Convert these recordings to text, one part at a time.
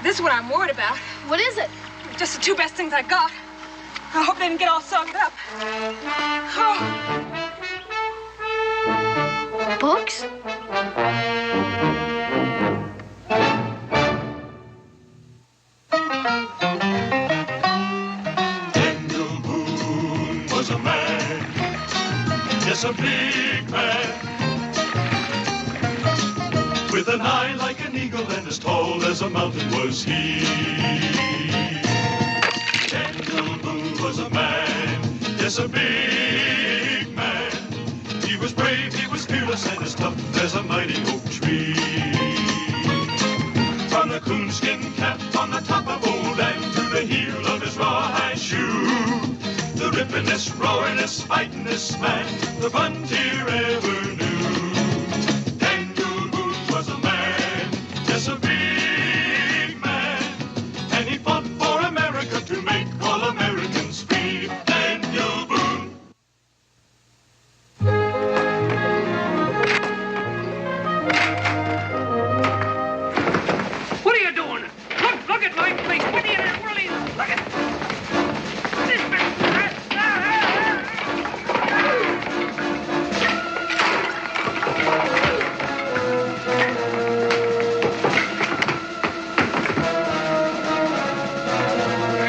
This is what I'm worried about. What is it? Just the two best things I got. I hope they didn't get all soaked up. Oh. Books? Daniel Boone was a man, yes, a big man, with an eye like an eagle and as tall as a mountain was he. Daniel Boone was a man, yes, a big man. He was brave, he was fearless, and as tough as a mighty oak tree. From the coonskin cap on the top of old Dan to the heel of his rawhide shoe, the rippin'est, roaring'est, fighting'est man the frontier ever knew. Daniel Boone was a man, yes, a big man, and he fought for America to make all Americans free. Daniel Boone. What are you doing? Look at my place. What are you really? Look at this.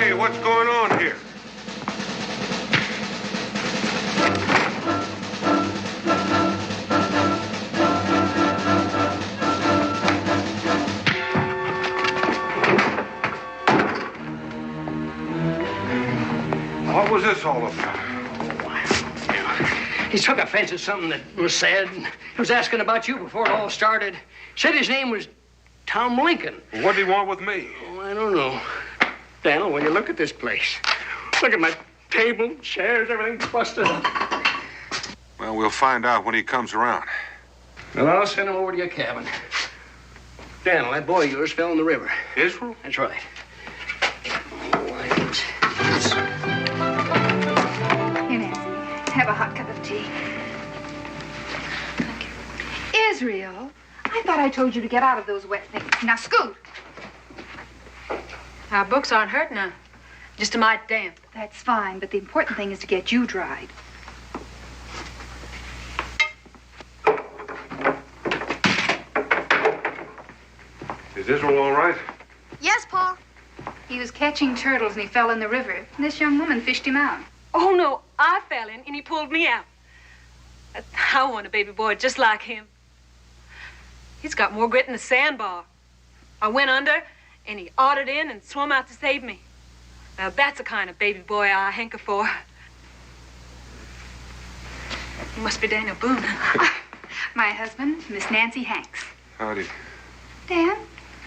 Hey, what's going on here? What was this all about? He took offense at something that was said. He was asking about you before it all started. Said his name was Tom Lincoln. What did he want with me? Oh, I don't know. Daniel, when you look at this place, look at my table, chairs, everything's busted up. Well, we'll find out when he comes around. Well, I'll send him over to your cabin. Daniel, that boy of yours fell in the river. Israel? That's right. Here, Nancy, have a hot cup of tea. Thank you. Israel, I thought I told you to get out of those wet things. Now, scoot. Our books aren't hurt now. Just a mite damp. That's fine, but the important thing is to get you dried. Is Israel all right? Yes, Pa. He was catching turtles and he fell in the river. And this young woman fished him out. Oh, no, I fell in and he pulled me out. I want a baby boy just like him. He's got more grit than a sandbar. I went under and he ottered in and swum out to save me. Now, that's the kind of baby boy I hanker for. He must be Daniel Boone. My husband, Miss Nancy Hanks. Howdy. Dan,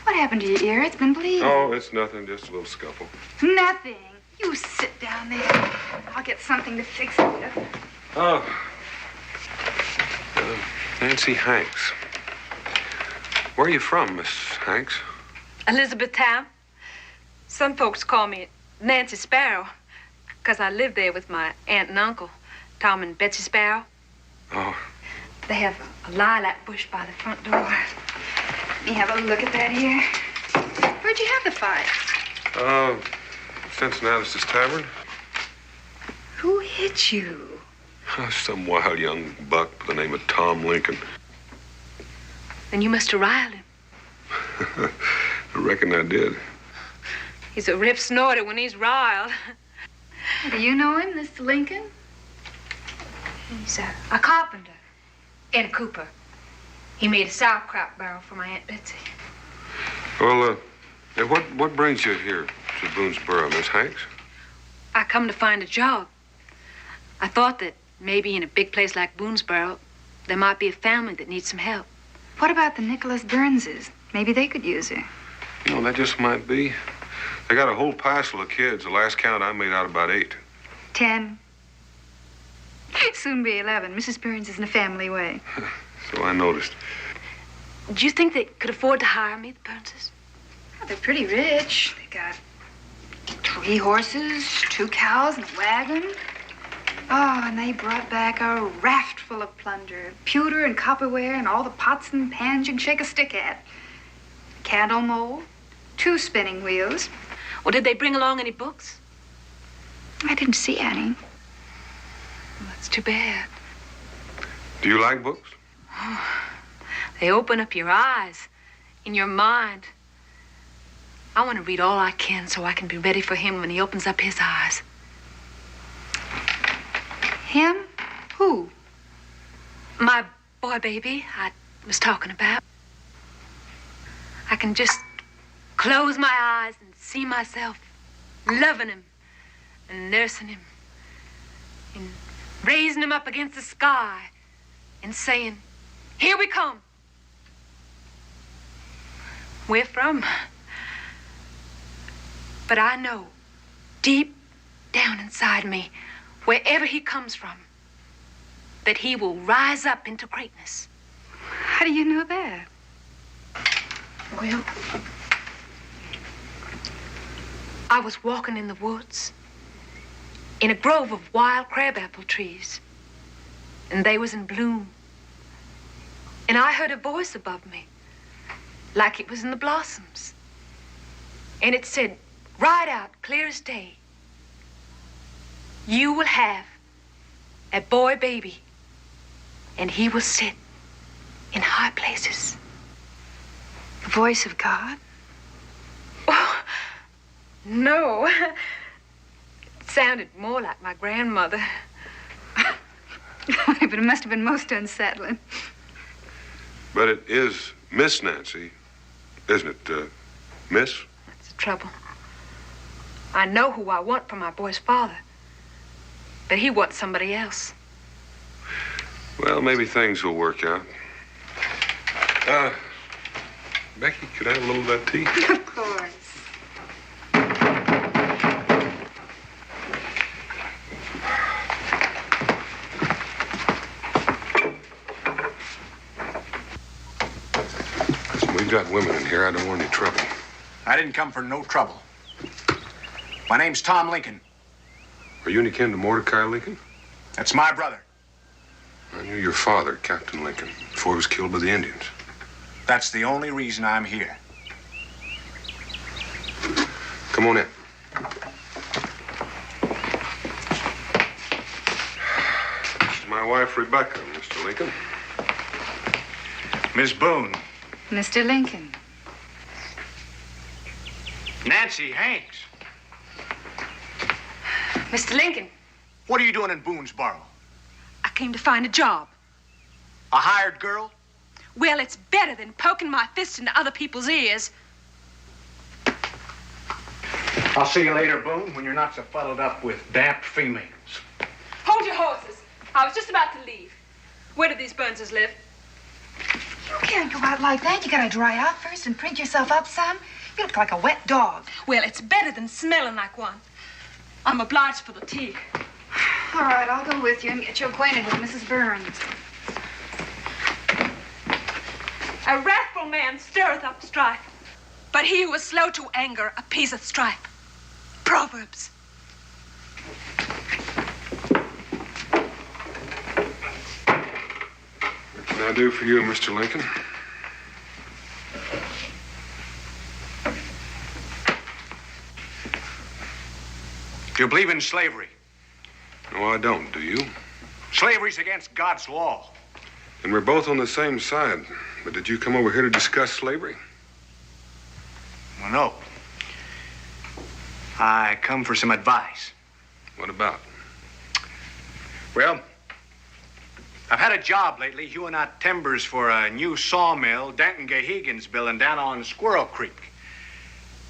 what happened to your ear? It's been bleeding. Oh, it's nothing, just a little scuffle. Nothing. You sit down there. I'll get something to fix it with. Oh. Nancy Hanks. Where are you from, Miss Hanks? Elizabethtown. Some folks call me Nancy Sparrow. because I lived there with my aunt and uncle, Tom and Betsy Sparrow. Oh. They have a lilac bush by the front door. Let me have a look at that here. Where'd you have the fight? Cincinnatus Tavern. Who hit you? Some wild young buck by the name of Tom Lincoln. Then you must have riled him. I reckon I did. He's a rip snorter when he's riled. Do you know him, Mr. Lincoln? He's a carpenter and a cooper. He made a sauerkraut barrel for my Aunt Betsy. Well, what brings you here to Boonesboro, Miss Hanks? I come to find a job. I thought that maybe in a big place like Boonesboro, there might be a family that needs some help. What about the Nicholas Burnses? Maybe they could use her. You know, that just might be. They got a whole passel of kids. The last count I made out about 8. 10. Soon be 11. Mrs. Burns is in a family way. So I noticed. Do you think they could afford to hire me, the Burnses? Oh, they're pretty rich. They got 3 horses, 2 cows, and a wagon. Oh, and they brought back a raft full of plunder. Pewter and copperware and all the pots and pans you can shake a stick at. Candle mold, 2 spinning wheels. Well, did they bring along any books? I didn't see any. Well, that's too bad. Do you like books? They open up your eyes and your mind. I want to read all I can so I can be ready for him when he opens up his eyes. Him? Who? My boy baby I was talking about. I can just close my eyes and see myself loving him and nursing him and raising him up against the sky and saying, "Here we come." We're from. But I know, deep down inside me, wherever he comes from, that he will rise up into greatness. How do you know that? Well, I was walking in the woods, in a grove of wild crabapple trees, and they was in bloom. And I heard a voice above me, like it was in the blossoms. And it said, right out, clear as day, "You will have a boy baby, and he will sit in high places." The voice of God? Oh, no. It sounded more like my grandmother. But it must have been most unsettling. But it is Miss Nancy, isn't it, Miss? That's the trouble. I know who I want for my boy's father, but he wants somebody else. Well, maybe things will work out. Becky, could I have a little of that tea? Of course. Listen, we've got women in here. I don't want any trouble. I didn't come for no trouble. My name's Tom Lincoln. Are you any kin to Mordecai Lincoln? That's my brother. I knew your father, Captain Lincoln, before he was killed by the Indians. That's the only reason I'm here. Come on in. This is my wife, Rebecca, Mr. Lincoln. Miss Boone. Mr. Lincoln. Nancy Hanks. Mr. Lincoln, What are you doing in Boonesboro? I came to find a job. A hired girl? Well, it's better than poking my fist into other people's ears. I'll see you later, Boone, when you're not so fuddled up with damp females. Hold your horses. I was just about to leave. Where do these Burnses live? You can't go out like that. You gotta dry out first and print yourself up some. You look like a wet dog. Well, it's better than smelling like one. I'm obliged for the tea. All right, I'll go with you and get you acquainted with Mrs. Burns. A wrathful man stirreth up strife, but he who is slow to anger appeaseth strife. Proverbs. can I do for you, Mr. Lincoln? Do you believe in slavery? No, I don't, do you? Slavery's against God's law. And we're both on the same side. But did you come over here to discuss slavery? Well, no. I come for some advice. What about? Well, I've had a job lately hewing out timbers for a new sawmill Denton Gahegan's building down on Squirrel Creek.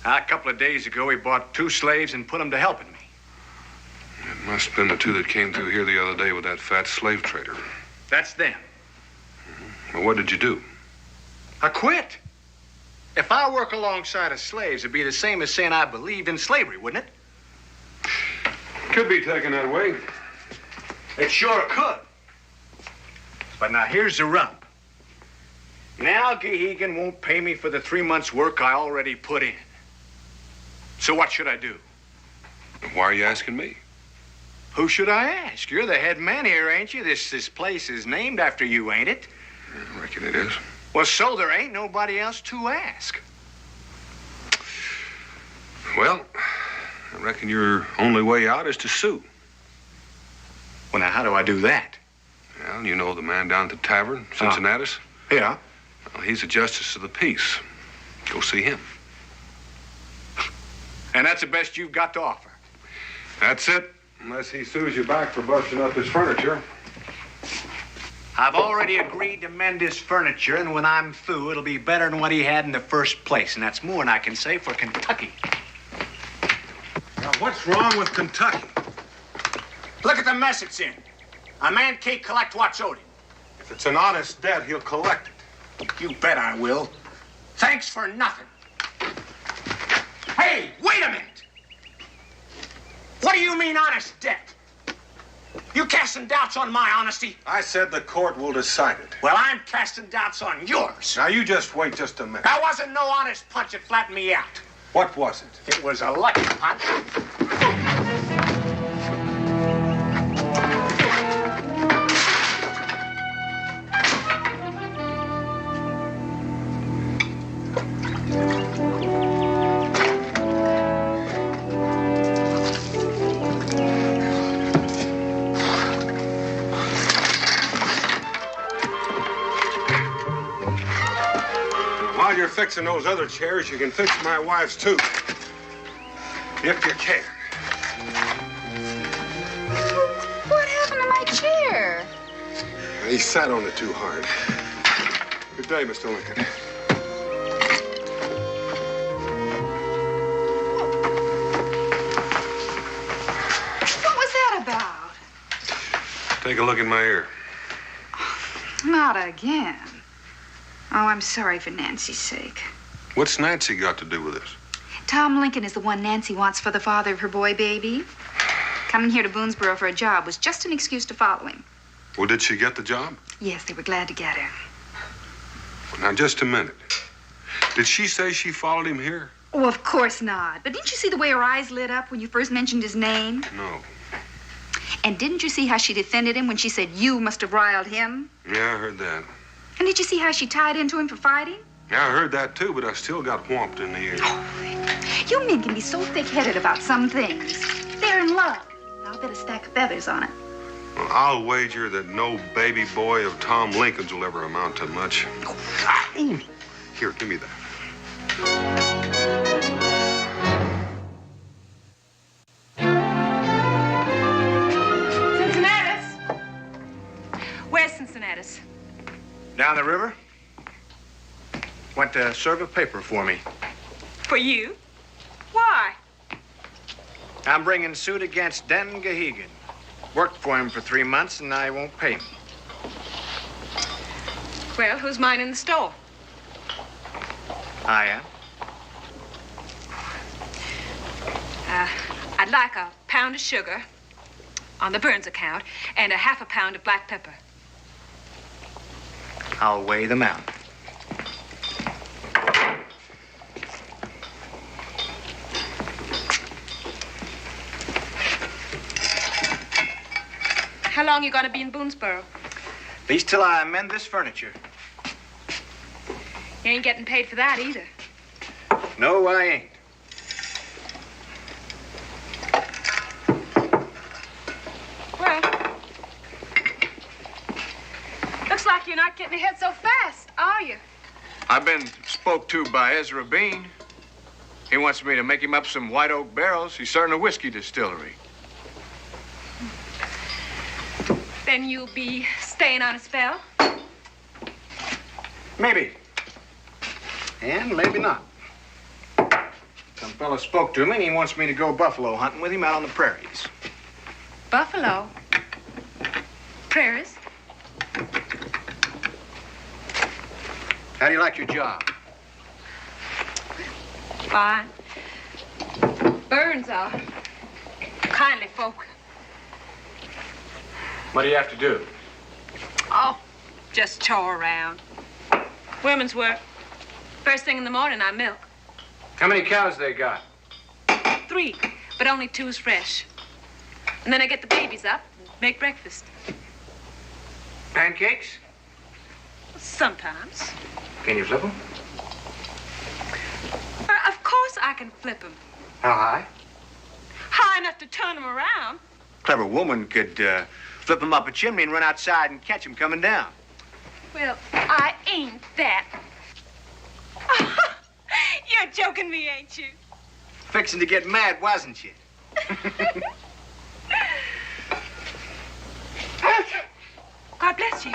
A couple of days ago, he bought 2 slaves and put them to helping me. It must have been the 2 that came through here the other day with that fat slave trader. That's them. Well, what did you do? I quit. If I work alongside of slaves, it'd be the same as saying I believed in slavery, wouldn't it? Could be taken that way. It sure could. But now here's the rub. Now Gahegan won't pay me for the 3 months' work I already put in. So what should I do? Why are you asking me? Who should I ask? You're the head man here, ain't you? This place is named after you, ain't it? I reckon it is. Well, so there ain't nobody else to ask. Well, I reckon your only way out is to sue. Well, now, how do I do that? Well, you know the man down at the tavern, Cincinnati? Yeah. Well, he's a justice of the peace. Go see him. And that's the best you've got to offer. That's it. Unless he sues you back for busting up his furniture. I've already agreed to mend his furniture, and when I'm through, it'll be better than what he had in the first place. And that's more than I can say for Kentucky. Now, what's wrong with Kentucky? Look at the mess it's in. A man can't collect what's owed him. If it's an honest debt, he'll collect it. You bet I will. Thanks for nothing. Hey, wait a minute. What do you mean, honest debt? You casting doubts on my honesty? I said the court will decide it. Well, I'm casting doubts on yours. Now, you just wait just a minute. That wasn't no honest punch that flattened me out. What was it? It was a lucky punch. While you're fixing those other chairs, you can fix my wife's too. If you can. What happened to my chair? He sat on it too hard. Good day, Mr. Lincoln. What was that about? Take a look at my ear. Not again. Oh, I'm sorry for Nancy's sake. What's Nancy got to do with this? Tom Lincoln is the one Nancy wants for the father of her boy baby. Coming here to Boonesboro for a job was just an excuse to follow him. Well, did she get the job? Yes, they were glad to get her. Now, just a minute. Did she say she followed him here? Oh, of course not. But didn't you see the way her eyes lit up when you first mentioned his name? No. And didn't you see how she defended him when she said you must have riled him? Yeah, I heard that. And did you see how she tied into him for fighting? Yeah, I heard that too, but I still got whomped in the ear. You men can be so thick-headed about some things. They're in love. I'll bet a stack of feathers on it. Well, I'll wager that no baby boy of Tom Lincoln's will ever amount to much. Here, give me that. Where's Cincinnati? Down the river. Went to serve a paper for me. For you? Why? I'm bringing suit against Denton Gahegan. Worked for him for 3 months, and I won't pay him. Well, who's minding the store? I am. I'd like a pound of sugar on the Burns account and a half a pound of black pepper. I'll weigh them out. How long you gonna be in Boonesboro? At least till I mend this furniture. You ain't getting paid for that either. No, I ain't. Well, looks like you're not getting ahead so fast, are you? I've been spoke to by Ezra Beane. He wants me to make him up some white oak barrels. He's starting a whiskey distillery. Then you'll be staying on a spell? Maybe. And maybe not. Some fella spoke to me and he wants me to go buffalo hunting with him out on the prairies. Buffalo? Prairies? How do you like your job? Fine. Burns are kindly folk. What do you have to do? Oh, just chore around. Women's work. First thing in the morning, I milk. How many cows they got? 3, but only 2's fresh. And then I get the babies up and make breakfast. Pancakes? Sometimes. Can you flip them? Of course I can flip them. How high? High enough to turn them around. Clever woman could flip them up a chimney and run outside and catch them coming down. Well, I ain't that. You're joking me, ain't you? Fixing to get mad, wasn't you? God bless you.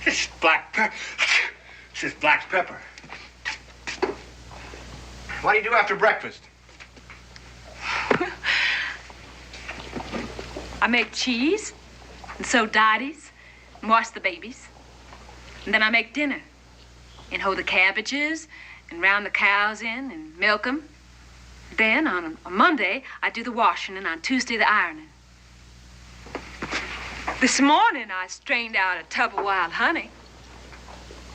This is black pepper. This is black pepper. What do you do after breakfast? I make cheese and sew dotties and wash the babies. And then I make dinner and hoe the cabbages and round the cows in and milk them. Then on Monday, I do the washing and on Tuesday, the ironing. This morning, I strained out a tub of wild honey.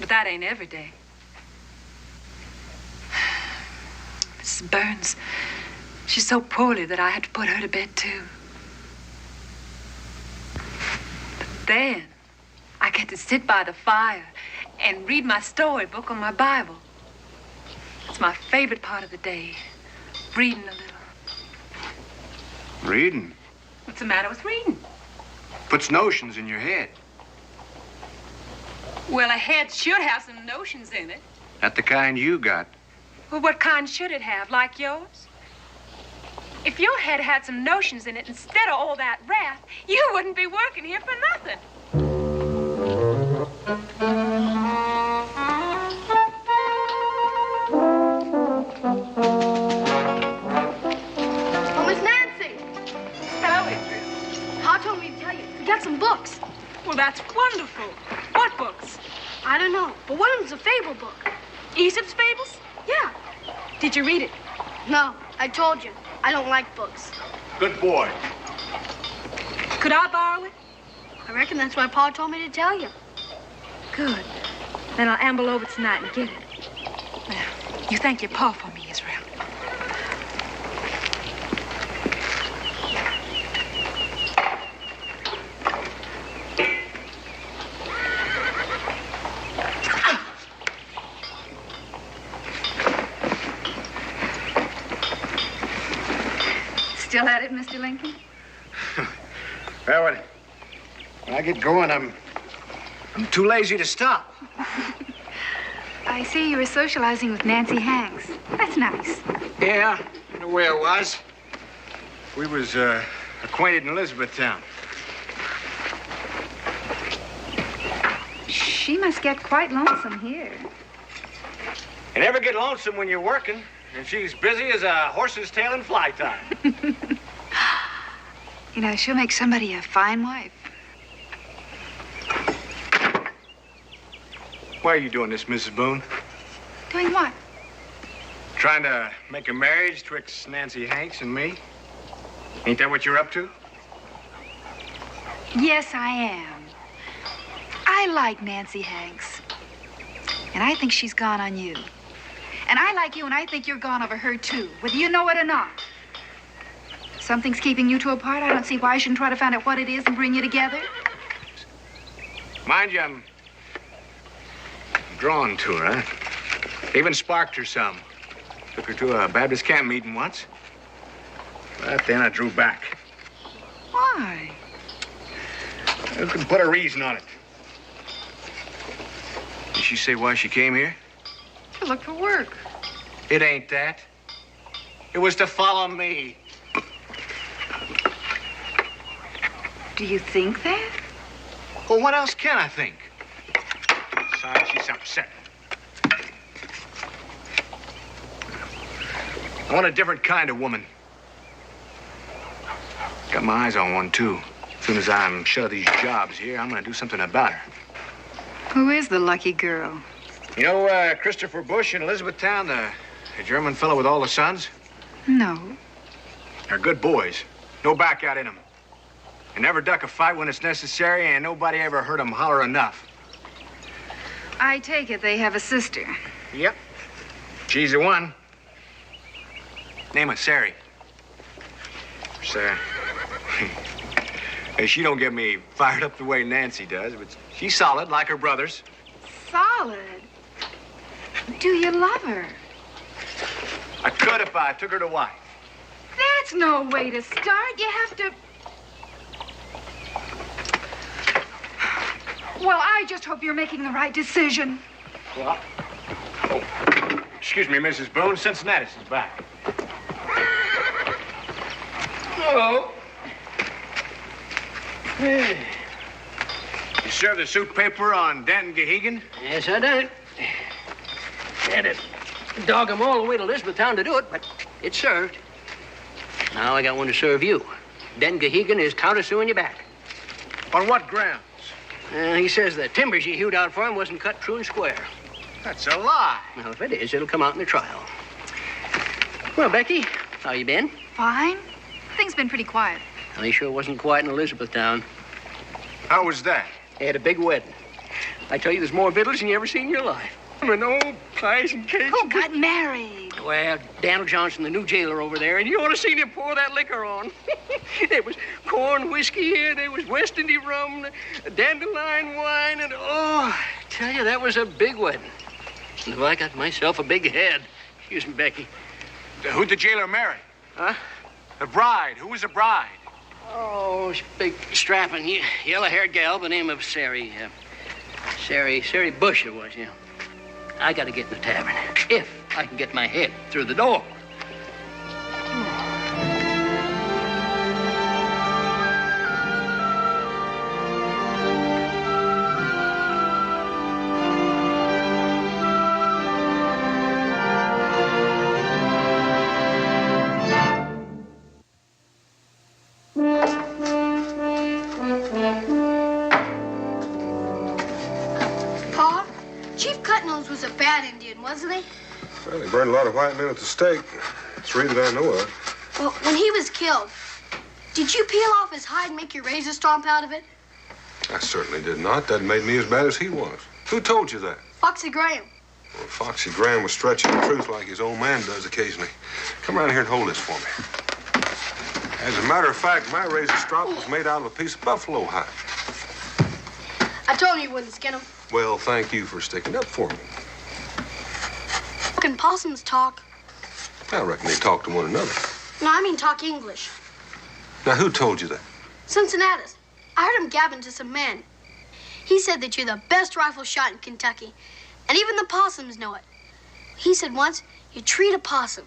But that ain't every day. Mrs. Burns, she's so poorly that I had to put her to bed, too. But then, I get to sit by the fire and read my storybook on my Bible. It's my favorite part of the day, reading a little. Reading? What's the matter with reading? Puts notions in your head. Well, a head should have some notions in it. Not the kind you got. Well, what kind should it have, like yours? If your head had some notions in it instead of all that wrath, you wouldn't be working here for nothing. Oh, Miss Nancy! Hello, Israel. Pa told me to tell you. We got some books. Well, that's wonderful. What books? I don't know, but one of them's a fable book. Aesop's Fables? Yeah. Did you read it? No, I told you. I don't like books. Good boy. Could I borrow it? I reckon that's why Pa told me to tell you. Good. Then I'll amble over tonight and get it. Well, you thank your pa for me, Israel. Still at it, Mr. Lincoln? Well, when I get going, I'm too lazy to stop. I see you were socializing with Nancy Hanks. That's nice. Yeah, in a way I was. We was acquainted in Elizabethtown. She must get quite lonesome here. You never get lonesome when you're working, and she's busy as a horse's tail in fly time. You know, she'll make somebody a fine wife. Why are you doing this, Mrs. Boone? Doing what? Trying to make a marriage twixt Nancy Hanks and me? Ain't that what you're up to? Yes, I am. I like Nancy Hanks. And I think she's gone on you. And I like you, and I think you're gone over her, too, whether you know it or not. Something's keeping you two apart. I don't see why I shouldn't try to find out what it is and bring you together. Mind you, I'm drawn to her, huh? Even sparked her some. Took her to a Baptist camp meeting once. But then I drew back. Why? I couldn't put a reason on it. Did she say why she came here? To look for work. It ain't that. It was to follow me. Do you think that? Well, what else can I think? Besides, she's upset. I want a different kind of woman. Got my eyes on one, too. As soon as I'm shut of these jobs here, I'm gonna do something about her. Who is the lucky girl? You know Christopher Bush in Elizabethtown, the German fellow with all the sons? No. They're good boys. No back out in them. They never duck a fight when it's necessary, and nobody ever heard them holler enough. I take it they have a sister. Yep. She's the one. Name her Sari. Sarah. Hey, she don't get me fired up the way Nancy does, but she's solid, like her brothers. Solid? Do you love her? I could if I took her to wife. That's no way to start. You have to... Well, I just hope you're making the right decision. What? Oh, excuse me, Mrs. Boone. Cincinnati's is back. Hello. Hey. You served the suit paper on Denton Gehegan? Yes, I done it. Had to dog him all the way to Elizabethtown to do it, but it's served. Now I got one to serve you. Den Gehegan is countersuing you back. On what grounds? He says the timbers you hewed out for him wasn't cut true and square. That's a lie. Well, if it is, it'll come out in the trial. Well, Becky, how you been? Fine. Things been pretty quiet. Well, he sure wasn't quiet in Elizabethtown. How was that? They had a big wedding. I tell you, there's more victuals than you ever seen in your life. And old pies and cakes. Who got married? Well, Daniel Johnson, the new jailer over there, and you ought to seen him pour that liquor on. There was corn whiskey here, there was West India rum, dandelion wine, and oh, I tell you, that was a big wedding. And if I got myself a big head. Excuse me, Becky. Who'd the jailer marry? Huh? The bride. Who was the bride? Oh, big strapping, yellow-haired gal by the name of Sari. Sari Bush it was, yeah. I gotta get in the tavern, if I can get my head through the door. Pa, Chief Cutnose was a bad Indian, wasn't he? Well, he burned a lot of white men at the stake. Three that I know of. Well, when he was killed, did you peel off his hide and make your razor stomp out of it? I certainly did not. That made me as bad as he was. Who told you that? Foxy Graham. Well, Foxy Graham was stretching the truth like his old man does occasionally. Come around here and hold this for me. As a matter of fact, my razor strop was made out of a piece of buffalo hide. I told you wouldn't skin him. Well, thank you for sticking up for me. Can possums talk? I reckon they talk to one another. No, I mean talk English. Now, who told you that? Cincinnatus. I heard him gabbing to some men. He said that you're the best rifle shot in Kentucky. And even the possums know it. He said once, you treat a possum.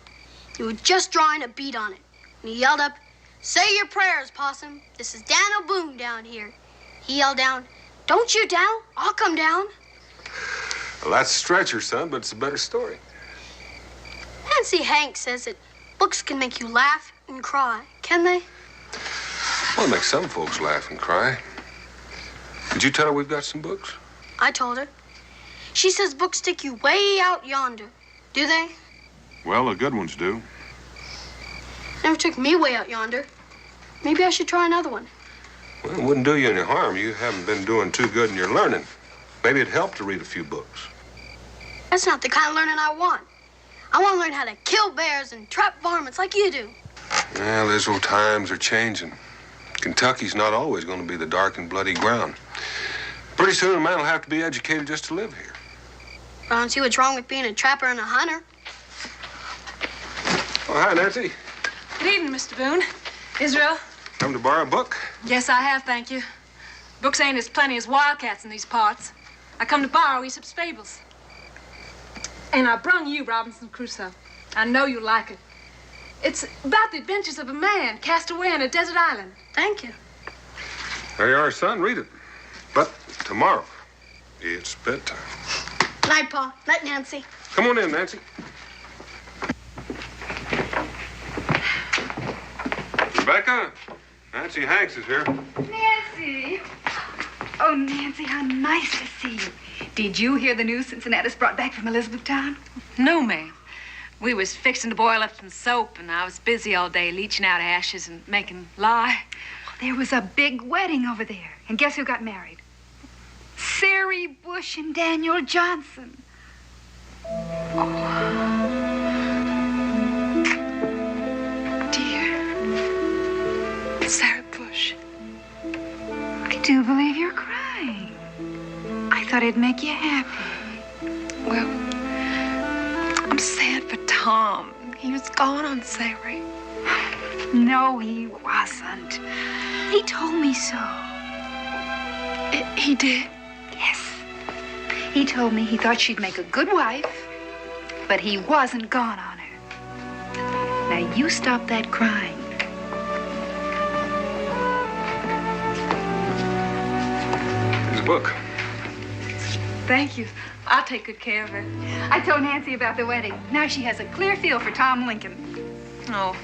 You were just drawing a bead on it. And he yelled up, "Say your prayers, possum. This is Daniel Boone down here." He yelled down, "Don't shoot down. I'll come down." Well, that's a stretcher, son, but it's a better story. Nancy Hank says that books can make you laugh and cry, can they? Well, it makes some folks laugh and cry. Did you tell her we've got some books? I told her. She says books take you way out yonder. Do they? Well, the good ones do. Never took me way out yonder. Maybe I should try another one. Well, it wouldn't do you any harm. You haven't been doing too good in your learning. Maybe it'd help to read a few books. That's not the kind of learning I want. I want to learn how to kill bears and trap varmints like you do. Well, these old times are changing. Kentucky's not always going to be the dark and bloody ground. Pretty soon a man will have to be educated just to live here. I don't see what's wrong with being a trapper and a hunter. Oh, hi, Nancy. Good evening, Mr. Boone. Israel? Come to borrow a book? Yes, I have, thank you. Books ain't as plenty as wildcats in these parts. I come to borrow Aesop's fables. And I brung you Robinson Crusoe. I know you'll like it. It's about the adventures of a man cast away on a desert island. Thank you. There you are, son. Read it. But tomorrow, it's bedtime. Night, Pa. Night, Nancy. Come on in, Nancy. Rebecca, Nancy Hanks is here. Nancy! Oh, Nancy, how nice to see you. Did you hear the news Cincinnati's brought back from Elizabethtown? No, ma'am. We was fixing to boil up some soap, and I was busy all day leaching out ashes and making lye. There was a big wedding over there. And guess who got married? Sari Bush and Daniel Johnson. Dear Sarah Bush. I do believe you're crying. I thought it'd make you happy. Well, I'm sad for Tom. He was gone on Sari. No, he wasn't. He told me so. He did? Yes. He told me he thought she'd make a good wife, but he wasn't gone on her. Now, you stop that crying. Here's a book. Thank you. I'll take good care of her. I told Nancy about the wedding. Now she has a clear feel for Tom Lincoln. Oh,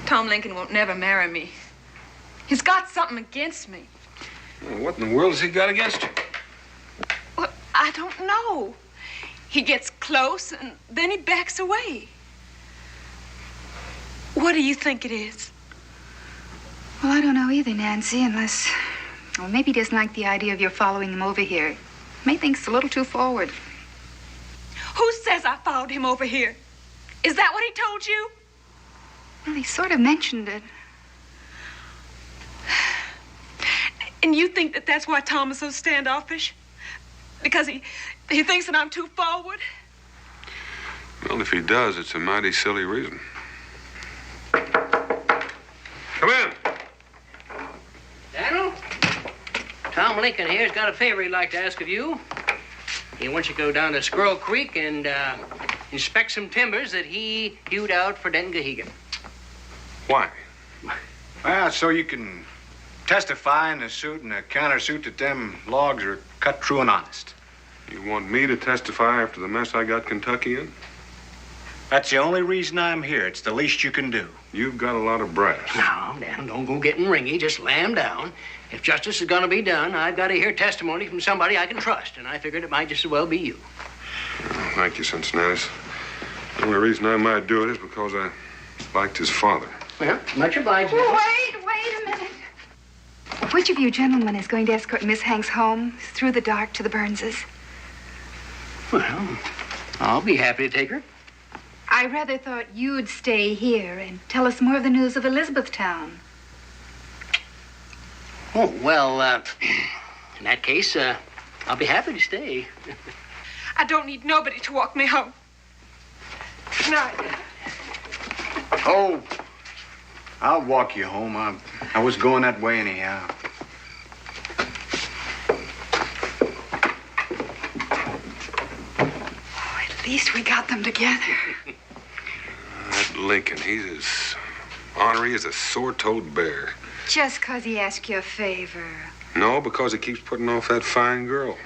Tom Lincoln won't never marry me. He's got something against me. Well, what in the world has he got against you? Well, I don't know. He gets close and then he backs away. What do you think it is? Well, I don't know either, Nancy, unless... Well, maybe he doesn't like the idea of your following him over here. May think it's a little too forward. Who says I followed him over here? Is that what he told you? Well, he sort of mentioned it. And you think that that's why Tom is so standoffish? Because he thinks that I'm too forward? Well, if he does, it's a mighty silly reason. Come in. Daniel? Tom Lincoln here's got a favor he'd like to ask of you. He wants you to go down to Squirrel Creek and inspect some timbers that he hewed out for Denton Gahegan. Why? Well, so you can testify in a suit and a countersuit that them logs are cut true and honest. You want me to testify after the mess I got Kentucky in? That's the only reason I'm here. It's the least you can do. You've got a lot of brass. Now, Dan, don't go getting ringy. Just lamb down. If justice is going to be done, I've got to hear testimony from somebody I can trust, and I figured it might just as well be you. Oh, thank you, Cincinnati. The only reason I might do it is because I liked his father. Well, much obliged. Ma'am. Wait a minute. Which of you gentlemen is going to escort Miss Hanks home through the dark to the Burnses? Well, I'll be happy to take her. I rather thought you'd stay here and tell us more of the news of Elizabethtown. Oh, well, in that case, I'll be happy to stay. I don't need nobody to walk me home. Good night. Oh, I'll walk you home. I was going that way anyhow. Oh, at least we got them together. That Lincoln, he's as ornery as a sore-toed bear. Just 'cause he asked you a favor. No, because he keeps putting off that fine girl.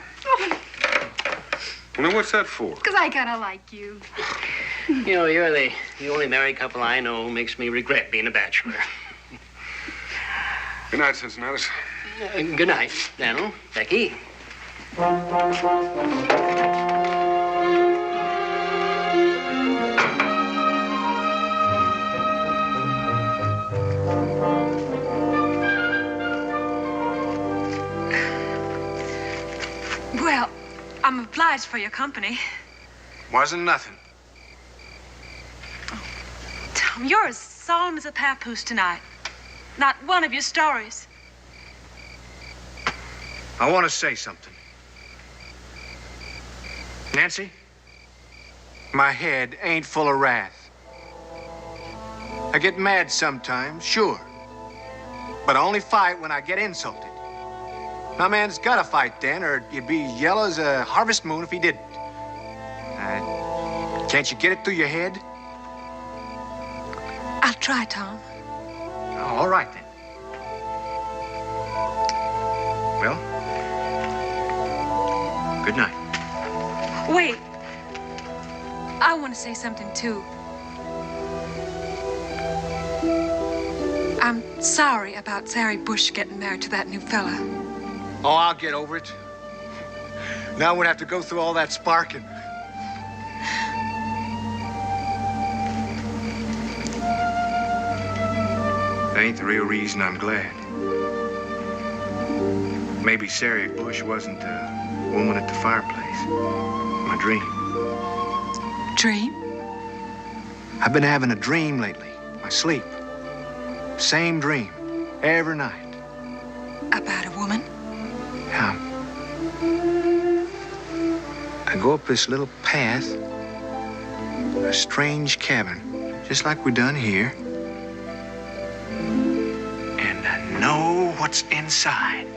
Now, what's that for? 'Cause I kind of like you. You know, you're the only married couple I know who makes me regret being a bachelor. Good night, Cincinnati. Good night, Daniel. Becky. Well, I'm obliged for your company. Wasn't nothing. Tom, you're as solemn as a papoose tonight. Not one of your stories. I want to say something. Nancy, my head ain't full of wrath. I get mad sometimes, sure. But I only fight when I get insulted. My man's gotta fight then, or he'd be yellow as a harvest moon if he didn't. Can't you get it through your head? I'll try, Tom. Oh, all right, then. Well, good night. Wait. I want to say something, too. I'm sorry about Sari Bush getting married to that new fella. Oh, I'll get over it. Now I won't have to go through all that sparking. That ain't the real reason I'm glad. Maybe Sari Bush wasn't the woman at the fireplace. My dream. Dream? I've been having a dream lately. My sleep. Same dream. Every night. About a woman? Yeah. I go up this little path. A strange cabin. Just like we done here. And I know what's inside.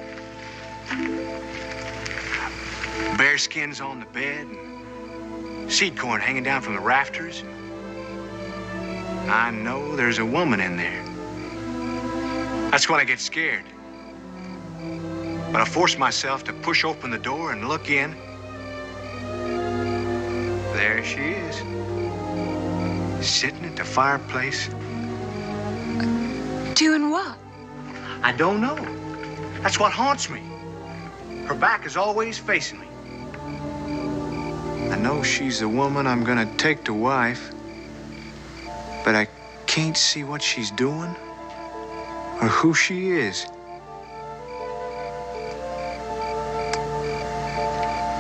Bearskins on the bed. And seed corn hanging down from the rafters. I know there's a woman in there. That's when I get scared. But I force myself to push open the door and look in. There she is. Sitting at the fireplace. Doing what? I don't know. That's what haunts me. Her back is always facing me. I know she's the woman I'm gonna take to wife, but I can't see what she's doing or who she is.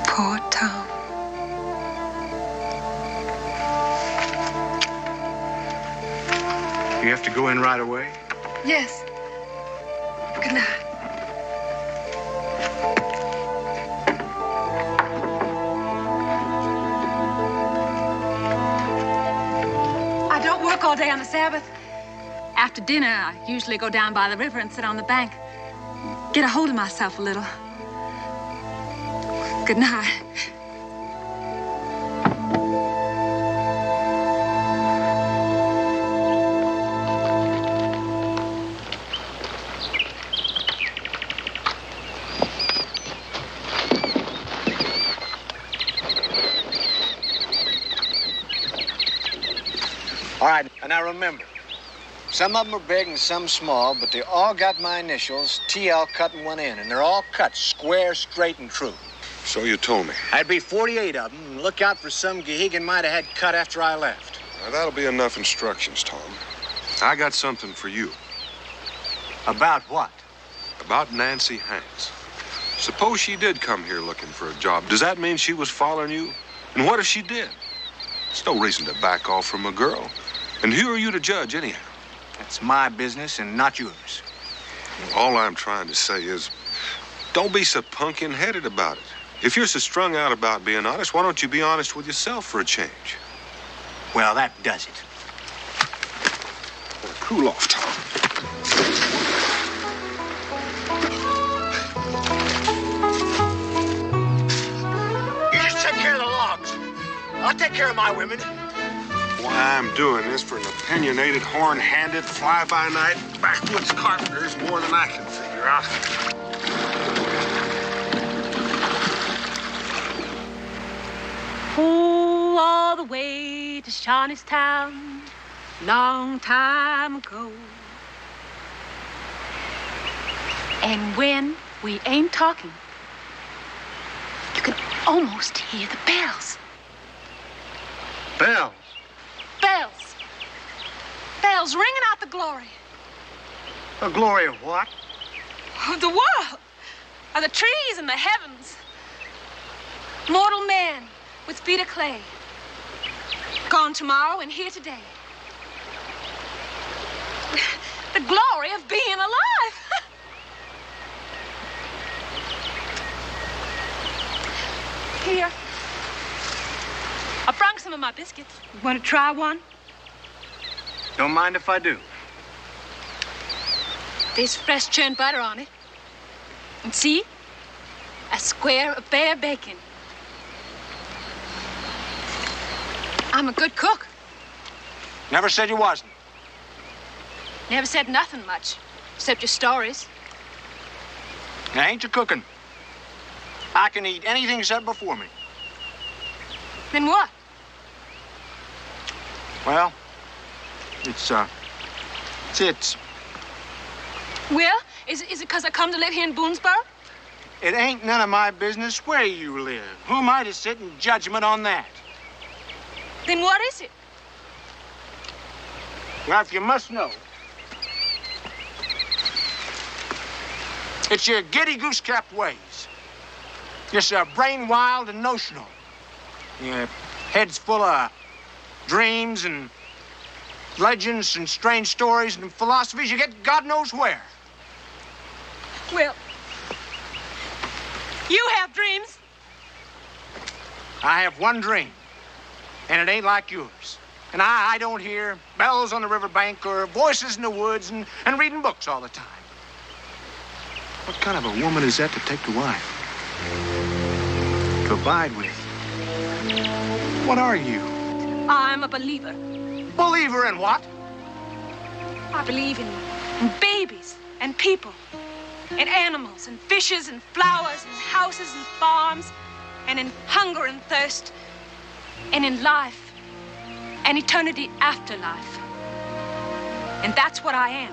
Poor Tom. You have to go in right away? Yes. Good night. I don't work all day on the Sabbath. After dinner, I usually go down by the river and sit on the bank. Get a hold of myself a little. Good night. All right, and now remember, some of them are big and some small, but they all got my initials, TL cut in one end, and they're all cut square, straight, and true. So you told me. That'd be 48 of them, and look out for some Gehegan might have had cut after I left. Now, that'll be enough instructions, Tom. I got something for you. About what? About Nancy Hanks. Suppose she did come here looking for a job. Does that mean she was following you? And what if she did? There's no reason to back off from a girl. And who are you to judge, anyhow? That's my business and not yours. All I'm trying to say is, don't be so pumpkin-headed about it. If you're so strung out about being honest, why don't you be honest with yourself for a change? Well, that does it. Now, cool off, Tom. You just take care of the logs. I'll take care of my women. Why I'm doing this for an opinionated, horn-handed, fly-by-night, backwoods carpenter is more than I can figure out. Oh, all the way to Shawnee's Town, long time ago. And when we ain't talking, you can almost hear the bells. Bells. Bells. Bells ringing out the glory. The glory of what? Of the world. Of the trees and the heavens. Mortal man with feet of clay. Gone tomorrow and here today. The glory of being alive. Here. I brought some of my biscuits. You want to try one? Don't mind if I do. There's fresh churned butter on it. And see? A square of bare bacon. I'm a good cook. Never said you wasn't. Never said nothing much, except your stories. Now, ain't you cooking? I can eat anything set before me. Then what? Well, it's Well, is it because I come to live here in Boonesboro? It ain't none of my business where you live. Who am I to sit in judgment on that? Then what is it? Well, if you must know, it's your giddy goose-capped ways. You're so brain wild and notional. Your head's full of dreams and legends and strange stories and philosophies you get God knows where. Well, you have dreams. I have one dream, and it ain't like yours. And I don't hear bells on the riverbank or voices in the woods and reading books all the time. What kind of a woman is that to take to wife? To abide with? What are you? I'm a believer. Believer in what? I believe in babies and people, and animals and fishes and flowers and houses and farms, and in hunger and thirst, and in life and eternity after life. And that's what I am.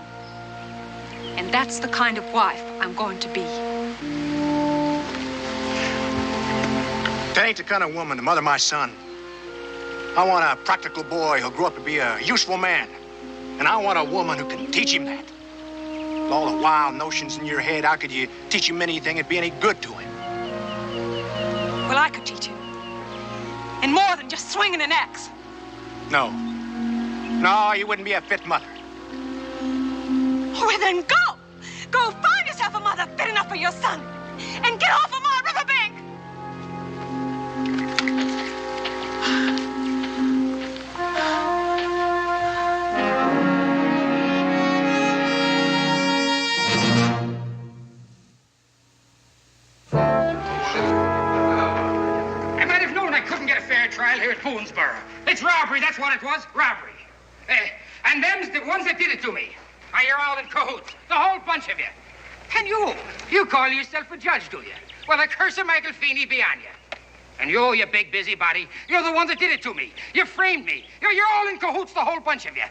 And that's the kind of wife I'm going to be. That ain't the kind of woman to mother my son. I want a practical boy who'll grow up to be a useful man. And I want a woman who can teach him that. With all the wild notions in your head, how could you teach him anything that'd be any good to him? Well, I could teach him. And more than just swinging an axe. No. No, you wouldn't be a fit mother. Well, then go. Go find yourself a mother fit enough for your son. And get off of my riverbank. I might have known I couldn't get a fair trial here at Boonesboro. It's robbery, that's what it was, robbery. And them's the ones that did it to me. You're all in cahoots, the whole bunch of you. And you call yourself a judge, do you? Well, the curse of Michael Feeney be on you. And you big busybody, you're the one that did it to me. You framed me. You're all in cahoots, the whole bunch of you.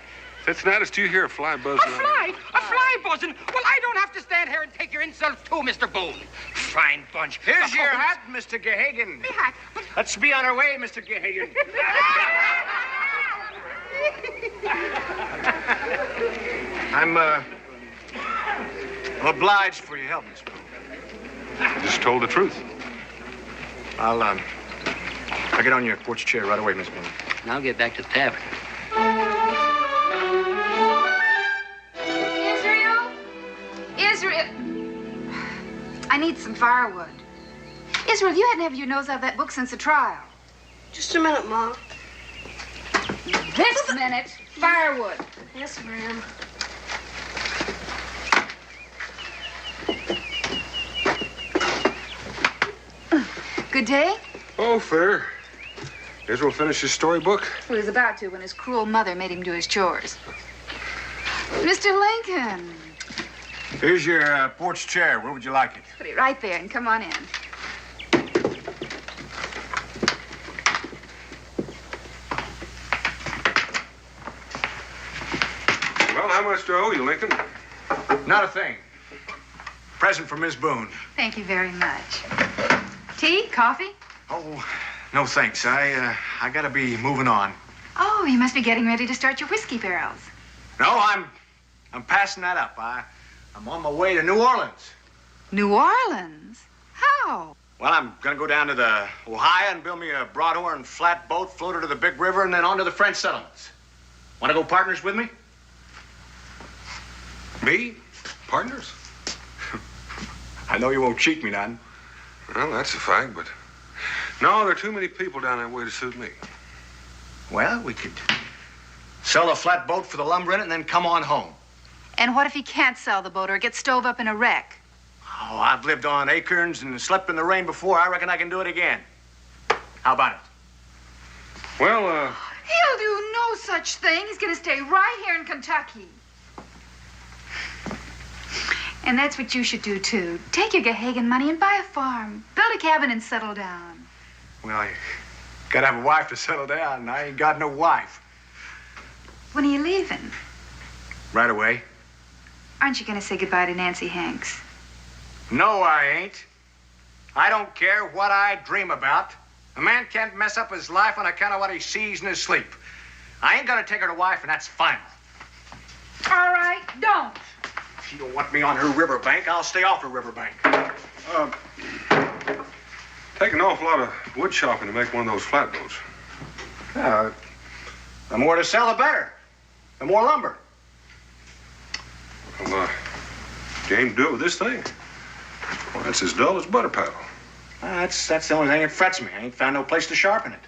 Cincinnati, do you hear a fly buzzing? A fly buzzing? Well, I don't have to stand here and take your insults too, Mr. Boone. Fine bunch. Here's your hat, Mr. Gehagen. My hat? Let's be on our way, Mr. Gehagen. I'm obliged for your help, Miss Boone. You just told the truth. I'll get on your porch chair right away, Miss Boone. Now get back to the tavern. Israel! I need some firewood. Israel, you hadn't have your nose out of that book since the trial. Just a minute, Mom. This minute, firewood. Yes, ma'am. Good day? Oh, fair. Israel finished his storybook? He was about to when his cruel mother made him do his chores. Mr. Lincoln. Here's your porch chair. Where would you like it? Put it right there and come on in. Well, how much do I owe you, Lincoln? Not a thing. Present for Miss Boone. Thank you very much. Tea? Coffee? Oh, no thanks. I gotta be moving on. Oh, you must be getting ready to start your whiskey barrels. No, I'm passing that up. I'm on my way to New Orleans. New Orleans? How? Well, I'm gonna go down to the Ohio and build me a broadhorn flatboat, float her to the big river, and then on to the French settlements. Wanna go partners with me? Me? Partners? I know you won't cheat me none. Well, that's a fact, but No, there are too many people down that way to suit me. Well, we could sell a flatboat for the lumber in it and then come on home. And what if he can't sell the boat or get stove up in a wreck? Oh, I've lived on acorns and slept in the rain before. I reckon I can do it again. How about it? Well, He'll do no such thing. He's going to stay right here in Kentucky. And that's what you should do, too. Take your Gahagan money and buy a farm. Build a cabin and settle down. Well, you gotta have a wife to settle down, and I ain't got no wife. When are you leaving? Right away. Aren't you going to say goodbye to Nancy Hanks? No, I ain't. I don't care what I dream about. A man can't mess up his life on account of what he sees in his sleep. I ain't gonna take her to wife, and that's final. All right, don't. If she don't want me on her riverbank, I'll stay off her riverbank. take an awful lot of wood shopping to make one of those flatboats. The more to sell, the better. The more lumber. Well, you aim to do it with this thing? Well, that's as dull as butter paddle. That's the only thing that frets me. I ain't found no place to sharpen it.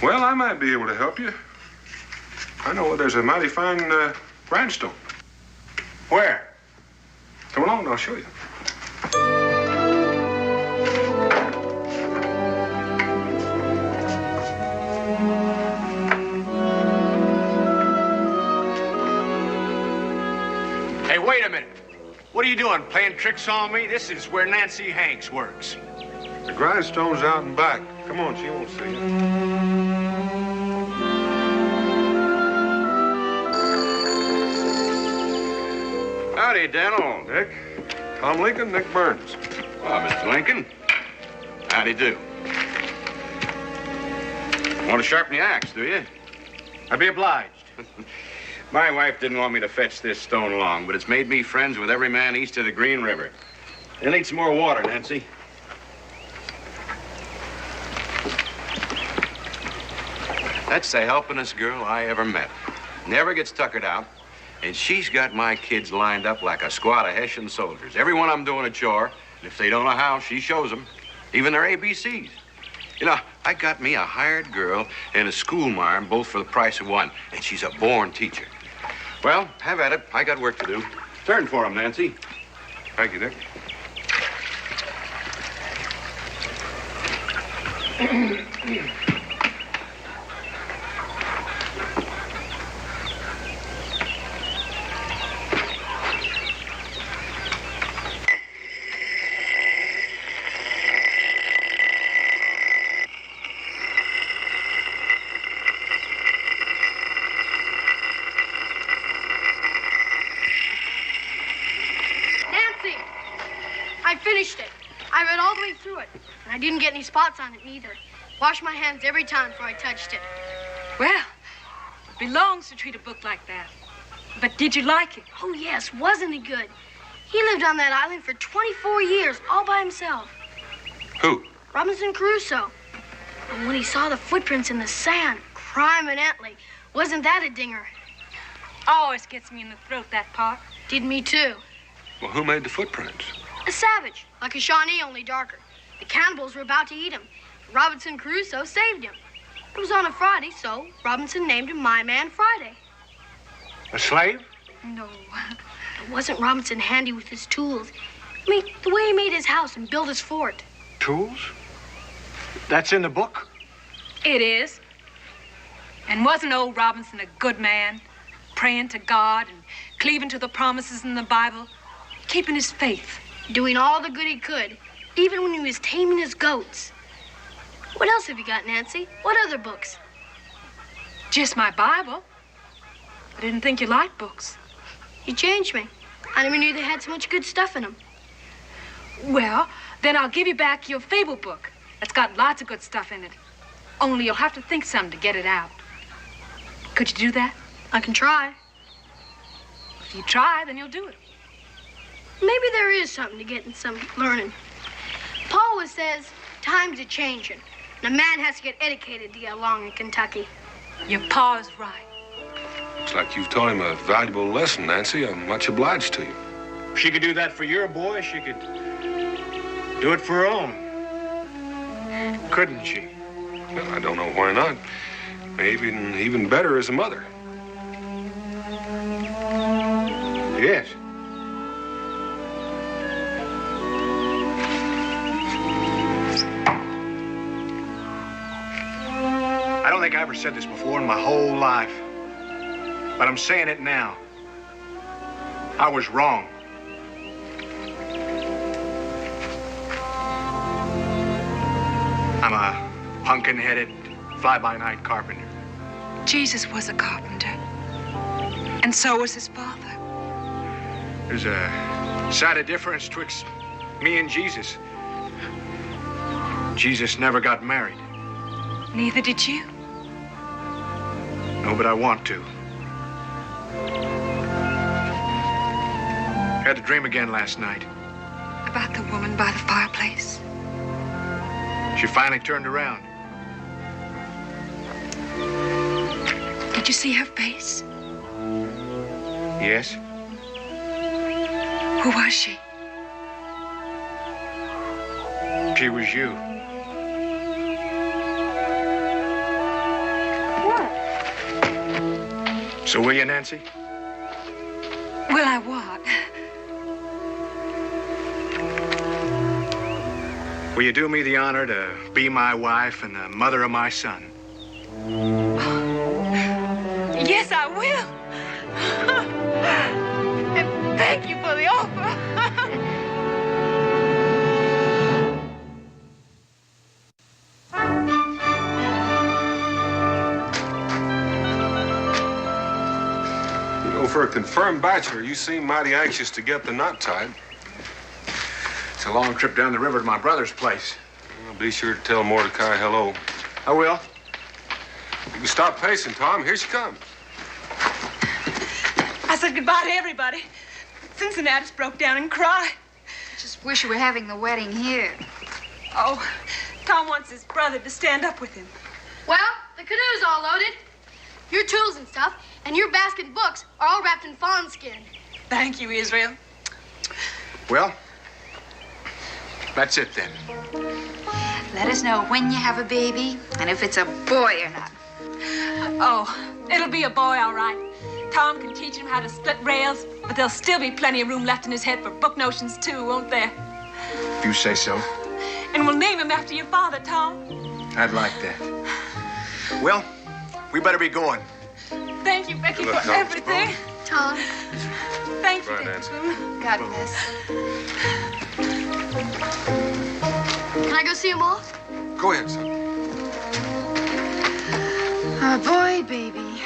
Well, I might be able to help you. I know where there's a mighty fine grindstone. Where? Come along and I'll show you. Hey, wait a minute. What are you doing, playing tricks on me? This is where Nancy Hanks works. The grindstone's out and back. Come on, she won't see you. Howdy, Daniel. Nick. Tom Lincoln, Nick Burns. Oh, Mr. Lincoln. Howdy do. Want to sharpen the axe, do you? I'd be obliged. My wife didn't want me to fetch this stone long, but it's made me friends with every man east of the Green River. You'll need some more water, Nancy. That's the helpingest girl I ever met. Never gets tuckered out. And she's got my kids lined up like a squad of Hessian soldiers. Every one of them doing a chore. And if they don't know how, she shows them. Even their ABCs. You know, I got me a hired girl and a schoolmarm, both for the price of one. And she's a born teacher. Well, have at it. I got work to do. Turn for 'em, Nancy. Thank you, Nick. I didn't get any spots on it either. Washed my hands every time before I touched it. Well, it belongs to treat a book like that. But did you like it? Oh, yes. Wasn't it good? He lived on that island for 24 years, all by himself. Who? Robinson Crusoe. And when he saw the footprints in the sand, crime and Antley, wasn't that a dinger? Always gets me in the throat, that part. Did me, too. Well, who made the footprints? A savage, like a Shawnee, only darker. The cannibals were about to eat him. Robinson Crusoe saved him. It was on a Friday, so Robinson named him My Man Friday. A slave? No. But wasn't Robinson handy with his tools? I mean, the way he made his house and built his fort. Tools? That's in the book? It is. And wasn't old Robinson a good man? Praying to God and cleaving to the promises in the Bible, keeping his faith. Doing all the good he could, even when he was taming his goats. What else have you got, Nancy? What other books? Just my Bible. I didn't think you liked books. You changed me. I never knew they had so much good stuff in them. Well, then I'll give you back your fable book. It's got lots of good stuff in it. Only you'll have to think some to get it out. Could you do that? I can try. If you try, then you'll do it. Maybe there is something to getting some learning. Pa always says times are changing, and a man has to get educated to get along in Kentucky. Your pa's right. Looks like you've taught him a valuable lesson, Nancy. I'm much obliged to you. If she could do that for your boy, she could do it for her own. Couldn't she? Well, I don't know why not. Maybe even better as a mother. Yes. I don't think I ever said this before in my whole life, but I'm saying it now. I was wrong. I'm a pumpkin-headed, fly-by-night carpenter. Jesus was a carpenter. And so was his father. There's a sight of difference twixt me and Jesus. Jesus never got married. Neither did you. No, but I want to. Had a dream again last night. About the woman by the fireplace. She finally turned around. Did you see her face? Yes? Who was she? She was you. What? So will you, Nancy? Will I what? Will you do me the honor to be my wife and the mother of my son? Yes, I will. And thank you for the offer. You know, for a confirmed bachelor, you seem mighty anxious to get the knot tied. It's a long trip down the river to my brother's place. Well, be sure to tell Mordecai hello. I will. You can stop pacing, Tom. Here she comes. I said goodbye to everybody. Cincinnati's broke down and cried. I just wish we were having the wedding here. Oh, Tom wants his brother to stand up with him. Well, the canoe's all loaded. Your tools and stuff, and your basket and books are all wrapped in fawn skin. Thank you, Israel. Well, that's it then. Let us know when you have a baby and if it's a boy or not. Oh, it'll be a boy, all right. Tom can teach him how to split rails, but there'll still be plenty of room left in his head for book notions, too, won't there? If you say so. And we'll name him after your father, Tom. I'd like that. Well, we better be going. Thank you, Becky, Good luck, for Tom. everything. Tom, Thank you, Right, Dad. Nancy. God bless. can I go see him off? Go ahead, son. A boy, baby.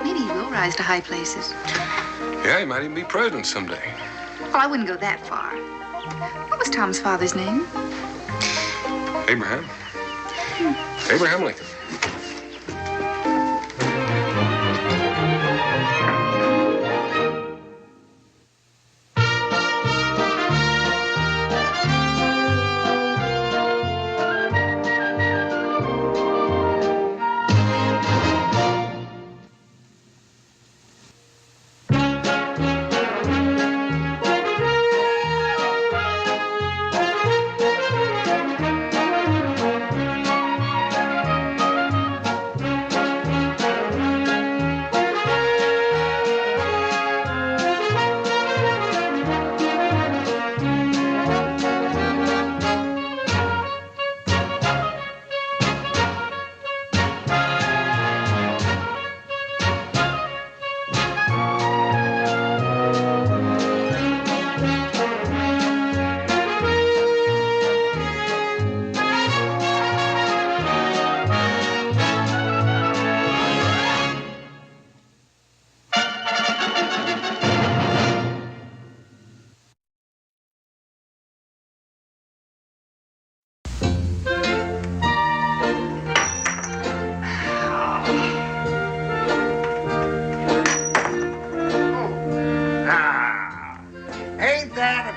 Maybe he will rise to high places. Yeah, he might even be president someday. Well, I wouldn't go that far. What was Tom's father's name? Abraham. Abraham Lincoln.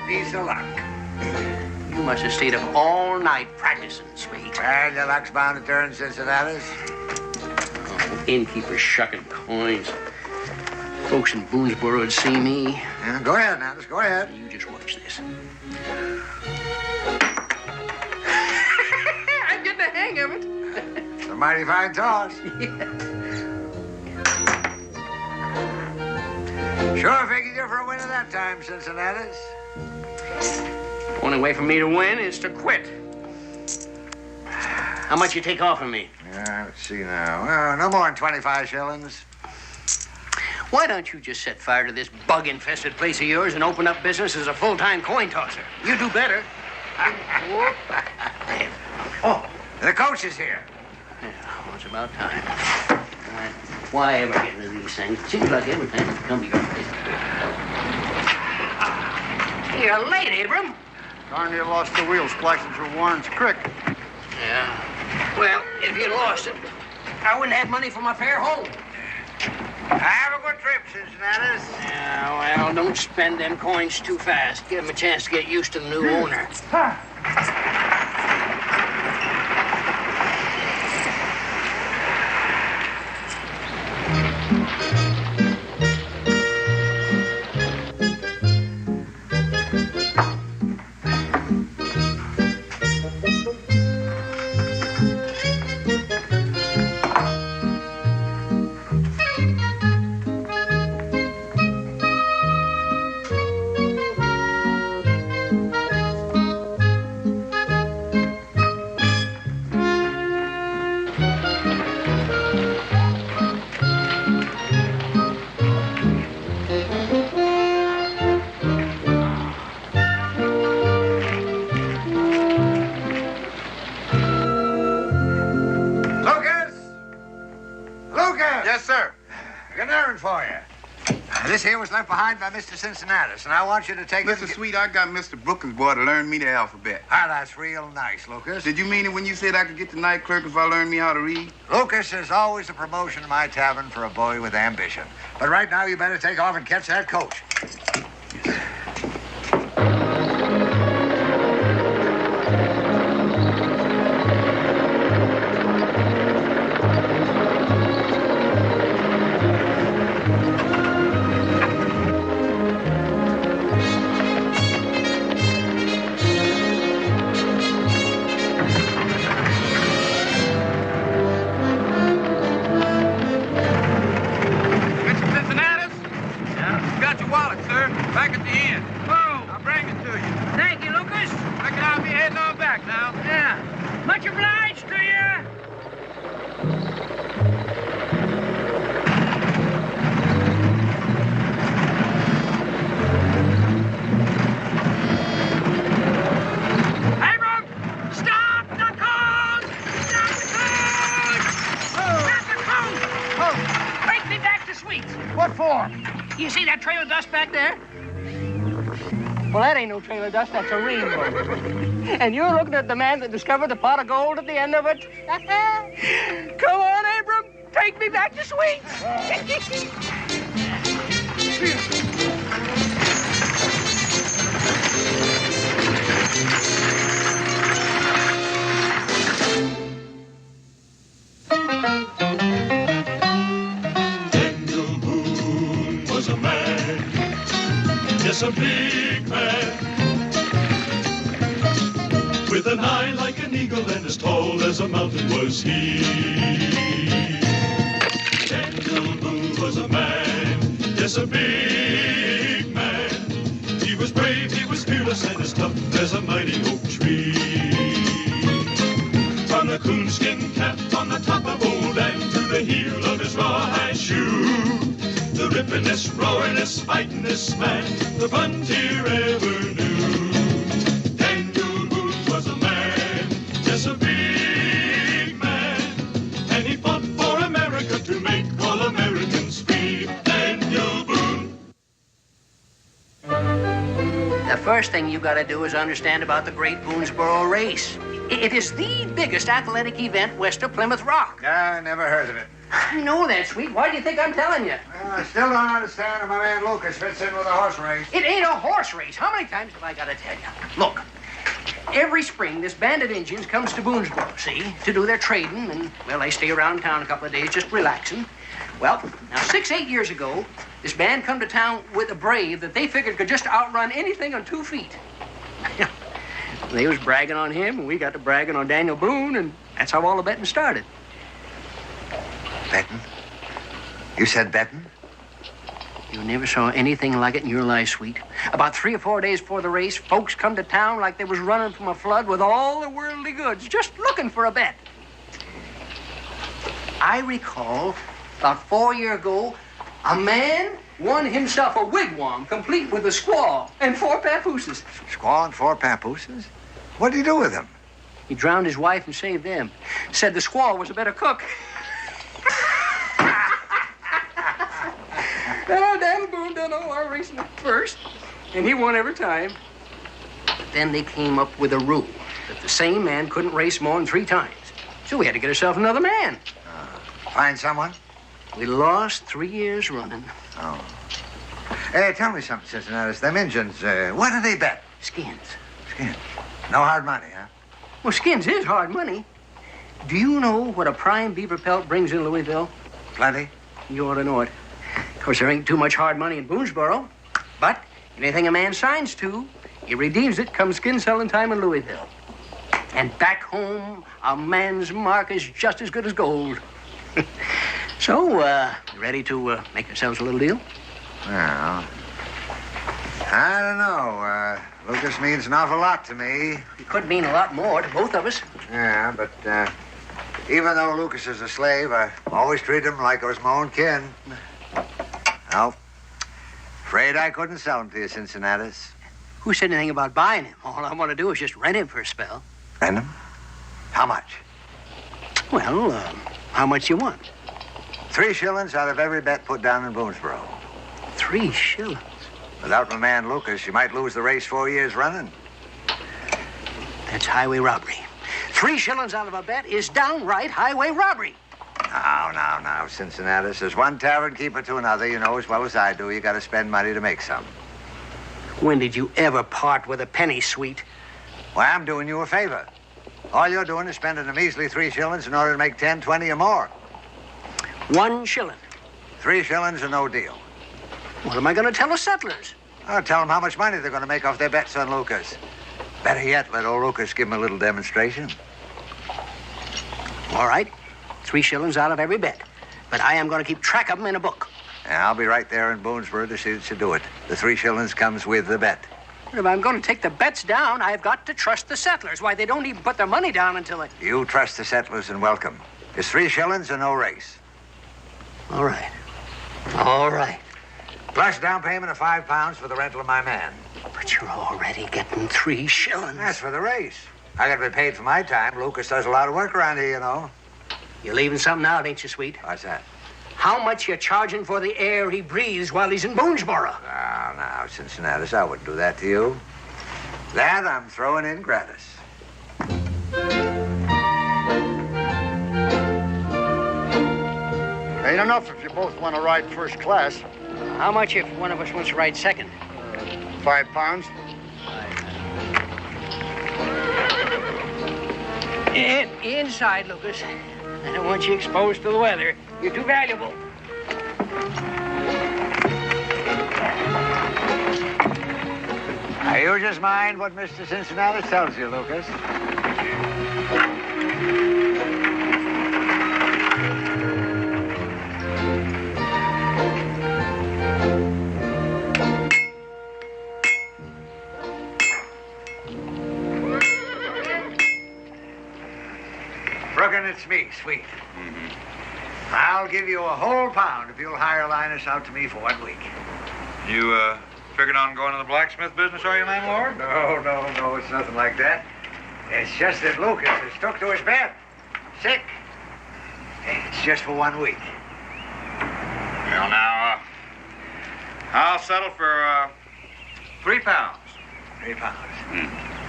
piece of luck. You must have stayed up all night practicing, sweet. Well, your luck's bound to turn, Cincinnati's. Oh, innkeeper shucking coins. folks in Boonesboro would see me. Yeah, go ahead now, just go ahead. You just watch this. I'm getting the hang of it. It's a mighty fine toss. Sure figured you for a winner that time, Cincinnatus. The only way for me to win is to quit. How much you take off of me? Yeah, let's see now. Well, no more than 25 shillings. Why don't you just set fire to this bug-infested place of yours and open up business as a full-time coin tosser? You do better. Oh, the coach is here. Yeah, well, it's about time. Why ever get into these things? It seems like everything come to your place. You're late, Abram. Darn near lost the wheel splicing through Warren's Creek. Yeah. Well, if you lost it, I wouldn't have money for my fare home. Have a good trip, Cincinnatus. Yeah, well, don't spend them coins too fast. Give them a chance to get used to the new owner. This here was left behind by Mr. Cincinnatus, and I want you to take it. Mr. Sweet, I got Mr. Brookins' boy to learn me the alphabet. Ah, that's real nice, Lucas. Did you mean it when you said I could get the night clerk if I learned me how to read? Lucas, there's always a promotion in my tavern for a boy with ambition. But right now, you better take off and catch that coach. You see that trail of dust back there? Well, that ain't no trail of dust, that's a rainbow. And you're looking at the man that discovered the pot of gold at the end of it? Come on, Abram, take me back to Sweets. Yes, a big man, with an eye like an eagle and as tall as a mountain was he. Daniel Boone was a man, yes, a big man. He was brave, he was fearless, and as tough as a mighty oak tree. From the coonskin cap on the top of old Dan to the heel of his rawhide shoe, the rippin'est, roaring'est, fighting'est man the frontier ever knew. Daniel Boone was a man, yes, a big man, and he fought for America to make all Americans free. Daniel Boone. The first thing you gotta do is understand about the Great Boonesboro Race. It is the biggest athletic event west of Plymouth Rock. I never heard of it. I know that, Sweet. Why do you think I'm telling you? Well, I still don't understand how my man Lucas fits in with a horse race. It ain't a horse race. How many times have I got to tell you? Look, every spring, this band of Indians comes to Boonesboro, see, to do their trading, and, well, they stay around town a couple of days just relaxing. Well, now 8 years ago, this band come to town with a brave that they figured could just outrun anything on 2 feet. They was bragging on him, and we got to bragging on Daniel Boone, and that's how all the betting started. Betting? You said betting? You never saw anything like it in your life, sweet. About 3 or 4 days before the race, folks come to town like they was running from a flood with all their worldly goods, just looking for a bet. I recall, about 4 years ago, a man won himself a wigwam complete with a squaw and 4 papooses. Squaw and 4 papooses? What did he do with them? He drowned his wife and saved them. Said the squaw was a better cook. Daniel Boone done all our racing at first, and he won every time. But then they came up with a rule that the same man couldn't race more than 3 times. So we had to get ourselves another man. Find someone? We lost 3 years running. Oh. Hey, tell me something, Cincinnati. Them Injuns, what do they bet? Skins. Skins. No hard money, huh? Well, skins is hard money. Do you know what a prime beaver pelt brings in Louisville? Plenty. You ought to know it. Of course, there ain't too much hard money in Boonesboro. But anything a man signs to, he redeems it come skin selling time in Louisville. And back home, a man's mark is just as good as gold. So, you ready to make ourselves a little deal? Well, I don't know. Lucas means an awful lot to me. It could mean a lot more to both of us. Yeah, but even though Lucas is a slave, I always treat him like I was my own kin. Well, afraid I couldn't sell him to you, Cincinnatus. Who said anything about buying him? All I want to do is just rent him for a spell. Rent him? How much? Well, how much you want? 3 shillings out of every bet put down in Boonesboro. 3 shillings? Without my man Lucas, you might lose the race 4 years running. That's highway robbery. 3 shillings out of a bet is downright highway robbery. Now, Cincinnatus. There's one tavern keeper to another. You know as well as I do. You got to spend money to make some. When did you ever part with a penny, sweet? Why, I'm doing you a favor. All you're doing is spending a measly 3 shillings in order to make 10, 20 or more. 1 shilling. 3 shillings or no deal. What am I going to tell the settlers? I'll tell them how much money they're going to make off their bets on Lucas. Better yet, let old Lucas give him a little demonstration. All right. 3 shillings out of every bet. But I am going to keep track of them in a book. And I'll be right there in Boonesboro to see that you do it. The 3 shillings comes with the bet. If I'm going to take the bets down, I've got to trust the settlers. Why, they don't even put their money down until they... You trust the settlers and welcome. It's 3 shillings or no race. All right. All right. Plus down payment of £5 for the rental of my man. But you're already getting 3 shillings. That's for the race. I got to be paid for my time. Lucas does a lot of work around here, you know. You're leaving something out, ain't you, sweet? What's that? How much you charging for the air he breathes while he's in Boonesboro? Now, Cincinnatus, I wouldn't do that to you. That I'm throwing in gratis. Ain't enough if you both want to ride first class. How much if one of us wants to ride second? £5. Inside, Lucas. I don't want you exposed to the weather. You're too valuable. Now, you just mind what Mr. Cincinnatus tells you, Lucas. Brooklyn, it's me, Sweet. Mm-hmm. I'll give you a whole pound if you'll hire Linus out to me for 1 week. You, figuring on going to the blacksmith business, are you, landlord? No, it's nothing like that. It's just that Lucas is took to his bed. Sick. It's just for 1 week. Well, now, I'll settle for, £3. £3.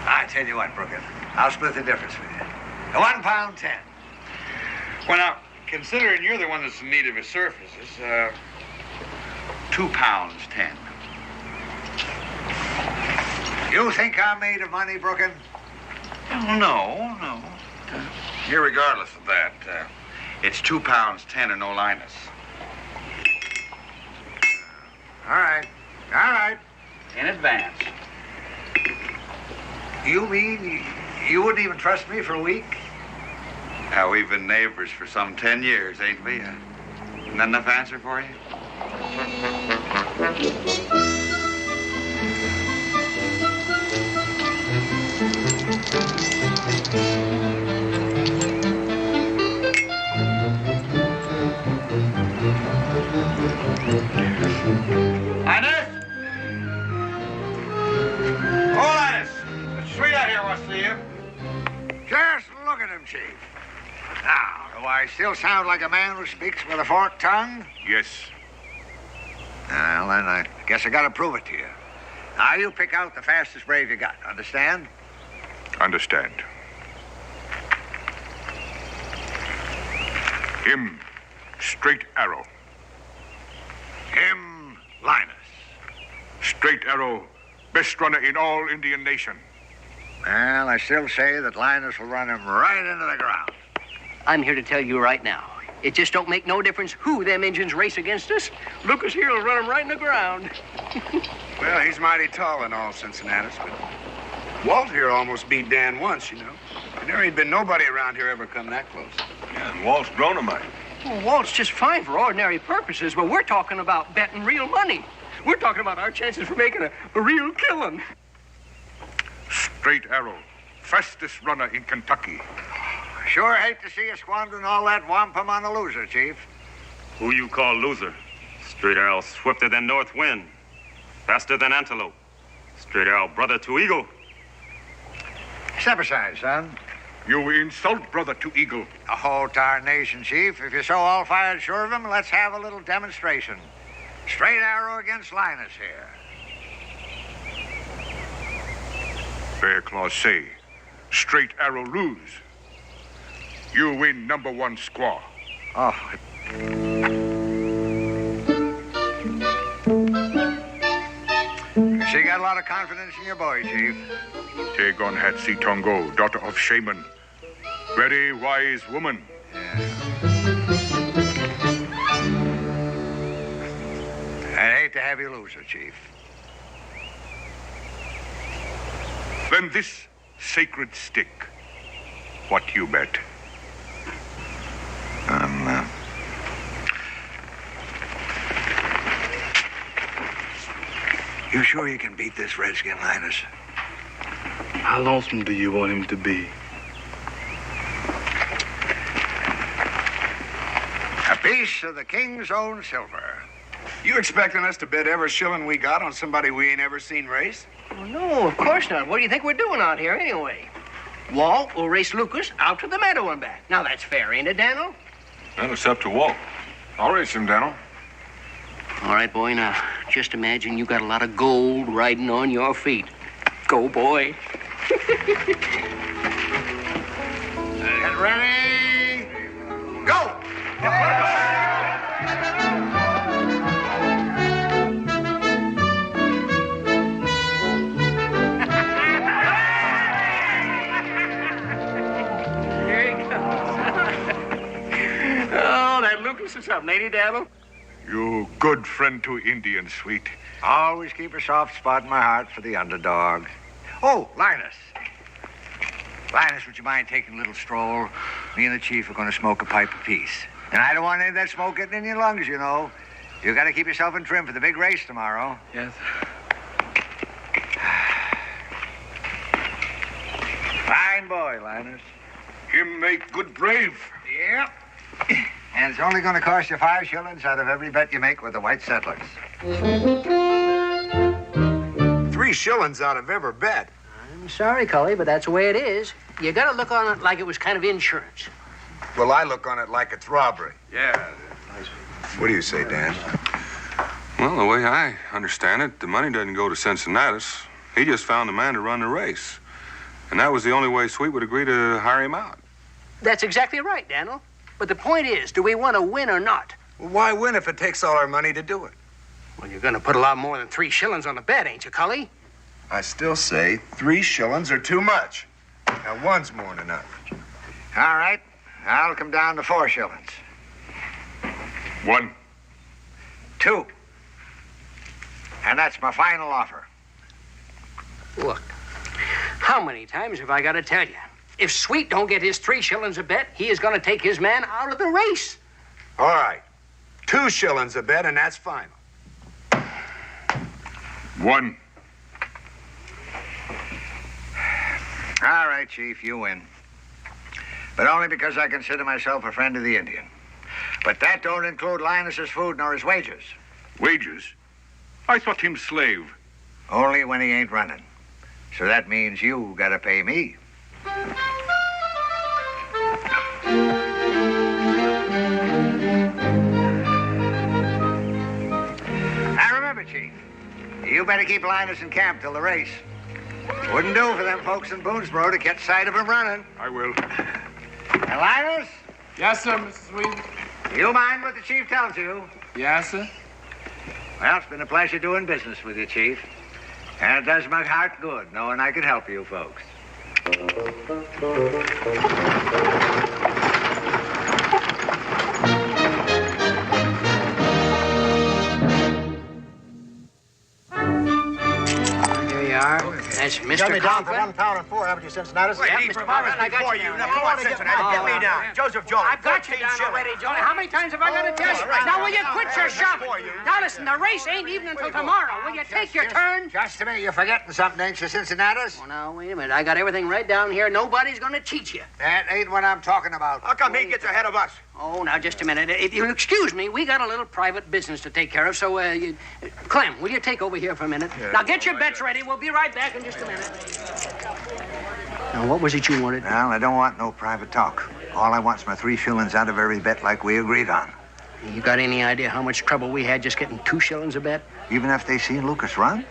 I tell you what, Brooklyn, I'll split the difference with you. £1.10. Well, now, considering you're the one that's in need of his services, £2.10. You think I'm made of money, Brooklyn? Oh, no. Irregardless of that, it's £2.10 or no Linus. All right. All right. In advance. You mean you wouldn't even trust me for a week? Now, we've been neighbors for some 10 years, ain't we? Not enough answer for you? Linus? Oh, Linus! The sweet out here wants to see you. Just look at him, Chief. Now, do I still sound like a man who speaks with a forked tongue? Yes. Well, then I guess I gotta prove it to you. Now, you pick out the fastest brave you got, understand? Understand. Him, straight arrow. Him, Linus. Straight arrow, best runner in all Indian nation. Well, I still say that Linus will run him right into the ground. I'm here to tell you right now. It just don't make no difference who them Injuns race against us. Lucas here will run them right in the ground. Well, he's mighty tall and all, Cincinnatus, but Walt here almost beat Dan once, you know. And there ain't been nobody around here ever come that close. Yeah, and Walt's grown a mite. Well, Walt's just fine for ordinary purposes, but we're talking about betting real money. We're talking about our chances for making a real killing. Straight arrow, fastest runner in Kentucky. Sure hate to see you squandering all that wampum on a loser, Chief. Who you call loser? Straight arrow swifter than north wind, faster than antelope. Straight arrow brother to eagle. Step aside, son. You insult brother to eagle. The whole tarnation, Chief. If you're so all-fired sure of him, let's have a little demonstration. Straight arrow against Linus here. Bear Claw say, straight arrow lose. You win #1 squaw. Oh. She got a lot of confidence in your boy, Chief. Tagon Hatsi Tongo, daughter of Shaman. Very wise woman. Yeah. I'd hate to have you lose her, Chief. Then this sacred stick. What you bet? You sure you can beat this redskin, Linus? How lonesome do you want him to be? A piece of the king's own silver. You expecting us to bet every shilling we got on somebody we ain't ever seen race? Well, no, of course not. What do you think we're doing out here anyway? Walt will race Lucas out to the meadow and back. Now that's fair, ain't it, Daniel? Well, it's up to Walt. I'll race him, Daniel. All right, boy, now just imagine you got a lot of gold riding on your feet. Go, boy. Get ready. Go! Here he comes. Oh, that Lucas is something, ain't he, Daniel? You good friend to Indians, sweet. Always keep a soft spot in my heart for the underdog. Oh, Linus. Linus, would you mind taking a little stroll? Me and the chief are going to smoke a pipe apiece. And I don't want any of that smoke getting in your lungs, you know. You got to keep yourself in trim for the big race tomorrow. Yes. Fine boy, Linus. Him make good brave. Yeah. And it's only going to cost you 5 shillings out of every bet you make with the white settlers. 3 shillings out of every bet. I'm sorry, Cully, but that's the way it is. You got to look on it like it was kind of insurance. Well, I look on it like it's robbery. Yeah. What do you say, Dan? Well, the way I understand it, the money doesn't go to Cincinnatus. He just found a man to run the race. And that was the only way Sweet would agree to hire him out. That's exactly right, Daniel. But the point is, do we want to win or not? Well, why win if it takes all our money to do it? Well, you're going to put a lot more than 3 shillings on the bet, ain't you, Cully? I still say 3 shillings are too much. Now, 1's more than enough. All right. I'll come down to 4 shillings. 1. 2. And that's my final offer. Look, how many times have I got to tell you? If Sweet don't get his 3 shillings a bet, he is going to take his man out of the race. All right. 2 shillings a bet, and that's final. 1. All right, Chief, you win. But only because I consider myself a friend of the Indian. But that don't include Linus's food nor his wages. Wages? I thought him slave. Only when he ain't running. So that means you gotta pay me. Now remember, Chief, you better keep Linus in camp till the race. Wouldn't do for them folks in Boonesboro to catch sight of him running. I will. Now, Linus? Yes, sir, Mr. Sweet. You mind what the Chief tells you? Yes, sir. Well, it's been a pleasure doing business with you, Chief. And it does my heart good knowing I could help you folks. Here you are. That's Mr. Got me down for Conklin. £1 and 4, haven't you, Cincinnati? Wait, Mr. Conklin, I got you down. Now, come on, Cincinnati, get me down. Joseph Jones. I've got you down already, Johnny. How many times have I got to tell you? Now, will you quit your shopping? Now, listen, the race ain't even until tomorrow. Will you take your turn? Just a minute, you're forgetting something, ain't you, Cincinnati? Oh, now, wait a minute. I got everything right down here. Nobody's going to cheat you. That ain't what I'm talking about. How come he gets ahead of us? Oh, now, just a minute. If you'll excuse me, we got a little private business to take care of, so, Clem, will you take over here for a minute? Now, get your bets ready. We'll be right back in just a minute. Now, what was it you wanted? Well, I don't want no private talk. All I want's my 3 shillings out of every bet like we agreed on. You got any idea how much trouble we had just getting 2 shillings a bet? Even if they seen Lucas run?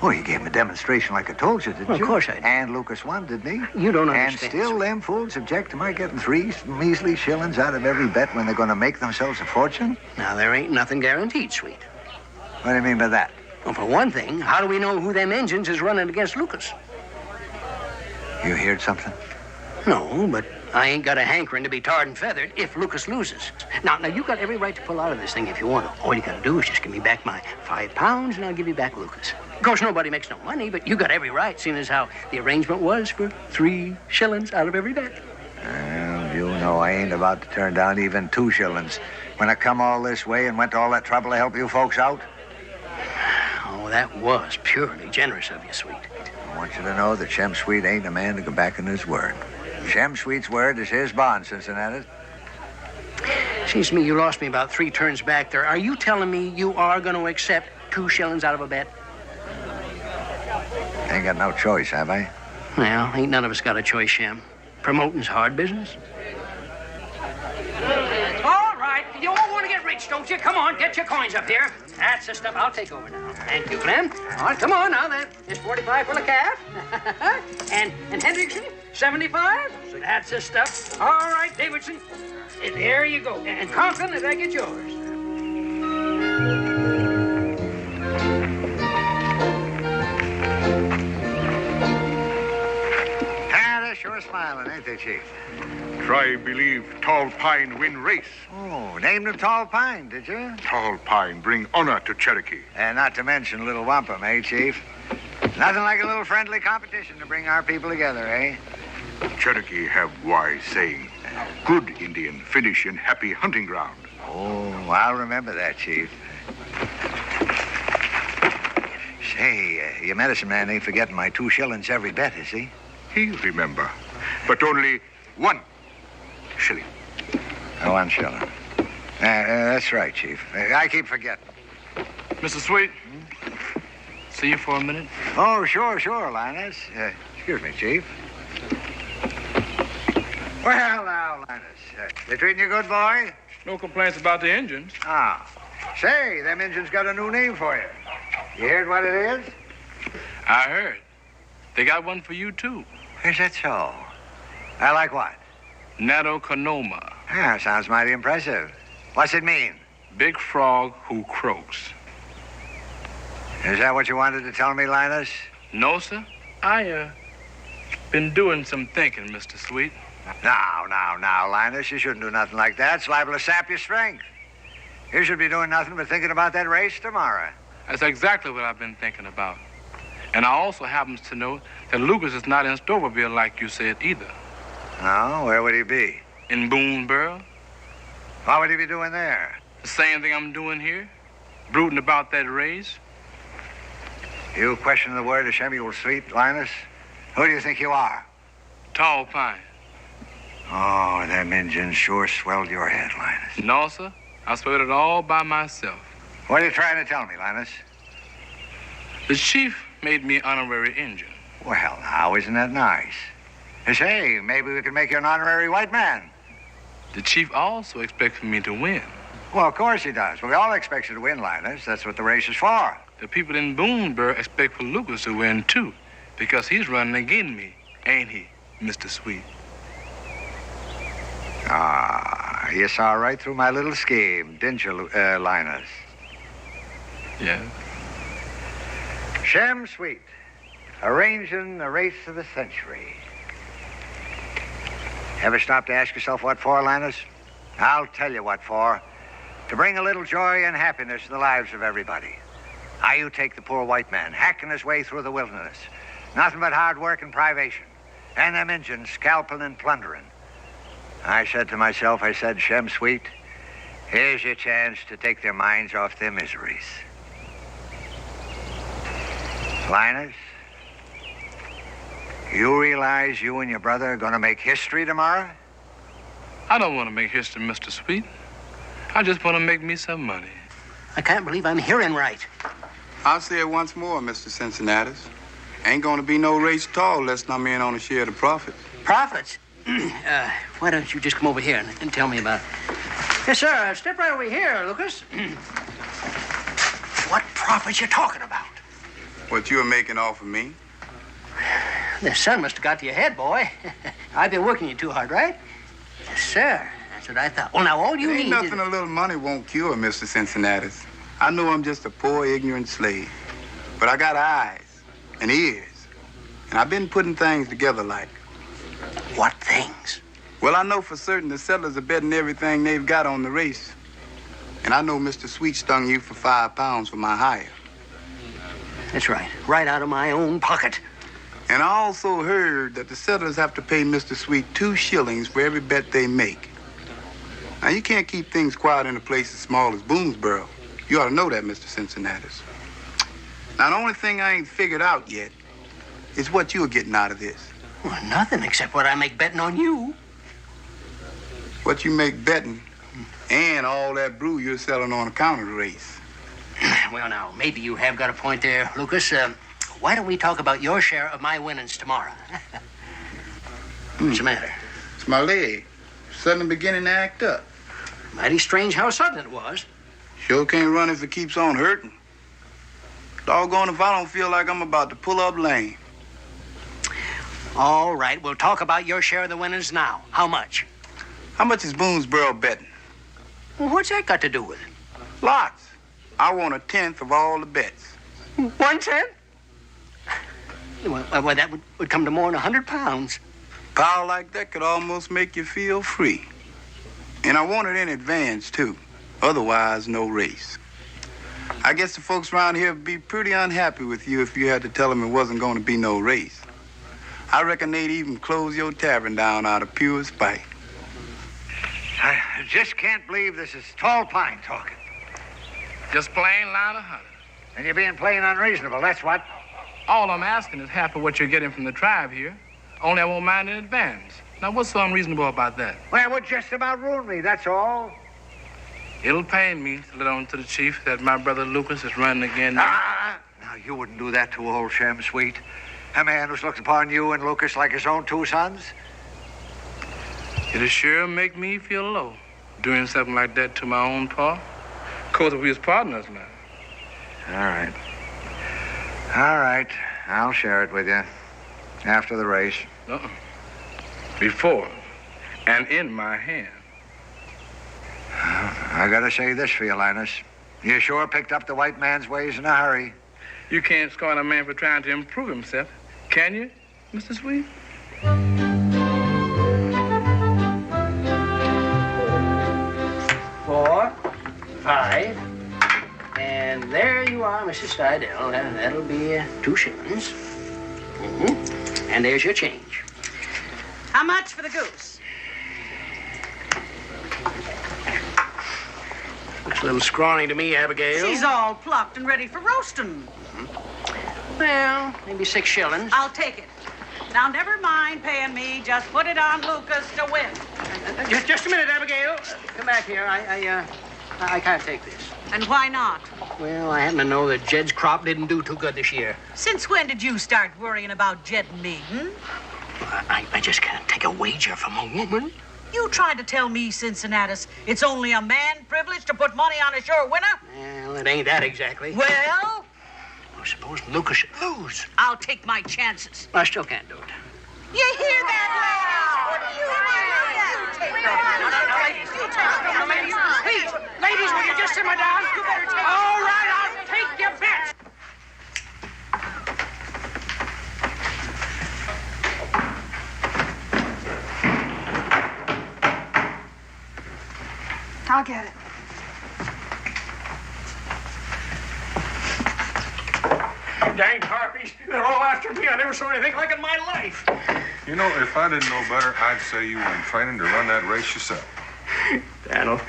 Oh, you gave him a demonstration like I told you, didn't Well, you? of course I did. And Lucas won, didn't he? You don't And understand. still them fools object to my getting 3 measly shillings out of every bet when they're going to make themselves a fortune? Now, there ain't nothing guaranteed, Sweet. What do you mean by that? Well, for one thing, how do we know who them engines is running against Lucas? You heard something? No, but I ain't got a hankering to be tarred and feathered if Lucas loses. Now, you got every right to pull out of this thing if you want to. All you got to do is just give me back my £5, and I'll give you back Lucas. Of course, nobody makes no money, but you got every right, seeing as how the arrangement was for 3 shillings out of every bet. Well, you know I ain't about to turn down even 2 shillings when I come all this way and went to all that trouble to help you folks out. Oh, that was purely generous of you, Sweet. I want you to know that Shem Sweet ain't a man to go back on his word. Shem Sweet's word is his bond, Cincinnati. Seems to me you lost me about 3 turns back there. Are you telling me you are going to accept 2 shillings out of a bet? Ain't got no choice, have I? Well, ain't none of us got a choice, Shem. Promoting's hard business. All right, you all want to get rich, don't you? Come on, get your coins up here. That's the stuff. I'll take over now. Thank you, Clem. All right, come on now, then. It's 45 for the calf. and Hendrickson, 75. That's the stuff. All right, Davidson. There you go. And Conklin, did I get yours? They're sure smiling, ain't they, Chief? Try believe Tall Pine win race. Oh, named him Tall Pine, did you? Tall Pine bring honor to Cherokee. And not to mention Little Wampum, eh, Chief? Nothing like a little friendly competition to bring our people together, eh? Cherokee have wise saying, good Indian finish in happy hunting ground. Oh, I'll remember that, Chief. Say, your medicine man ain't forgetting my 2 shillings every bet, is he? He'll remember, but only 1 shilling. 1 shilling. That's right, Chief. I keep forgetting. Mr. Sweet, see you for a minute. Oh, sure, Linus. Excuse me, Chief. Well, now, Linus, they treating you good, boy? No complaints about the engines. Ah. Say, them engines got a new name for you. You heard what it is? I heard. They got one for you, too. Is that so? I like what? Natoconoma. Ah, sounds mighty impressive. What's it mean? Big frog who croaks. Is that what you wanted to tell me, Linus? No, sir. I, been doing some thinking, Mr. Sweet. Now, Linus, you shouldn't do nothing like that. It's liable to sap your strength. You should be doing nothing but thinking about that race tomorrow. That's exactly what I've been thinking about. And I also happen to know that Lucas is not in Stoverville like you said either. No, where would he be? In Boonesboro. What would he be doing there? The same thing I'm doing here. Brooding about that race. You question the word of Shemuel Sweet, Linus? Who do you think you are? Tall Pine. Oh, them Indians sure swelled your head, Linus. No, sir. I swelled it all by myself. What are you trying to tell me, Linus? The chief made me honorary Indian. Well, now, isn't that nice? Say, maybe we could make you an honorary white man. The chief also expects me to win. Well, of course he does. We all expect you to win, Linus. That's what the race is for. The people in Boonesboro expect for Lucas to win, too, because he's running against me, ain't he, Mr. Sweet? Ah, you saw right through my little scheme, didn't you, Linus? Yeah. Shem Sweet, arranging the race of the century. Ever stop to ask yourself what for, Linus? I'll tell you what for. To bring a little joy and happiness to the lives of everybody. How you take the poor white man, hacking his way through the wilderness. Nothing but hard work and privation. And them Injuns scalping and plundering. I said to myself, Shem Sweet, here's your chance to take their minds off their miseries. Linus, you realize you and your brother are going to make history tomorrow? I don't want to make history, Mr. Sweet. I just want to make me some money. I can't believe I'm hearing right. I'll say it once more, Mr. Cincinnatus. Ain't gonna be no race at all unless I'm in on a share of the profits. Profits? Why don't you just come over here and tell me about it? Yes, sir. Step right over here, Lucas. What profits you talking about? What you are making off of me? The sun must have got to your head, boy. I've been working you too hard, right? Yes, sir. That's what I thought. Well, now, all you Ain't need nothing is... a little money won't cure, Mr. Cincinnatus. I know I'm just a poor, ignorant slave. But I got eyes and ears. And I've been putting things together like. What things? Well, I know for certain the settlers are betting everything they've got on the race. And I know Mr. Sweet stung you for £5 for my hire. That's right. Right out of my own pocket. And I also heard that the settlers have to pay Mr. Sweet 2 shillings for every bet they make. Now, you can't keep things quiet in a place as small as Boonesboro. You ought to know that, Mr. Cincinnatus. Now, the only thing I ain't figured out yet is what you're getting out of this. Well, nothing except what I make betting on you. What you make betting and all that brew you're selling on account of the race. Well, now, maybe you have got a point there, Lucas. Why don't we talk about your share of my winnings tomorrow? What's the matter? It's my leg. Suddenly beginning to act up. Mighty strange how sudden it was. Sure can't run if it keeps on hurting. Doggone if I don't feel like I'm about to pull up lame. All right, we'll talk about your share of the winnings now. How much? How much is Boonesboro betting? Well, what's that got to do with it? Lots. I want 1/10 of all the bets. 1/10? Well, that would come to more than £100. Power like that could almost make you feel free. And I want it in advance, too. Otherwise, no race. I guess the folks around here would be pretty unhappy with you if you had to tell them it wasn't going to be no race. I reckon they'd even close your tavern down out of pure spite. I just can't believe this is Tall Pine talking. Just plain line of honey. And you're being plain unreasonable, that's what. All I'm asking is half of what you're getting from the tribe here. Only I won't mind in advance. Now, what's so unreasonable about that? Well, it would just about ruin me, that's all. It'll pain me to let on to the chief that my brother Lucas is running again now. Now, you wouldn't do that to old Shem Sweet. A man who's looked upon you and Lucas like his own 2 sons. It'll sure make me feel low, doing something like that to my own pa. Of course, if we was partners now. All right. I'll share it with you. After the race. Before and in my hand. I gotta say this for you, Linus. You sure picked up the white man's ways in a hurry. You can't scorn a man for trying to improve himself, can you, Mr. Sweet? 4, 5, and And there you are, Mrs. Stidell. That'll be 2 shillings. And there's your change. How much for the goose? Looks a little scrawny to me, Abigail. She's all plucked and ready for roasting. Well, maybe 6 shillings. I'll take it. Now, never mind paying me. Just put it on Lucas to win. Just a minute, Abigail. Come back here. I can't take this. And why not? Well, I happen to know that Jed's crop didn't do too good this year. Since when did you start worrying about Jed and me, I just can't take a wager from a woman. You tried to tell me, Cincinnatus, it's only a man privilege to put money on a sure winner? Well, it ain't that exactly. Well? I suppose Lucas should lose. I'll take my chances. I still can't do it. You hear that, ladies? What do you Please, ladies, will you just simmer down? You better take it. All right, I'll take your bets. I'll get it. Dang harpies. They're all after me. I never saw anything like it in my life. You know, if I didn't know better, I'd say you were in training to run that race yourself. Daniel,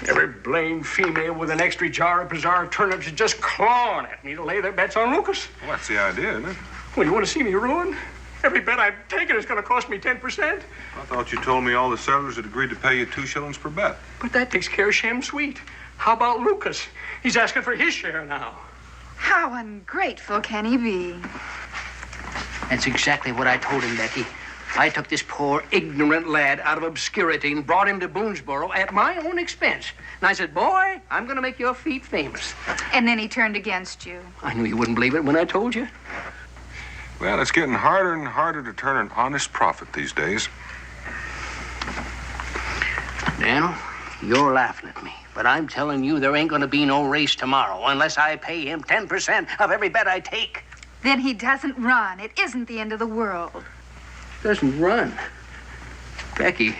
every blamed female with an extra jar of preserved turnips is just clawing at me to lay their bets on Lucas. Well, that's the idea, isn't it? Well, you want to see me ruined? Every bet I've taken is going to cost me 10%. I thought you told me all the settlers had agreed to pay you 2 shillings per bet. But that takes care of Shem Sweet. How about Lucas? He's asking for his share now. How ungrateful can he be? That's exactly what I told him, Becky. I took this poor, ignorant lad out of obscurity and brought him to Boonesboro at my own expense. And I said, boy, I'm going to make your feet famous. And then he turned against you. I knew you wouldn't believe it when I told you. Well, it's getting harder and harder to turn an honest profit these days. Daniel, you're laughing at me. But I'm telling you, there ain't going to be no race tomorrow unless I pay him 10% of every bet I take. Then he doesn't run. It isn't the end of the world. Doesn't run. Becky,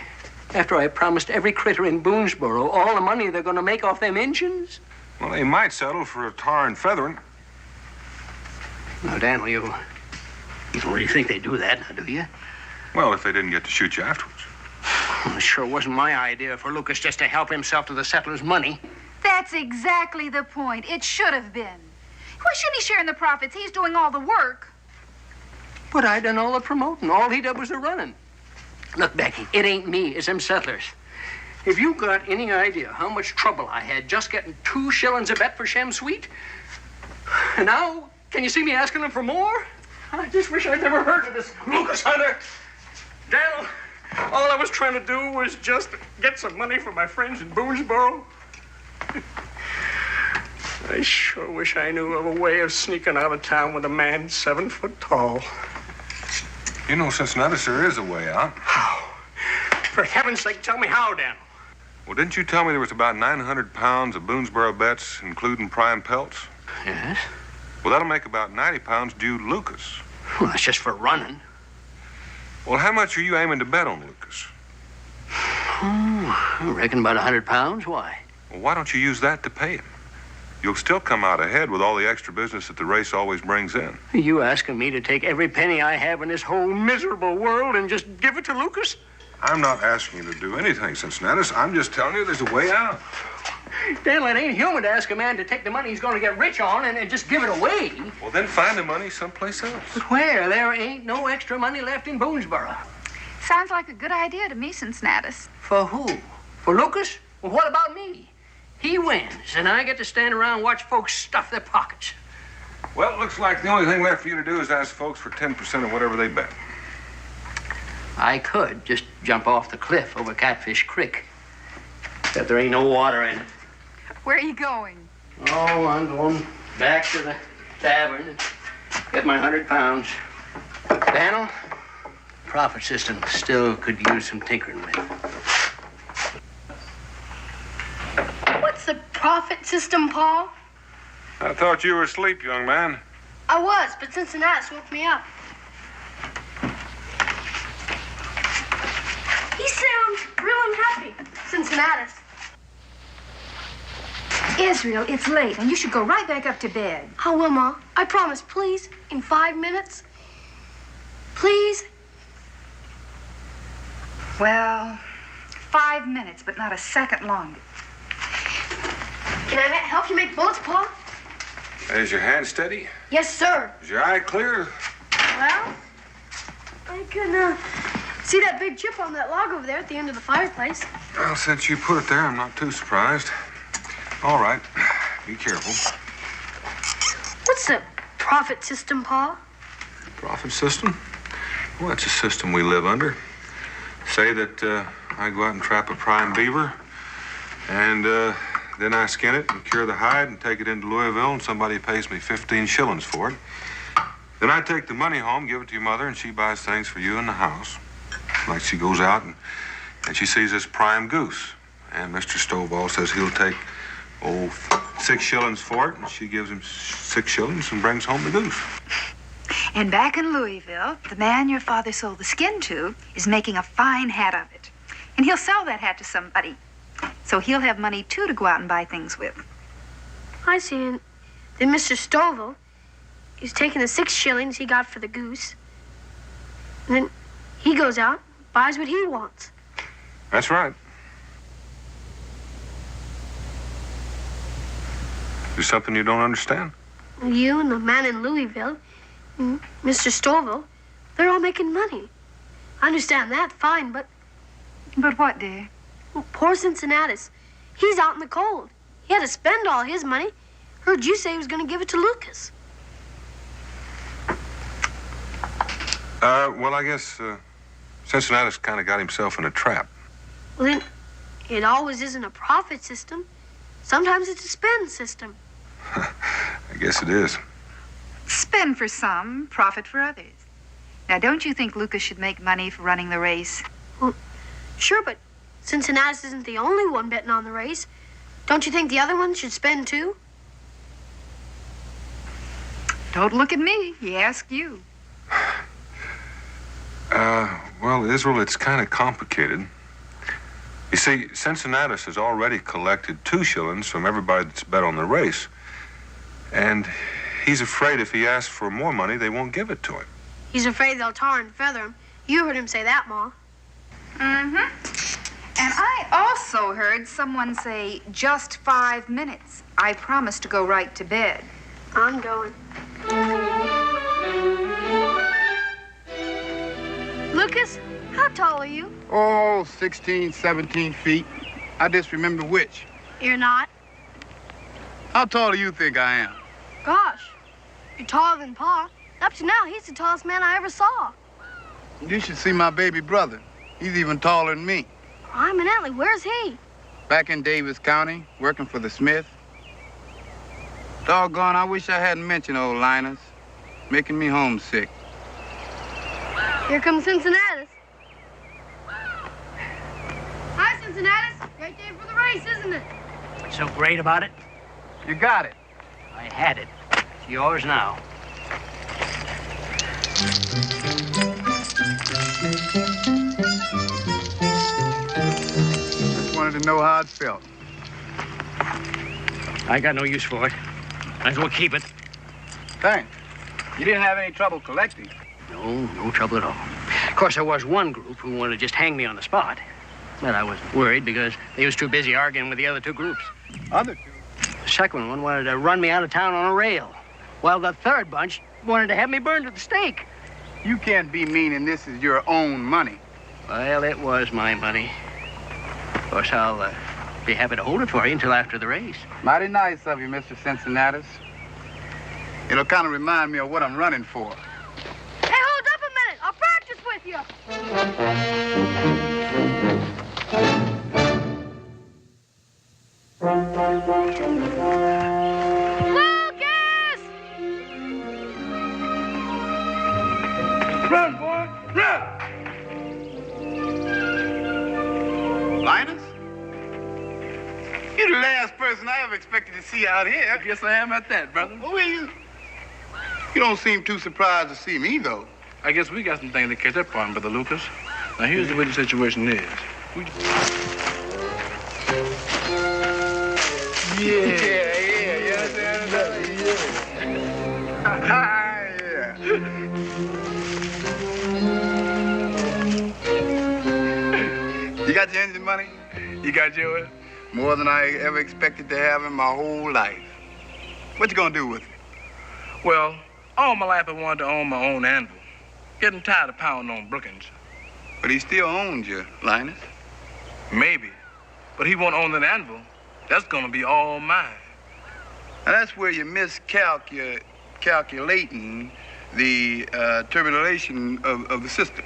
after I promised every critter in Boonesboro all the money they're going to make off them engines. Well, they might settle for a tar and feathering. Now, Daniel, you don't really think they do that, now, do you? Well, if they didn't get to shoot you afterwards. Well, it sure wasn't my idea for Lucas just to help himself to the settlers' money. That's exactly the point. It should have been. Why shouldn't he share in the profits? He's doing all the work. But I done all the promoting. All he did was the running. Look, Becky, it ain't me. It's them settlers. If you got any idea how much trouble I had just getting 2 shillings a bet for Shem Sweet, and now, can you see me asking them for more? I just wish I'd never heard of this Lucas Hunter. Daniel, all I was trying to do was just get some money for my friends in Boonesboro. I sure wish I knew of a way of sneaking out of town with a man 7 foot tall. You know, Cincinnatus, there is a way out. How? For heaven's sake, tell me how, Dan. Well, didn't you tell me there was about 900 pounds of Boonesboro bets, including prime pelts? Yes. Well, that'll make about 90 pounds due to Lucas. Well, that's just for running. Well, how much are you aiming to bet on Lucas? I reckon about 100 pounds. Why? Well, why don't you use that to pay him? You'll still come out ahead with all the extra business that the race always brings in. Are you asking me to take every penny I have in this whole miserable world and just give it to Lucas? I'm not asking you to do anything, Cincinnatus. I'm just telling you there's a way out. Daniel, it ain't human to ask a man to take the money he's going to get rich on and just give it away. Well, then find the money someplace else. But where? There ain't no extra money left in Boonesboro. Sounds like a good idea to me, Cincinnatus. For who? For Lucas? Well, what about me? He wins, and I get to stand around and watch folks stuff their pockets. Well, it looks like the only thing left for you to do is ask folks for 10% of whatever they bet. I could just jump off the cliff over Catfish Creek. Except there ain't no water in it. Where are you going? Oh, I'm going back to the tavern and get my 100 pounds. Daniel, profit system still could use some tinkering with. What's the profit system, Paul? I thought you were asleep, young man. I was, but Cincinnatus woke me up. He sounds real unhappy, Cincinnatus. Israel, it's late, and you should go right back up to bed. I will, Ma. I promise, please. In 5 minutes. Please. Well, 5 minutes, but not a second longer. Can I help you make bullets, Pa? Is your hand steady? Yes, sir. Is your eye clear? Well, I can, see that big chip on that log over there at the end of the fireplace. Well, since you put it there, I'm not too surprised. All right. Be careful. What's the profit system, Pa? Profit system? Well, it's a system we live under. Say that I go out and trap a prime beaver, and then I skin it and cure the hide and take it into Louisville, and somebody pays me 15 shillings for it. Then I take the money home, give it to your mother, and she buys things for you in the house. Like she goes out and she sees this prime goose. And Mr. Stovall says he'll take, 6 shillings for it, and she gives him 6 shillings and brings home the goose. And back in Louisville, the man your father sold the skin to is making a fine hat of it. And he'll sell that hat to somebody. So he'll have money, too, to go out and buy things with. I see. And then Mr. Stovall is taking the 6 shillings he got for the goose. And then he goes out, buys what he wants. That's right. There's something you don't understand? You and the man in Louisville, and Mr. Stovall, they're all making money. I understand that, fine, but... But what, dear? Well, poor Cincinnatus. He's out in the cold. He had to spend all his money. Heard you say he was going to give it to Lucas. Well, I guess Cincinnatus kind of got himself in a trap. Well, then, it always isn't a profit system. Sometimes it's a spend system. I guess it is. Spend for some, profit for others. Now, don't you think Lucas should make money for running the race? Well, sure, but Cincinnatus isn't the only one betting on the race. Don't you think the other one should spend too? Don't look at me. He asked you. Well, Israel, it's kind of complicated. You see, Cincinnatus has already collected 2 shillings from everybody that's bet on the race. And he's afraid if he asks for more money, they won't give it to him. He's afraid they'll tar and feather him. You heard him say that, Ma. Mm-hmm. And I also heard someone say, just 5 minutes. I promise to go right to bed. I'm going. Lucas, how tall are you? Oh, 16, 17 feet. I just remember which. You're not. How tall do you think I am? Gosh, you're taller than Pa. Up to now, he's the tallest man I ever saw. You should see my baby brother. He's even taller than me. Eminently, where's he? Back in Davis County, working for the Smith. Doggone, I wish I hadn't mentioned old Linus. Making me homesick. Here comes Cincinnatus. Hi, Cincinnatus. Great day for the race, isn't it? What's so great about it? You got it. I had it. It's yours now. Just wanted to know how it felt. I got no use for it. Might as well keep it. Thanks. You didn't have any trouble collecting. No trouble at all. Of course, there was one group who wanted to just hang me on the spot. But I was worried because they was too busy arguing with the other 2 groups. Other 2? The second one wanted to run me out of town on a rail, while the third bunch wanted to have me burned at the stake. You can't be meaning this is your own money. Well, it was my money. Of course, I'll be happy to hold it for you until after the race. Mighty nice of you, Mr. Cincinnatus. It'll kind of remind me of what I'm running for. Hey, hold up a minute. I'll practice with you. Lucas! Run, boy, run! Linus? You're the last person I ever expected to see out here. Guess I am at that, brother. Who are you? You don't seem too surprised to see me, though. I guess we got some things to catch up on, Brother Lucas. Now, here's the way the situation is. You got your engine money? You got yours? More than I ever expected to have in my whole life. What you gonna do with it? Well, all my life I wanted to own my own anvil. Getting tired of pounding on Brookins. But he still owns you, Linus. Maybe. But he won't own that anvil. That's gonna be all mine. And that's where you're miscalculating the turbulation of the system.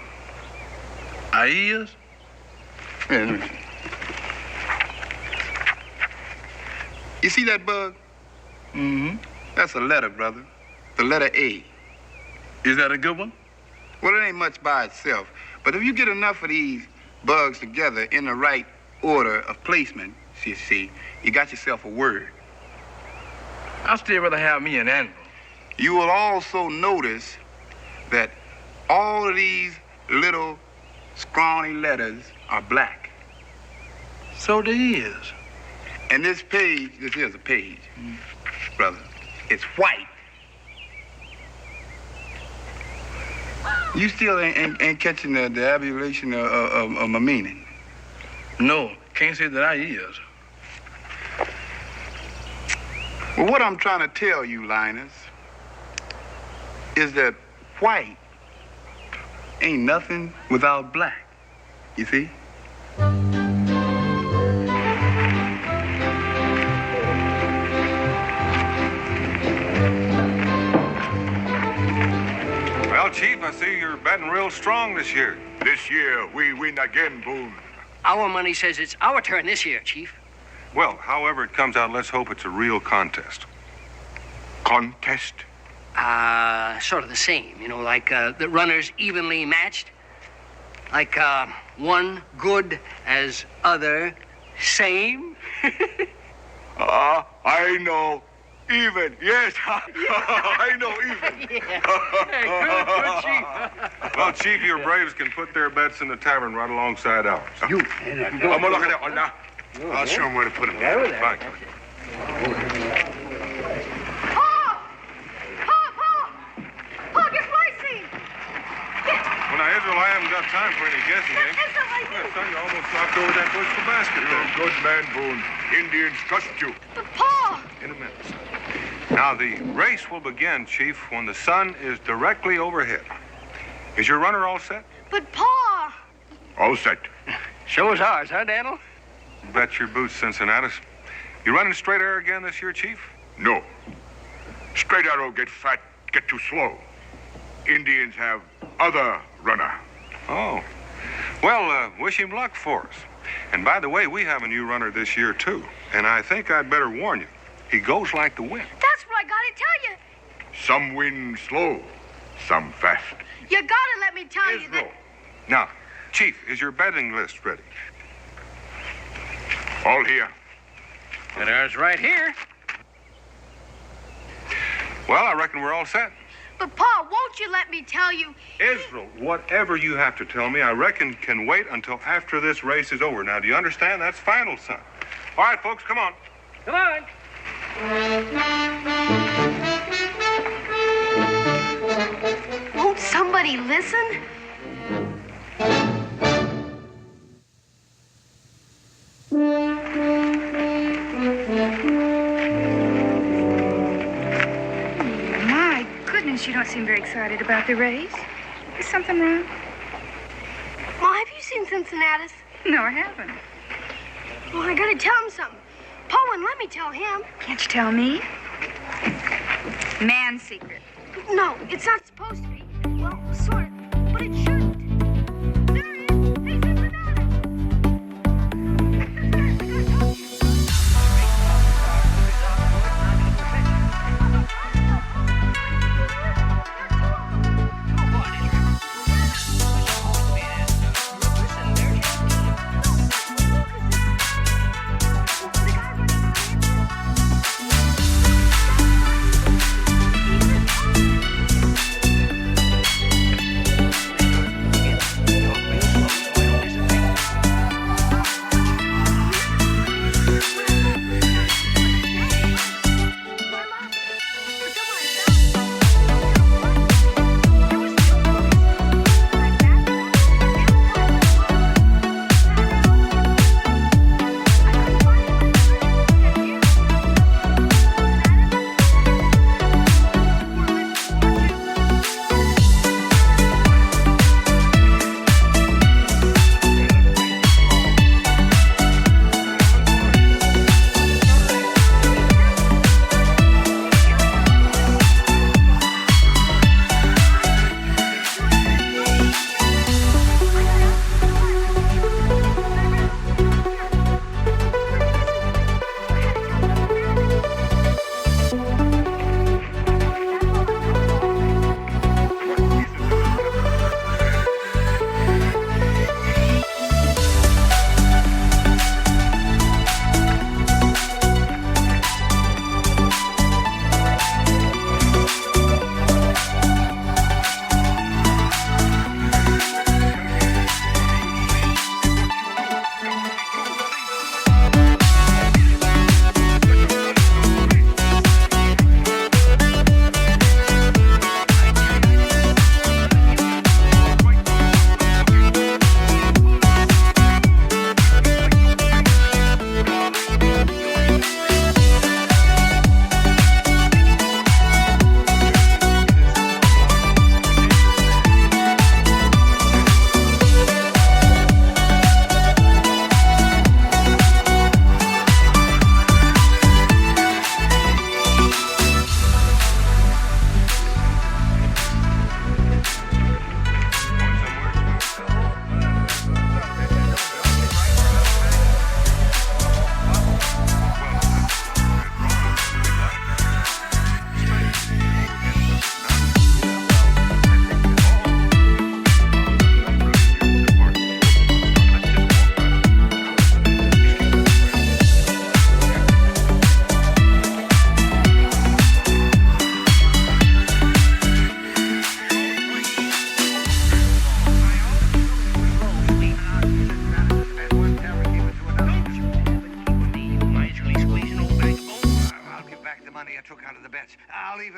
I is? Yeah, let me see. You see that bug? Mm-hmm. That's a letter, brother. The letter A. Is that a good one? Well, it ain't much by itself. But if you get enough of these bugs together in the right order of placement, you see, you got yourself a word. I'd still rather have me an anvil. You will also notice that all of these little scrawny letters are black. So there is. And this page, this is a page, brother, it's white. You still ain't catching the abulation of my meaning. No, can't say that I is. Well, what I'm trying to tell you, Linus, is that white ain't nothing without black. You see? Well, Chief, I see you're betting real strong this year. This year, we win again, Boone. Our money says it's our turn this year, Chief. Well, however it comes out, let's hope it's a real contest. Contest? Sort of the same, you know, like the runners evenly matched. Like one good as other same. I know. Even, yes. I know even. Good, Chief. Well, Chief, your braves can put their bets in the tavern right alongside ours. I'm gonna look at that one now. I'll show them where to put them. Fine. Paul, get Lacey! Well, now, Israel, I haven't got time for any guessing games. Yes, son, you almost knocked over that bushel basket. You're a good man, Boone. Indians trust you. But, Paul! In a minute, son. Now, the race will begin, Chief, when the sun is directly overhead. Is your runner all set? But, Paul! All set. So is ours, huh, Daniel? Bet your boots, Cincinnatus. You running straight air again this year, Chief? No. Straight arrow get fat, get too slow. Indians have other runner. Oh. Well, wish him luck for us. And by the way, we have a new runner this year, too. And I think I'd better warn you. He goes like the wind. That's what I gotta tell you. Some win slow, some fast. You gotta let me tell you that... Now, Chief, is your betting list ready? All here. And ours right here. Well, I reckon we're all set. But, Paul, won't you let me tell you... Israel, whatever you have to tell me, I reckon can wait until after this race is over. Now, do you understand? That's final, son. All right, folks, come on. Come on. Won't somebody listen? My goodness, you don't seem very excited about the race. Is something wrong? Ma, have you seen Cincinnatus? No, I haven't. Well, I gotta tell him something. Paul wouldn't let me tell him. Can't you tell me? Man secret. No, it's not supposed to be. Well, sort of, but it shouldn't. There he is. Hey,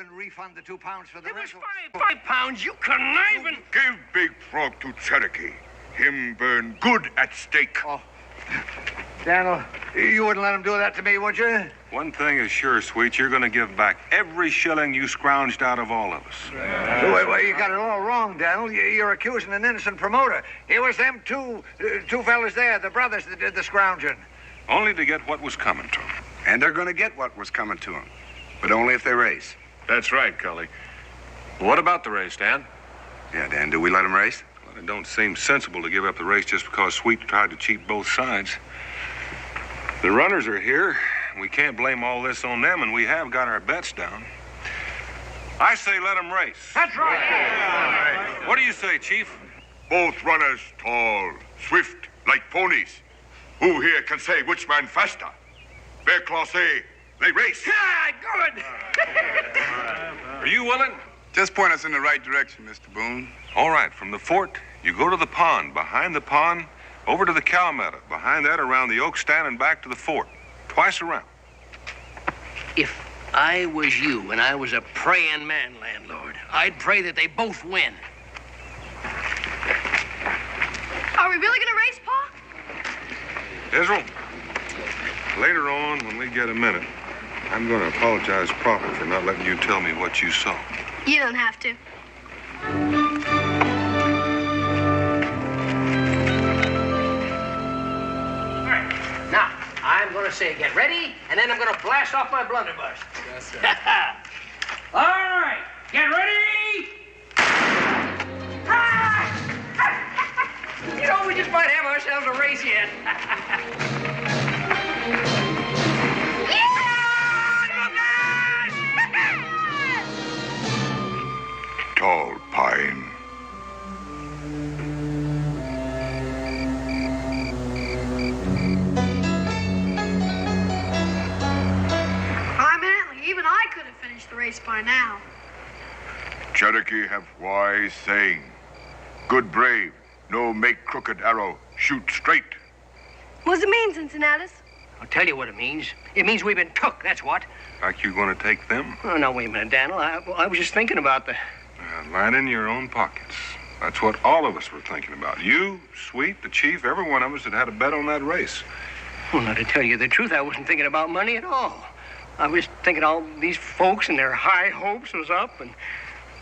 even refund the 2 pounds for the It was rental. five pounds, you conniving. Give Big Frog to Cherokee. Him burn good at stake. Oh. Daniel, you wouldn't let him do that to me, would you? One thing is sure, Sweet, you're going to give back every shilling you scrounged out of all of us. Wait, you got it all wrong, Daniel. You're accusing an innocent promoter. It was them two fellas there, the brothers that did the scrounging. Only to get what was coming to them. And they're going to get what was coming to them. But only if they race. That's right, Cully. What about the race, Dan? Yeah, Dan, do we let them race? Well, it don't seem sensible to give up the race just because Sweet tried to cheat both sides. The runners are here. We can't blame all this on them, and we have got our bets down. I say let them race. That's right. Yeah. What do you say, Chief? Both runners tall, swift, like ponies. Who here can say which man faster? Bear Claw say, they race. Ah, good. Are you willing? Just point us in the right direction, Mr. Boone. All right, from the fort, you go to the pond. Behind the pond, over to the cow meadow. Behind that, around the oak stand and back to the fort. Twice around. If I was you and I was a praying man, landlord, I'd pray that they both win. Are we really gonna race, Pa? Israel, later on, when we get a minute, I'm going to apologize proper for not letting you tell me what you saw. You don't have to. All right, now, I'm going to say get ready, and then I'm going to blast off my blunderbuss. Yes, sir. All right, get ready. You know, we just might have ourselves a race yet. Tall pine. I'm Antley. Even I could have finished the race by now. Cherokee have wise saying. Good brave, no make crooked arrow, shoot straight. What does it mean, Cincinnatus? I'll tell you what it means. It means we've been took, that's what. Like you going to take them? Oh, no, wait a minute, Daniel. I was just thinking about the... Line in your own pockets. That's what all of us were thinking about. You, Sweet, the chief, every one of us that had a bet on that race. Well, now, to tell you the truth, I wasn't thinking about money at all. I was thinking all these folks and their high hopes was up, and,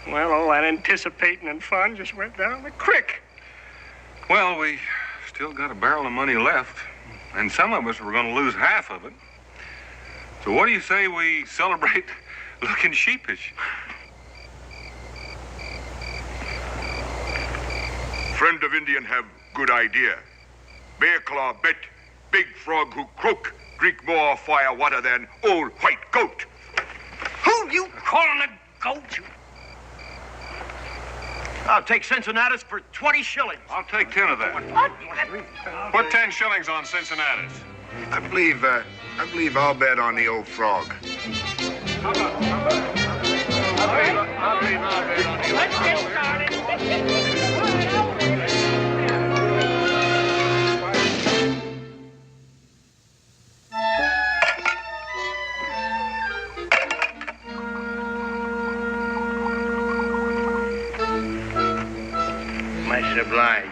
well, all that anticipating and fun just went down the creek. Well, we still got a barrel of money left, and some of us were going to lose half of it. So what do you say we celebrate looking sheepish? Friend of Indian have good idea. Bear Claw bet Big Frog who croak drink more fire water than old white goat. Who you calling a goat? I'll take Cincinnatus for 20 shillings. I'll take 10 of that. Put 10 shillings on Cincinnatus. I believe I'll bet on the old frog. Let's get started. Much obliged.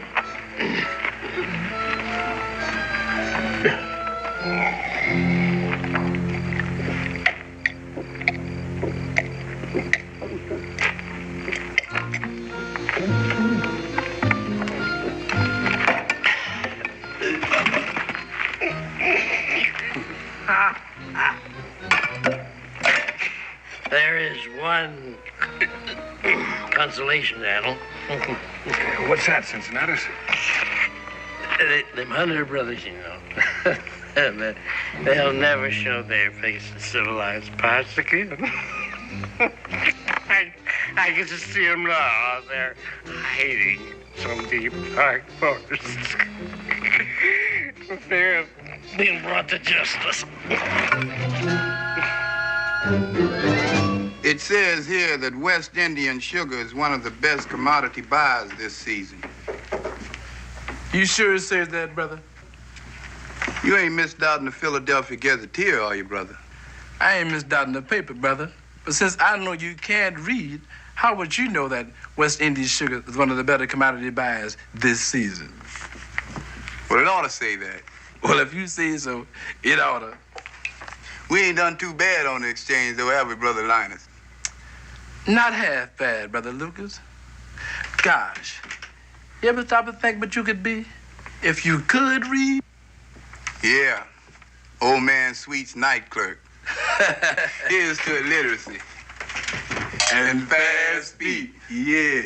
There is one consolation, Daniel. What's that, Cincinnatus? Them Hunter brothers, you know. They'll never show their face in civilized parts again. I can just see them now out there hiding in some deep dark forests. They're being brought to justice. It says here that West Indian sugar is one of the best commodity buys this season. You sure it says that, brother? You ain't misdoubting the Philadelphia Gazetteer, are you, brother? I ain't misdoubting the paper, brother. But since I know you can't read, how would you know that West Indies sugar is one of the better commodity buyers this season? Well, it ought to say that. Well, if you say so, it ought to. We ain't done too bad on the exchange, though, have we, Brother Linus? Not half bad, Brother Lucas. Gosh, you ever stop and think what you could be if you could read? Yeah. Old man Sweet's night clerk. Here's to illiteracy. And fast feet, yeah.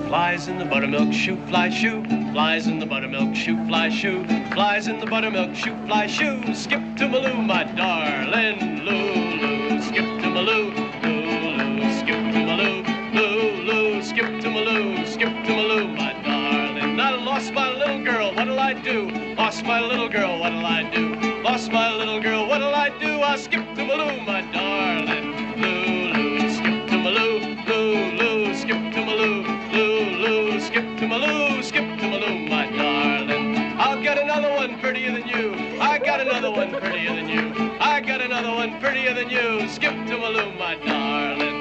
Flies in the buttermilk shoot, fly shoe. Flies in the buttermilk shoot, fly shoe. Flies in the buttermilk shoot, fly shoe. Skip to Maloo, my darling. Lulu, skip to Maloo. Lulu, skip to Maloo. Lulu, skip to Maloo. Skip to Maloo, my darling. I lost my little girl, what'll I do? Lost my little girl, what'll I do? Lost my little girl, what'll I do? I skip to Maloo, my darling. Lulu, skip to Maloo. Lulu, skip to Maloo. Lulu, skip to Maloo, skip to Maloo, my darling. I'll get another one prettier than you. I got another one prettier than you. I got another one prettier than you. Skip to Maloo, my darling.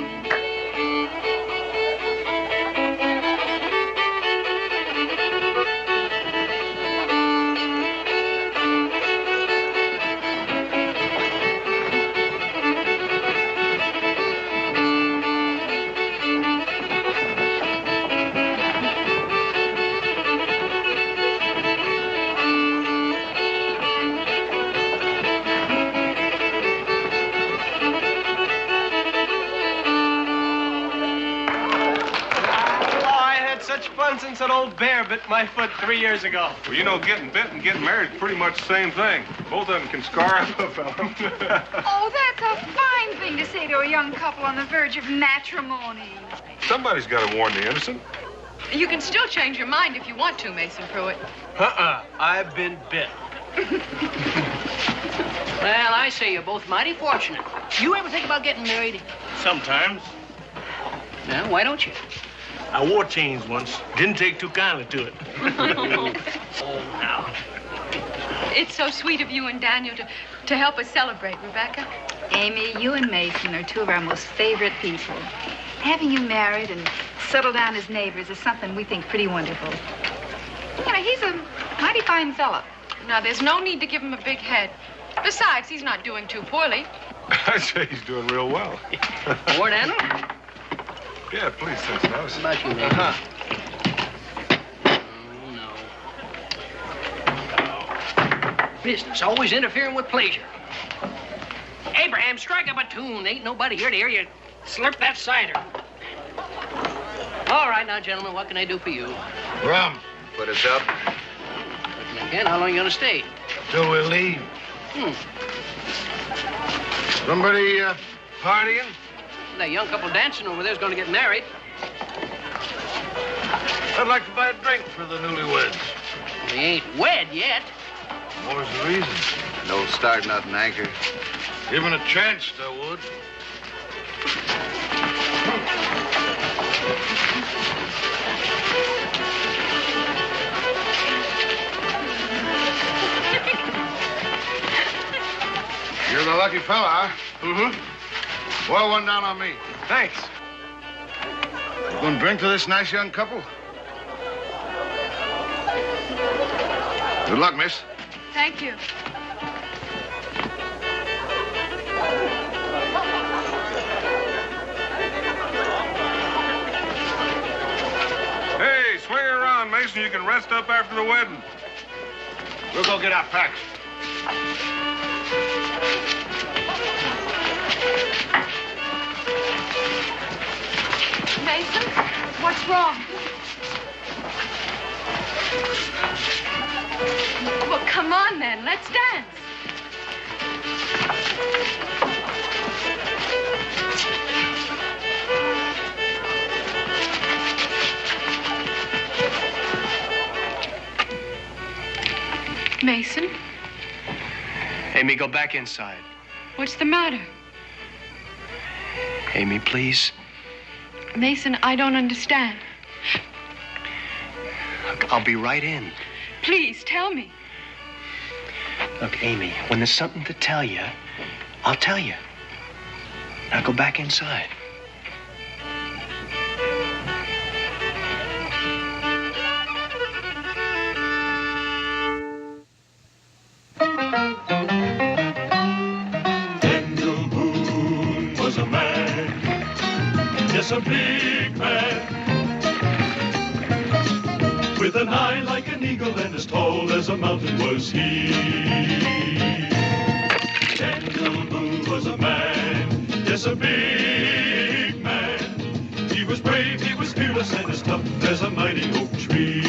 Since that old bear bit my foot 3 years ago. Well, you know, getting bit and getting married is pretty much the same thing. Both of them can scar up a fella. Oh, that's a fine thing to say to a young couple on the verge of matrimony. Somebody's got to warn the innocent. You can still change your mind if you want to, Mason Pruitt. I've been bit. Well, I say you're both mighty fortunate. You ever think about getting married? Sometimes. Well, why don't you? I wore chains once. Didn't take too kindly to it. Oh, now. It's so sweet of you and Daniel to help us celebrate, Rebecca. Amy, you and Mason are two of our most favorite people. Having you married and settled down as neighbors is something we think pretty wonderful. You know, he's a mighty fine fella. Now, there's no need to give him a big head. Besides, he's not doing too poorly. I'd say he's doing real well. More, Daniel? Yeah, please, Cincinnati. How about you, man? Oh, no. Business, always interfering with pleasure. Abraham, strike up a tune. Ain't nobody here to hear you slurp that cider. All right, now, gentlemen, what can I do for you? Rum. Put us up. Reckon I can. How long you gonna stay? Till we leave. Somebody partying? That young couple dancing over there's gonna get married. I'd like to buy a drink for the newlyweds. We ain't wed yet. More's the reason. No start, nothing, Anchor. Given a chance, I would. You're the lucky fella, huh? Mm-hmm. Boil one down on me. Thanks. Gonna drink to this nice young couple? Good luck, miss. Thank you. Hey, swing around, Mason. You can rest up after the wedding. We'll go get our packs. Mason, what's wrong? Well, come on then. Let's dance. Mason, Amy, go back inside. what's the matter? Amy, please. Mason, I don't understand. Look, I'll be right in. Please, tell me. Look, Amy, when there's something to tell you, I'll tell you. Now go back inside. Daniel Boone was a man, yes, a big man, with an eye like an eagle and as tall as a mountain was he. Daniel Boone was a man, yes, a big man. He was brave, he was fearless, and as tough as a mighty oak tree.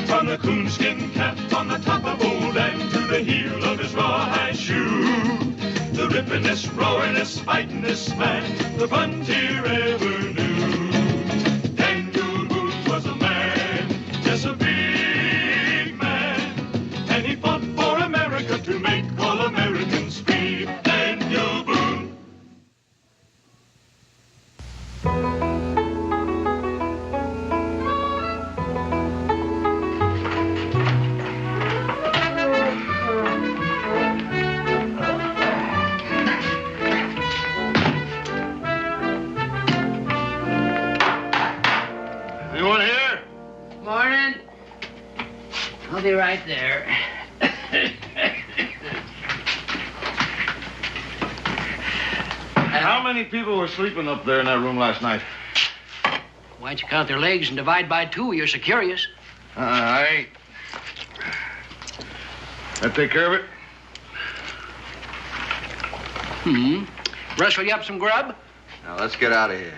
From the coonskin cap on the top of Old Dan to the heel of his rawhide shoe, the rippin'est, roaring'est, fightin'est man the frontier ever knew. Daniel Boone was a man, yes, a big man, and he fought for America to make all Americans free. Daniel Boone. Anyone here? Morning. I'll be right there. How many people were sleeping up there in that room last night? Why don't you count their legs and divide by 2? You're so curious. I ain't. That take care of it? Rustle you up some grub? Now, let's get out of here.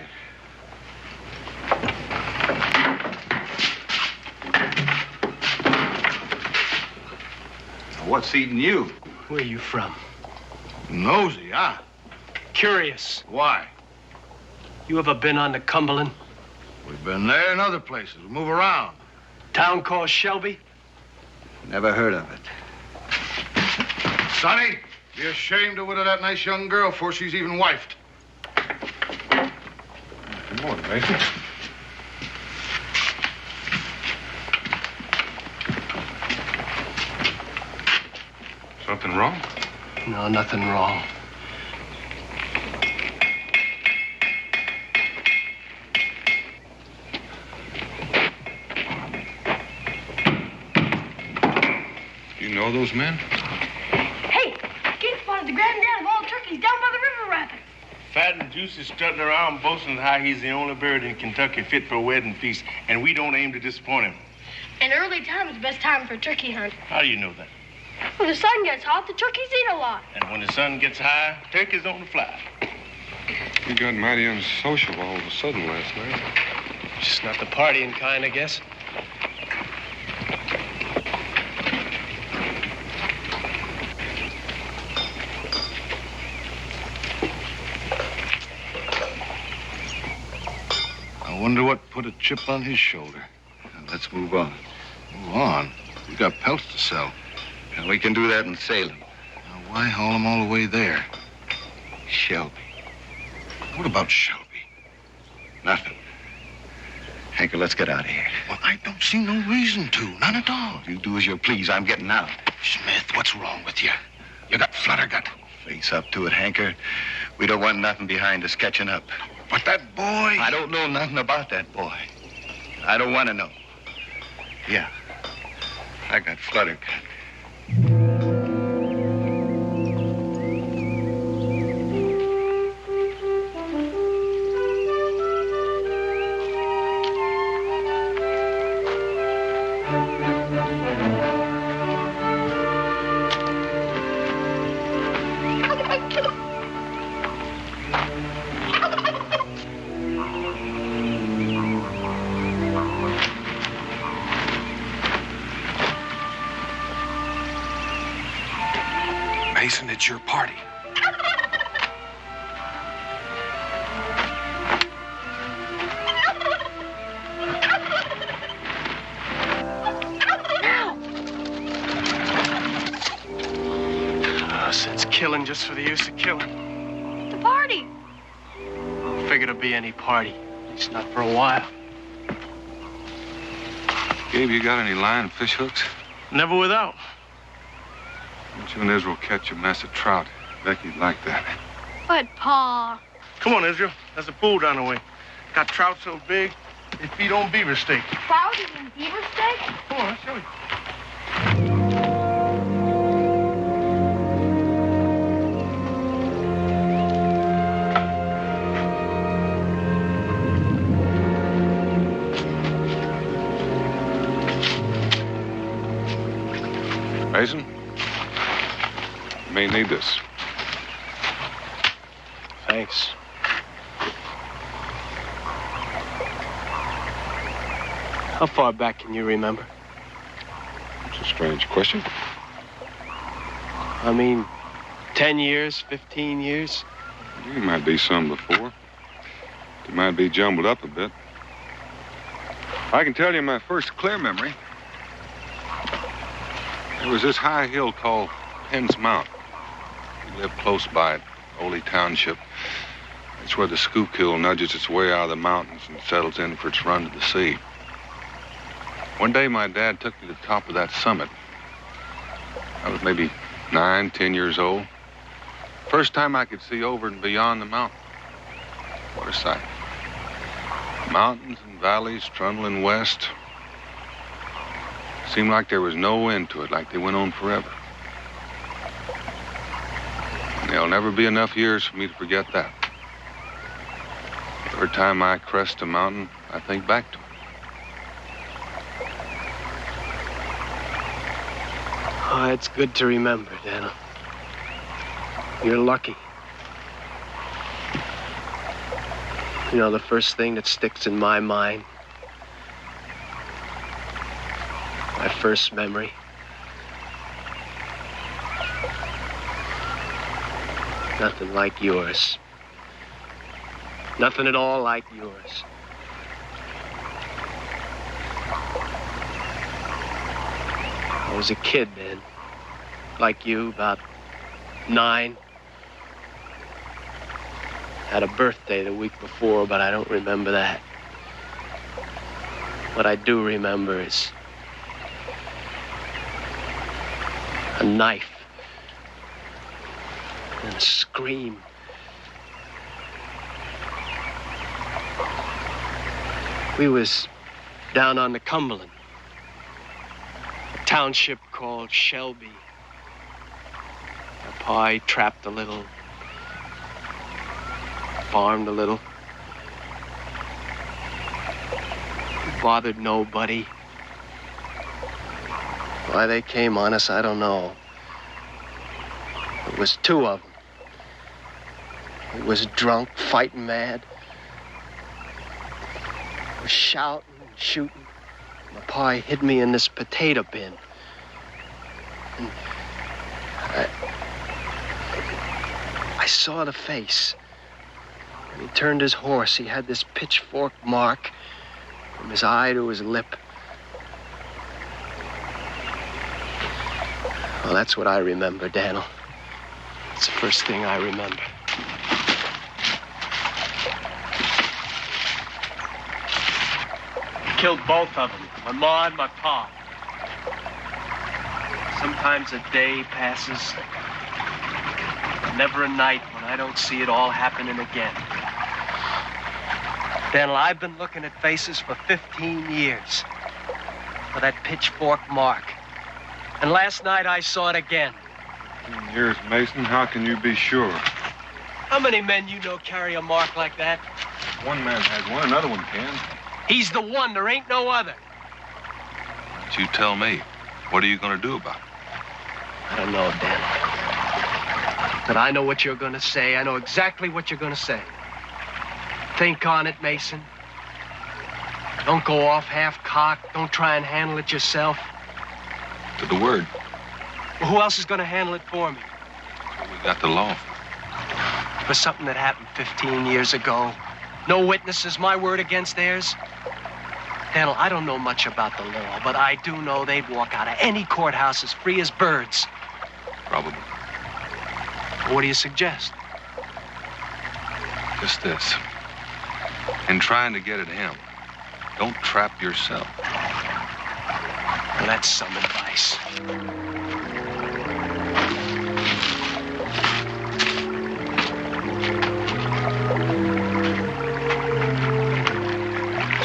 Now, what's eating you? Where are you from? Nosy, huh? Curious. Why? You ever been on the Cumberland? We've been there and other places. We move around. Town called Shelby? Never heard of it. Sonny, be ashamed to widow that nice young girl before she's even wifed. Good morning, Mason. Something wrong? No, nothing wrong. You know those men? Hey, King spotted the granddad of all turkeys down by the river rapids. Fat and Juicy strutting around boasting how he's the only bird in Kentucky fit for a wedding feast, and we don't aim to disappoint him. And early time is the best time for a turkey hunt. How do you know that? When the sun gets hot, the turkeys eat a lot. And when the sun gets high, turkeys don't fly. You got mighty unsociable all of a sudden last night. Just not the partying kind, I guess. I wonder what put a chip on his shoulder. Now, let's move on. Move on. We got pelts to sell. And we can do that in Salem. Now, why haul them all the way there? Shelby. What about Shelby? Nothing. Hanker, let's get out of here. Well, I don't see no reason to. None at all. You do as you please. I'm getting out. Smith, what's wrong with you? You got fluttergut. Face up to it, Hanker. We don't want nothing behind us catching up. But that boy... I don't know nothing about that boy. I don't want to know. Yeah, I got fluttered. Mason, it's your party. Since killing just for the use of killing. The party. Figured it'd be any party. At least not for a while. Gabe, you got any line fish hooks? Never without. Don't you and Israel catch a mess of trout? Becky'd like that. But, Pa... Come on, Israel. There's a pool down the way. Got trout so big, they feed on beaver steak. Trout eating beaver steak? Come on, I'll show you. Mason, you may need this. Thanks. How far back can you remember? It's a strange question. I mean, 10 years, 15 years? There might be some before. It might be jumbled up a bit. I can tell you my first clear memory. There was this high hill called Penn's Mount. We lived close by it, Ole Township. It's where the Schuylkill nudges its way out of the mountains and settles in for its run to the sea. One day, my dad took me to the top of that summit. I was maybe 9, 10 years old. First time I could see over and beyond the mountain. What a sight. Mountains and valleys trundling west. Seemed like there was no end to it, like they went on forever. And there'll never be enough years for me to forget that. Every time I crest a mountain, I think back to it. Oh, it's good to remember, Daniel. You're lucky. You know, the first thing that sticks in my mind, my first memory, nothing like yours. Nothing at all like yours. I was a kid then, like you, about 9. Had a birthday the week before, but I don't remember that. What I do remember is a knife and a scream. We was down on the Cumberland, a township called Shelby. My pa, he trapped a little, farmed a little. Bothered nobody. Why they came on us, I don't know. It was 2 of them. He was drunk, fighting mad. He was shouting and shooting. My pa hid me in this potato bin. And I saw the face. When he turned his horse, he had this pitchfork mark from his eye to his lip. Well, that's what I remember, Daniel. It's the first thing I remember. Killed both of them, my ma and my pa. Sometimes a day passes, never a night when I don't see it all happening again. Daniel, I've been looking at faces for 15 years. For that pitchfork mark. And last night I saw it again. 15 years, Mason? How can you be sure? How many men you know carry a mark like that? One man has one, another one can. He's the one. There ain't no other. But you tell me. What are you going to do about it? I don't know, Dan. But I know what you're going to say. I know exactly what you're going to say. Think on it, Mason. Don't go off half-cocked. Don't try and handle it yourself. To the word. Well, who else is going to handle it for me? We got the law. For something that happened 15 years ago. No witnesses, my word against theirs. Daniel, I don't know much about the law, but I do know they'd walk out of any courthouse as free as birds. Probably. What do you suggest? Just this. In trying to get at him, don't trap yourself. Well, that's some advice.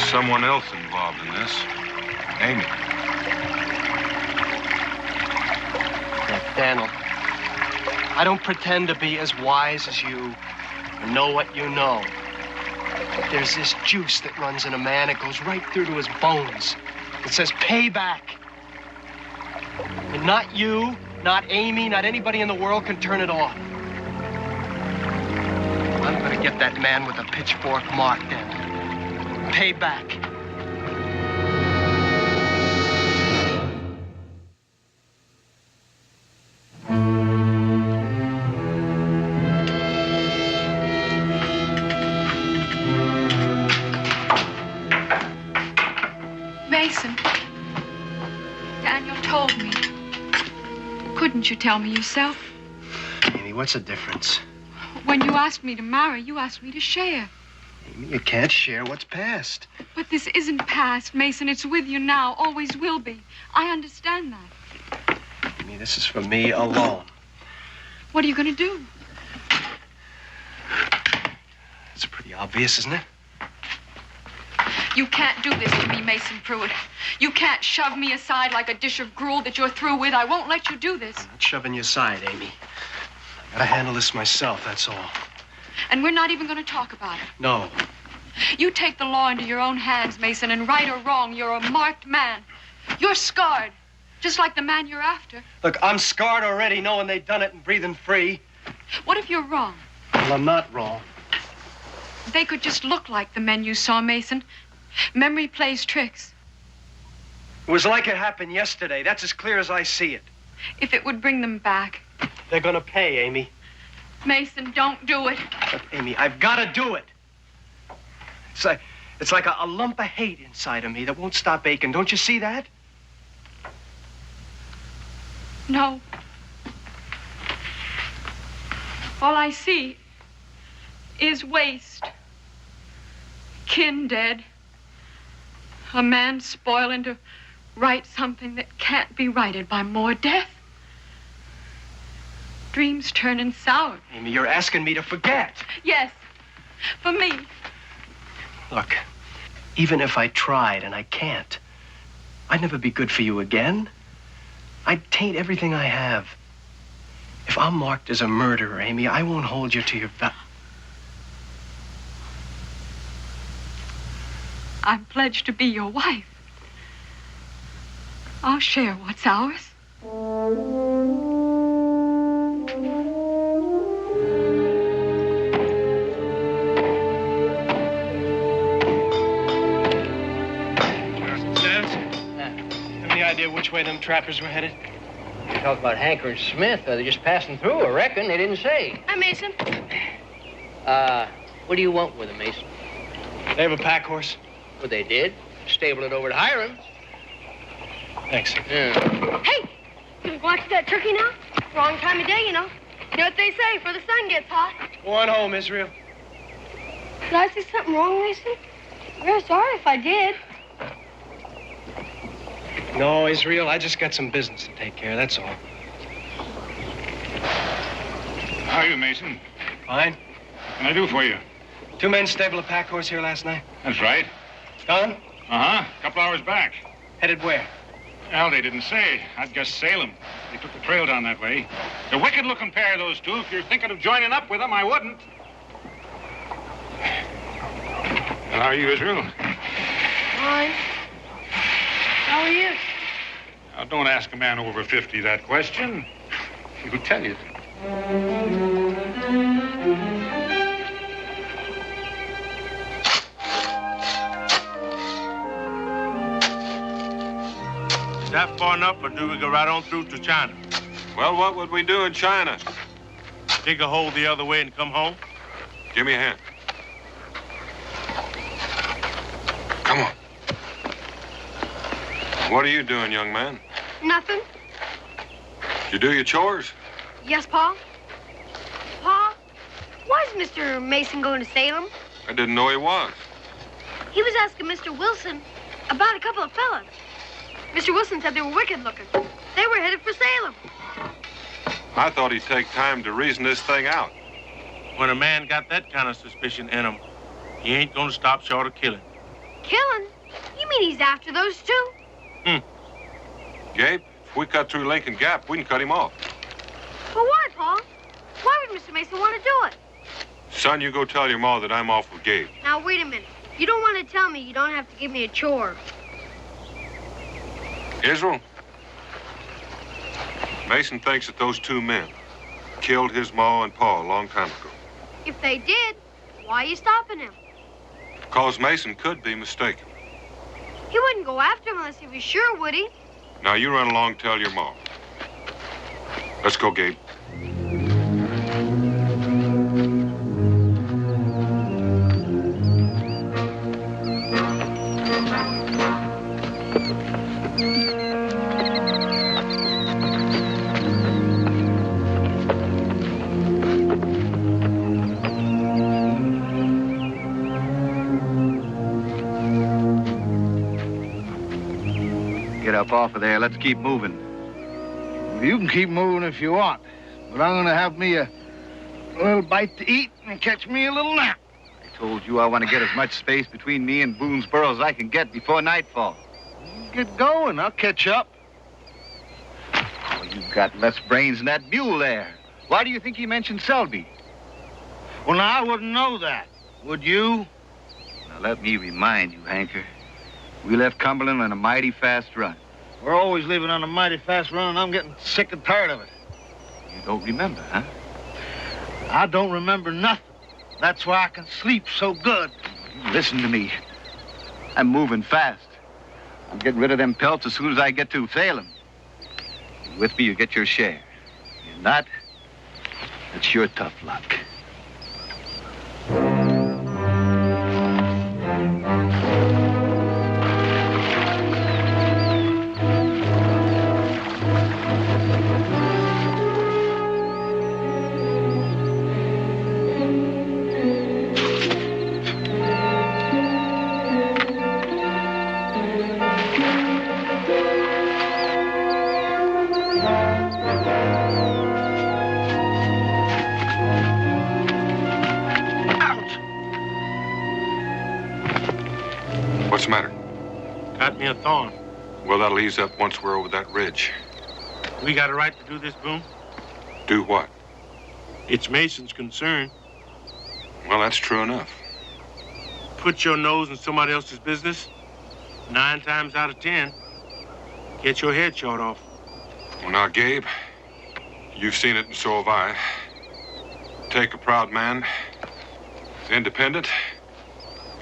Someone else involved in this. Amy. Look, Daniel, I don't pretend to be as wise as you and know what you know. But there's this juice that runs in a man. It goes right through to his bones. It says payback. And not you, not Amy, not anybody in the world can turn it off. I'm gonna get that man with the pitchfork mark, then. Payback. Mason, Daniel told me. Couldn't you tell me yourself? Amy, what's the difference? When you asked me to marry, you asked me to share. Amy, you can't share what's past. But this isn't past, Mason. It's with you now. Always will be. I understand that. Amy, this is for me alone. What are you going to do? It's pretty obvious, isn't it? You can't do this to me, Mason Pruitt. You can't shove me aside like a dish of gruel that you're through with. I won't let you do this. I'm not shoving you aside, Amy. I gotta handle this myself, that's all. And we're not even going to talk about it. No. You take the law into your own hands, Mason, and right or wrong, you're a marked man. You're scarred, just like the man you're after. Look, I'm scarred already knowing they done it and breathing free. What if you're wrong? Well, I'm not wrong. They could just look like the men you saw, Mason. Memory plays tricks. It was like it happened yesterday. That's as clear as I see it. If it would bring them back. They're gonna pay, Amy. Mason, don't do it. Look, Amy, I've gotta do it. It's like a lump of hate inside of me that won't stop aching. Don't you see that? No. All I see is waste. Kin dead. A man spoiling to right something that can't be righted by more death. Dreams turning sour. Amy, you're asking me to forget. Yes, for me. Look, even if I tried, and I can't, I'd never be good for you again. I'd taint everything I have. If I'm marked as a murderer, Amy, I won't hold you to your I'm pledged to be your wife. I'll share what's ours. Any idea which way them trappers were headed? You talk about Hanker and Smith. They're just passing through, I reckon. They didn't say. Hi, Mason. What do you want with them, Mason? They have a pack horse. Well, they did. Stable it over to Hiram. Thanks. Yeah. Hey, you watch that turkey now? Wrong time of day, you know. You know what they say, before the sun gets hot. Go on home, Israel. Did I say something wrong, Mason? We're sorry if I did. No, Israel, I just got some business to take care of, that's all. How are you, Mason? Fine. What can I do for you? Two men stabled a pack horse here last night. That's right. Gone? Uh-huh. A couple hours back. Headed where? Well, they didn't say. I'd guess Salem. They took the trail down that way. They're a wicked-looking pair, those two. If you're thinking of joining up with them, I wouldn't. Well, how are you, Israel? Fine. How are you? Now, don't ask a man over 50 that question. He'll tell you. Is that far enough, or do we go right on through to China? Well, what would we do in China? Dig a hole the other way and come home? Give me a hand. Come on. What are you doing, young man? Nothing. You do your chores? Yes, Pa? Pa, why is Mr. Mason going to Salem? I didn't know he was. He was asking Mr. Wilson about a couple of fellas. Mr. Wilson said they were wicked looking. They were headed for Salem. I thought he'd take time to reason this thing out. When a man got that kind of suspicion in him, he ain't gonna stop short of killing. Killing? You mean he's after those two? Gabe, if we cut through Lincoln Gap, we can cut him off. But why, Pa? Why would Mr. Mason want to do it? Son, you go tell your ma that I'm off with Gabe. Now, wait a minute. If you don't want to tell me, you don't have to give me a chore. Israel, Mason thinks that those two men killed his ma and pa a long time ago. If they did, why are you stopping him? Because Mason could be mistaken. He wouldn't go after him unless he was sure, would he? Now, you run along and tell your ma. Let's go, Gabe. Get up off of there. Let's keep moving. You can keep moving if you want, but I'm gonna have me a little bite to eat and catch me a little nap. I told you I want to get as much space between me and Boonesboro as I can get before nightfall. Get going. I'll catch up. Oh, you've got less brains than that mule there. Why do you think he mentioned Selby? Well, now, I wouldn't know that. Would you? Now, let me remind you, Hanker. We left Cumberland on a mighty fast run. We're always leaving on a mighty fast run, and I'm getting sick and tired of it. You don't remember, huh? I don't remember nothing. That's why I can sleep so good. Listen to me. I'm moving fast. I'm getting rid of them pelts as soon as I get to Salem. You're with me, you get your share. You're not, it's your tough luck. What's the matter? Got me a thorn. Well, that'll ease up once we're over that ridge. We got a right to do this, Boone? Do what? It's Mason's concern. Well, that's true enough. Put your nose in somebody else's business, 9 times out of 10, get your head shot off. Well, now, Gabe, you've seen it and so have I. Take a proud man, independent,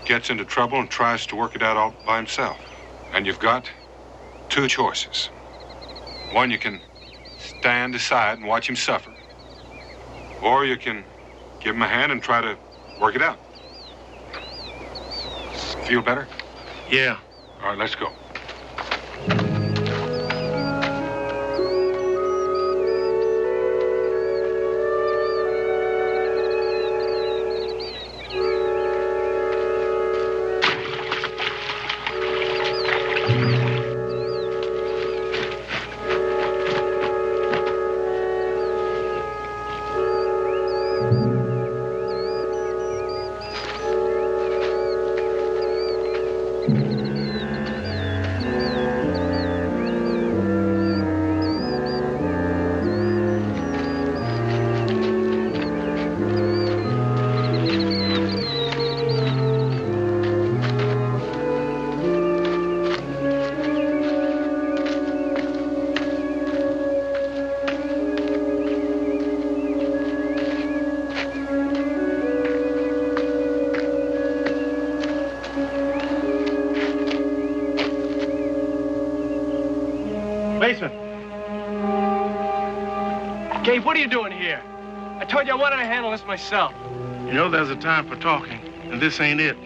gets into trouble and tries to work it out all by himself. And you've got 2 choices. One, you can stand aside and watch him suffer. Or you can give him a hand and try to work it out. Feel better? Yeah. All right, let's go. Gabe, what are you doing here? I told you I wanted to handle this myself. You know there's a time for talking, and this ain't it.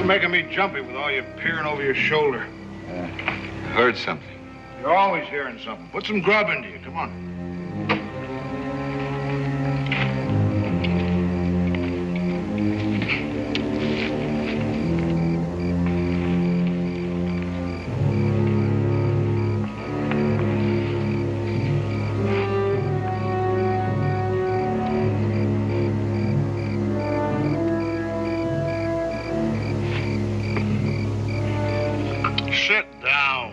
Making me jumpy with all your peering over your shoulder. Heard something. You're always hearing something. Put some grub into you. Come on. Sit down.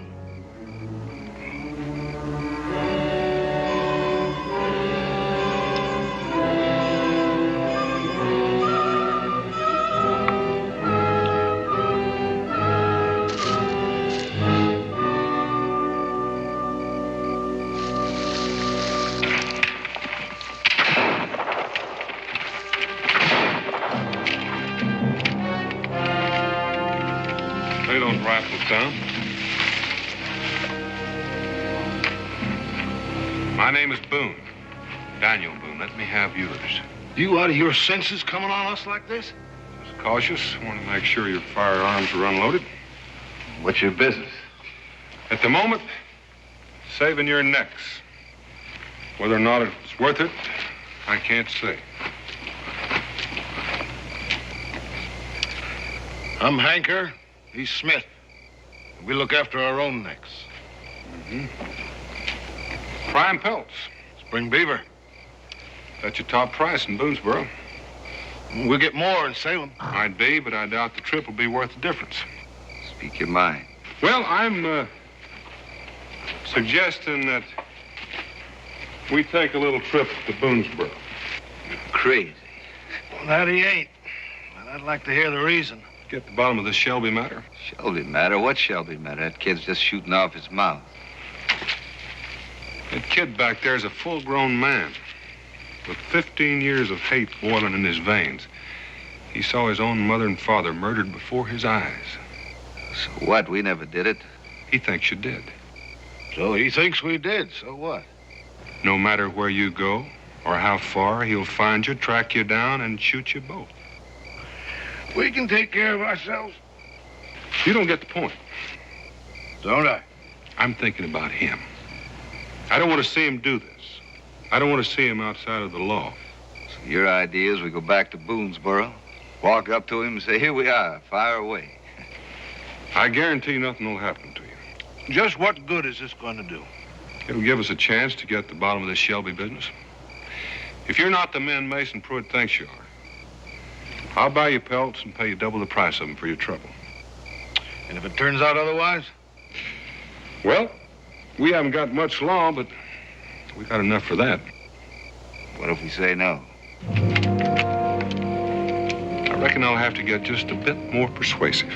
Lay those rifles down. My name is Boone. Daniel Boone. Let me have yours. You out of your senses coming on us like this? Just cautious. Want to make sure your firearms are unloaded. What's your business? At the moment, saving your necks. Whether or not it's worth it, I can't say. I'm Hanker. He's Smith. We look after our own necks. Prime pelts. Spring beaver. That's your top price in Boonesboro. We'll get more in Salem. Might be, but I doubt the trip will be worth the difference. Speak your mind. Well, I'm suggesting that we take a little trip to Boonesboro. You're crazy. Well, that he ain't. But I'd like to hear the reason. Get to the bottom of this Shelby matter. Shelby matter? What Shelby matter? That kid's just shooting off his mouth. That kid back there is a full-grown man with 15 years of hate boiling in his veins. He saw his own mother and father murdered before his eyes. So what? We never did it. He thinks you did. So he thinks we did. So what? No matter where you go or how far, he'll find you, track you down, and shoot you both. We can take care of ourselves. You don't get the point. Don't I? I'm thinking about him. I don't want to see him do this. I don't want to see him outside of the law. So your idea is we go back to Boonesboro, walk up to him and say, here we are, fire away. I guarantee nothing will happen to you. Just what good is this going to do? It'll give us a chance to get to the bottom of this Shelby business. If you're not the man Mason Pruitt thinks you are, I'll buy you pelts and pay you double the price of them for your trouble. And if it turns out otherwise? Well, we haven't got much law, but we got enough for that. What if we say no? I reckon I'll have to get just a bit more persuasive.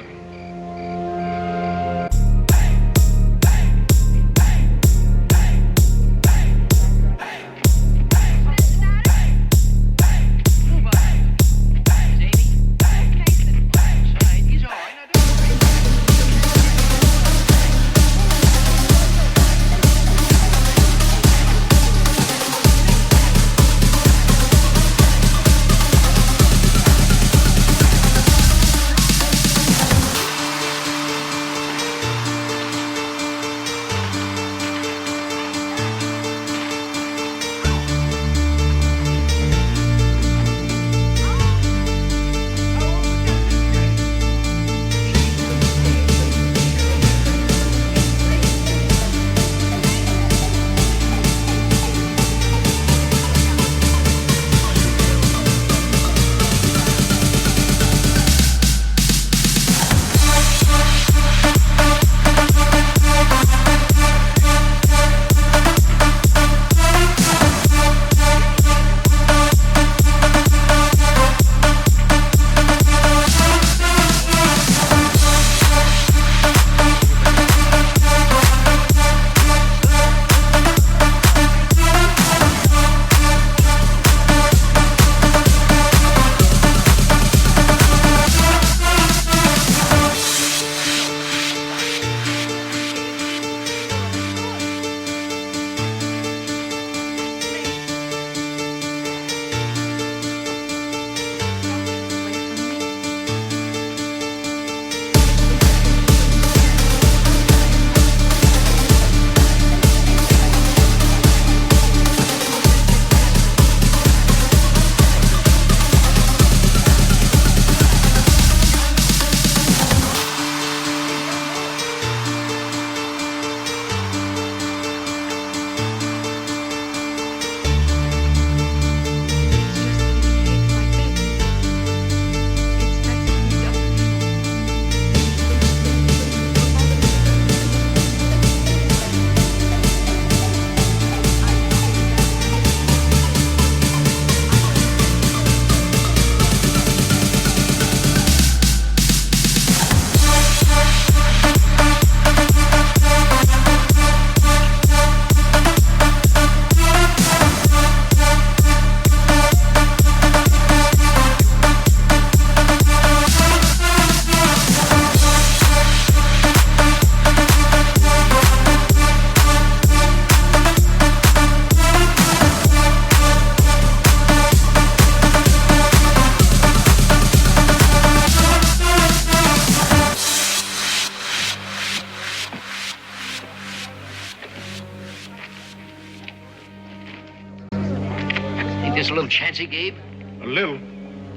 this a little chancy, Gabe? A little.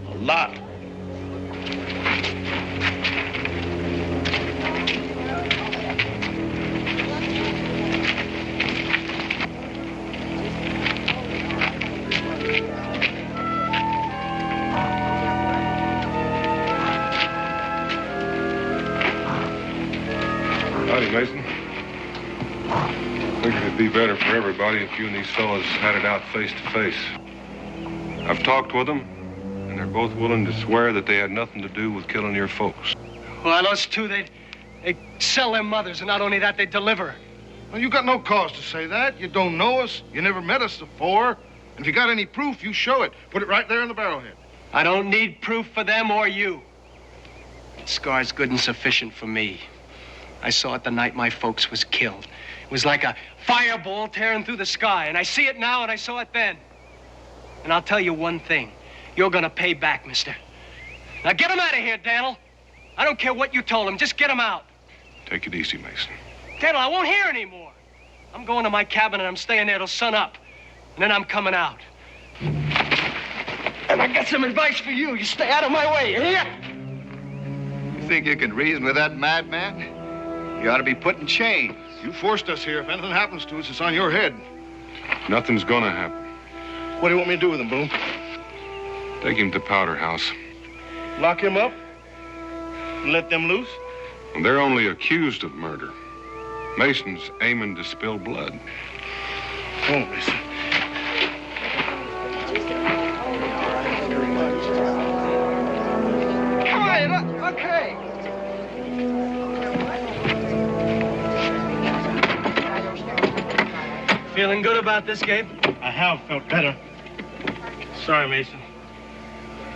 A lot. Howdy, Mason. I think it'd be better for everybody if you and these fellas had it out face to face. I've talked with them, and they're both willing to swear that they had nothing to do with killing your folks. Well, those two, they sell their mothers, and not only that, they deliver. Well, you got no cause to say that. You don't know us. You never met us before. And if you got any proof, you show it. Put it right there in the barrelhead. I don't need proof for them or you. The scar's good and sufficient for me. I saw it the night my folks was killed. It was like a fireball tearing through the sky, and I see it now, and I saw it then. And I'll tell you one thing. You're gonna pay back, mister. Now get him out of here, Daniel. I don't care what you told him. Just get him out. Take it easy, Mason. Daniel, I won't hear anymore. I'm going to my cabin, and I'm staying there till sun up. And then I'm coming out. And I got some advice for you. You stay out of my way, you hear? You think you can reason with that madman? You ought to be put in chains. You forced us here. If anything happens to us, it's on your head. Nothing's gonna happen. What do you want me to do with him, Boone? Take him to Powder House. Lock him up? Let them loose? They're only accused of murder. Mason's aiming to spill blood. Come on, Mason. Quiet, okay. Feeling good about this, Gabe? I have felt better. Sorry, Mason.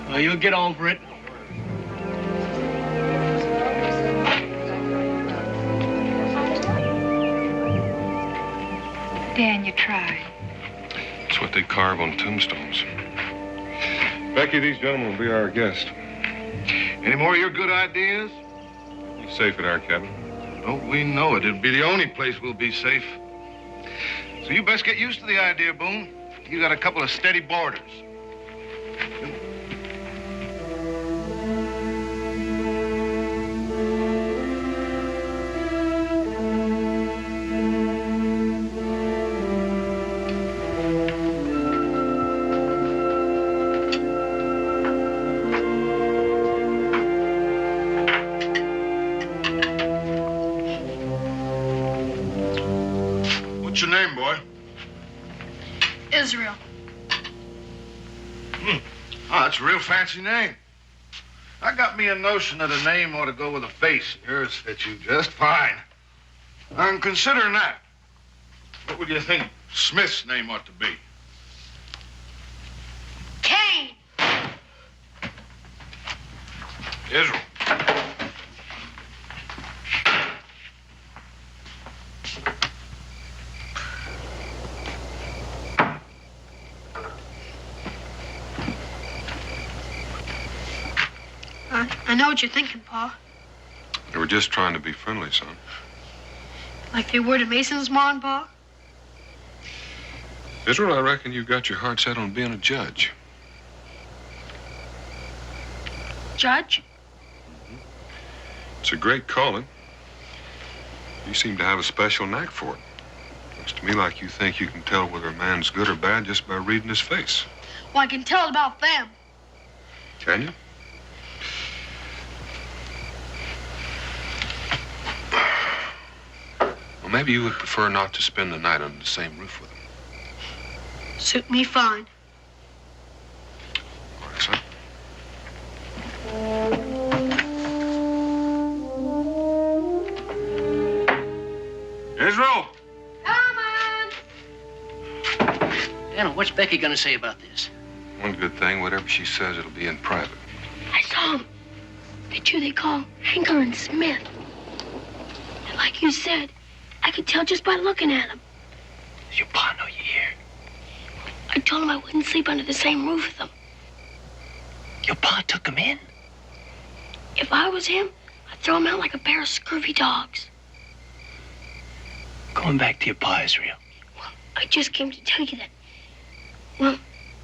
Well, you'll get over it. Dan, you tried. That's what they carve on tombstones. Becky, these gentlemen will be our guests. Any more of your good ideas? Be safe at our cabin. Don't we know it? It'll be the only place we'll be safe. So you best get used to the idea, Boone. You got a couple of steady boarders. What's your name, boy? Israel. Oh, that's a real fancy name. I got me a notion that a name ought to go with a face. Yours fits you just fine. I'm considering that. What would you think Smith's name ought to be? Cain! Israel. I know what you're thinking, Pa. They were just trying to be friendly, son. Like they were to Mason's ma and Pa? Israel, I reckon you got your heart set on being a judge. Judge? It's a great calling. You seem to have a special knack for it. Looks to me like you think you can tell whether a man's good or bad just by reading his face. Well, I can tell it about them. Can you? Well, maybe you would prefer not to spend the night under the same roof with him. Suit me fine. All right, son. Israel! Daniel, what's Becky gonna say about this? One good thing, whatever she says, it'll be in private. I saw them. The two they call Hanker and Smith. And like you said, I could tell just by looking at them. Does your pa know you're here? I told him I wouldn't sleep under the same roof with them. Your pa took him in? If I was him, I'd throw him out like a pair of scurvy dogs. Going back to your pa, Israel. I just came to tell you that. Well,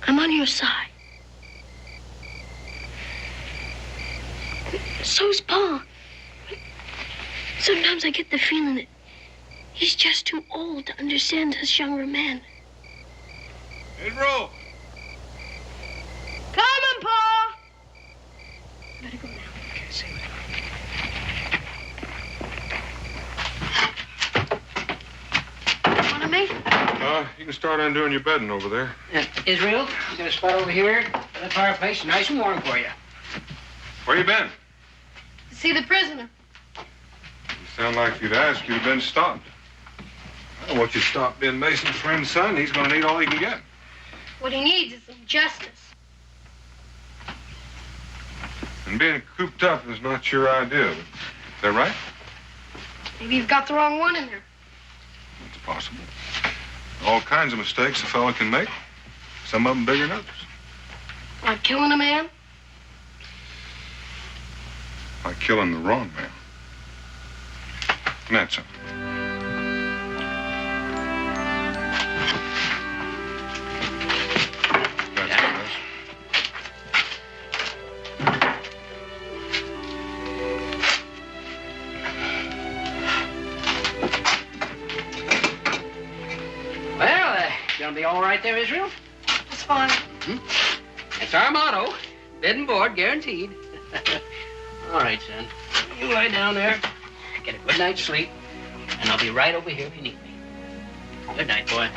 I'm on your your side. So's Pa. Sometimes I get the feeling that he's just too old to understand us younger men. Israel! Coming, Pa! Better go now. Okay, see you later. Want me? You can start undoing your bedding over there. Israel, you got a spot over here by the fireplace, nice and warm for you. Where you been? See the prisoner. You sound like you'd asked you'd have been stopped. I don't want you to stop being Mason's friend's son. He's going to need all he can get. What he needs is some justice. And being cooped up is not your idea. Is that right? Maybe you've got the wrong one in there. It's possible. All kinds of mistakes a fellow can make. Some of them bigger than others. Like killing a man? Like killing the wrong man. And that's something. Gonna be all right there, Israel? It's fine. That's our motto. Bed and board guaranteed. All right, son. You lie down there, get a good night's sleep, and I'll be right over here if you need me. Good night, boy.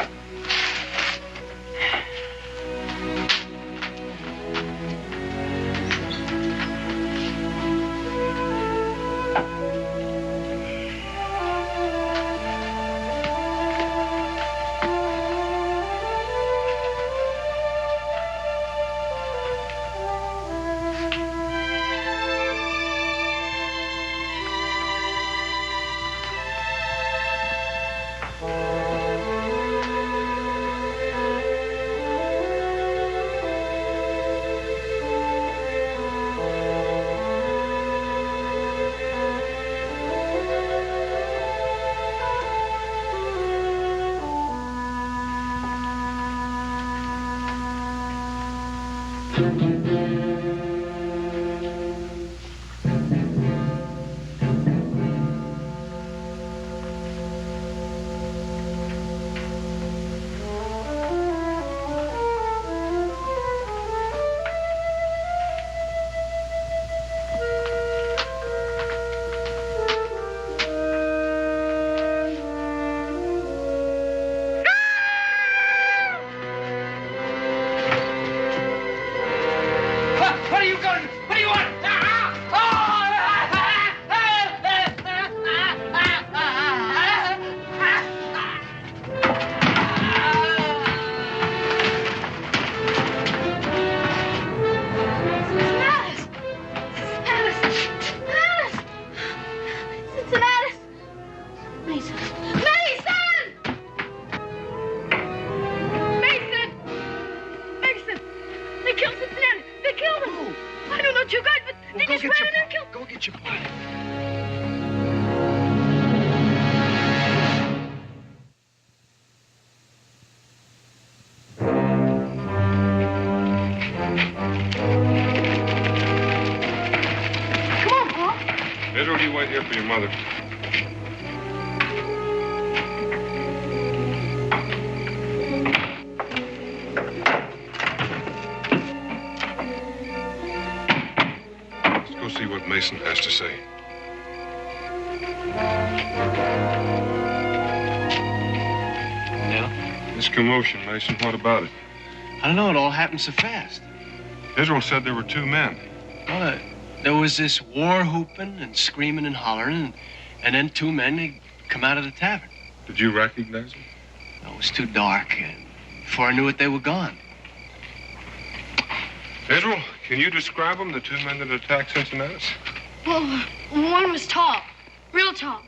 For your mother. Let's go see what Mason has to say. Yeah? This commotion, Mason, what about it? I don't know. It all happened so fast. Israel said there were two men. Well, there was this war whooping and screaming and hollering, and then two men, they come out of the tavern. Did you recognize them? No, it was too dark, and before I knew it, they were gone. Israel, can you describe them, the two men that attacked Cincinnati? Well, one was tall, real tall.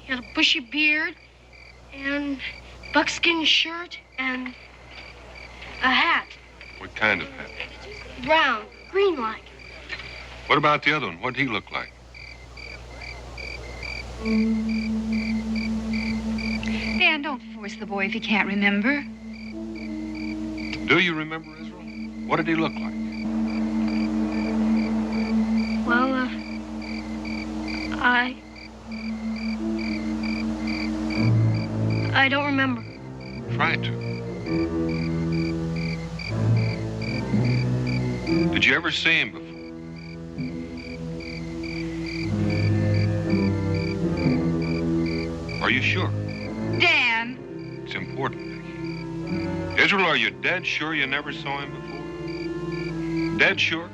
He had a bushy beard and buckskin shirt and a hat. What kind of hat? Brown, green-like. What about the other one? What did he look like? Dan, don't force the boy if he can't remember. Do you remember, Israel? What did he look like? Well, I don't remember. Try to. Did you ever see him before? Are you sure? Dan. It's important, Nicky. Israel, are you dead sure you never saw him before? Dead sure?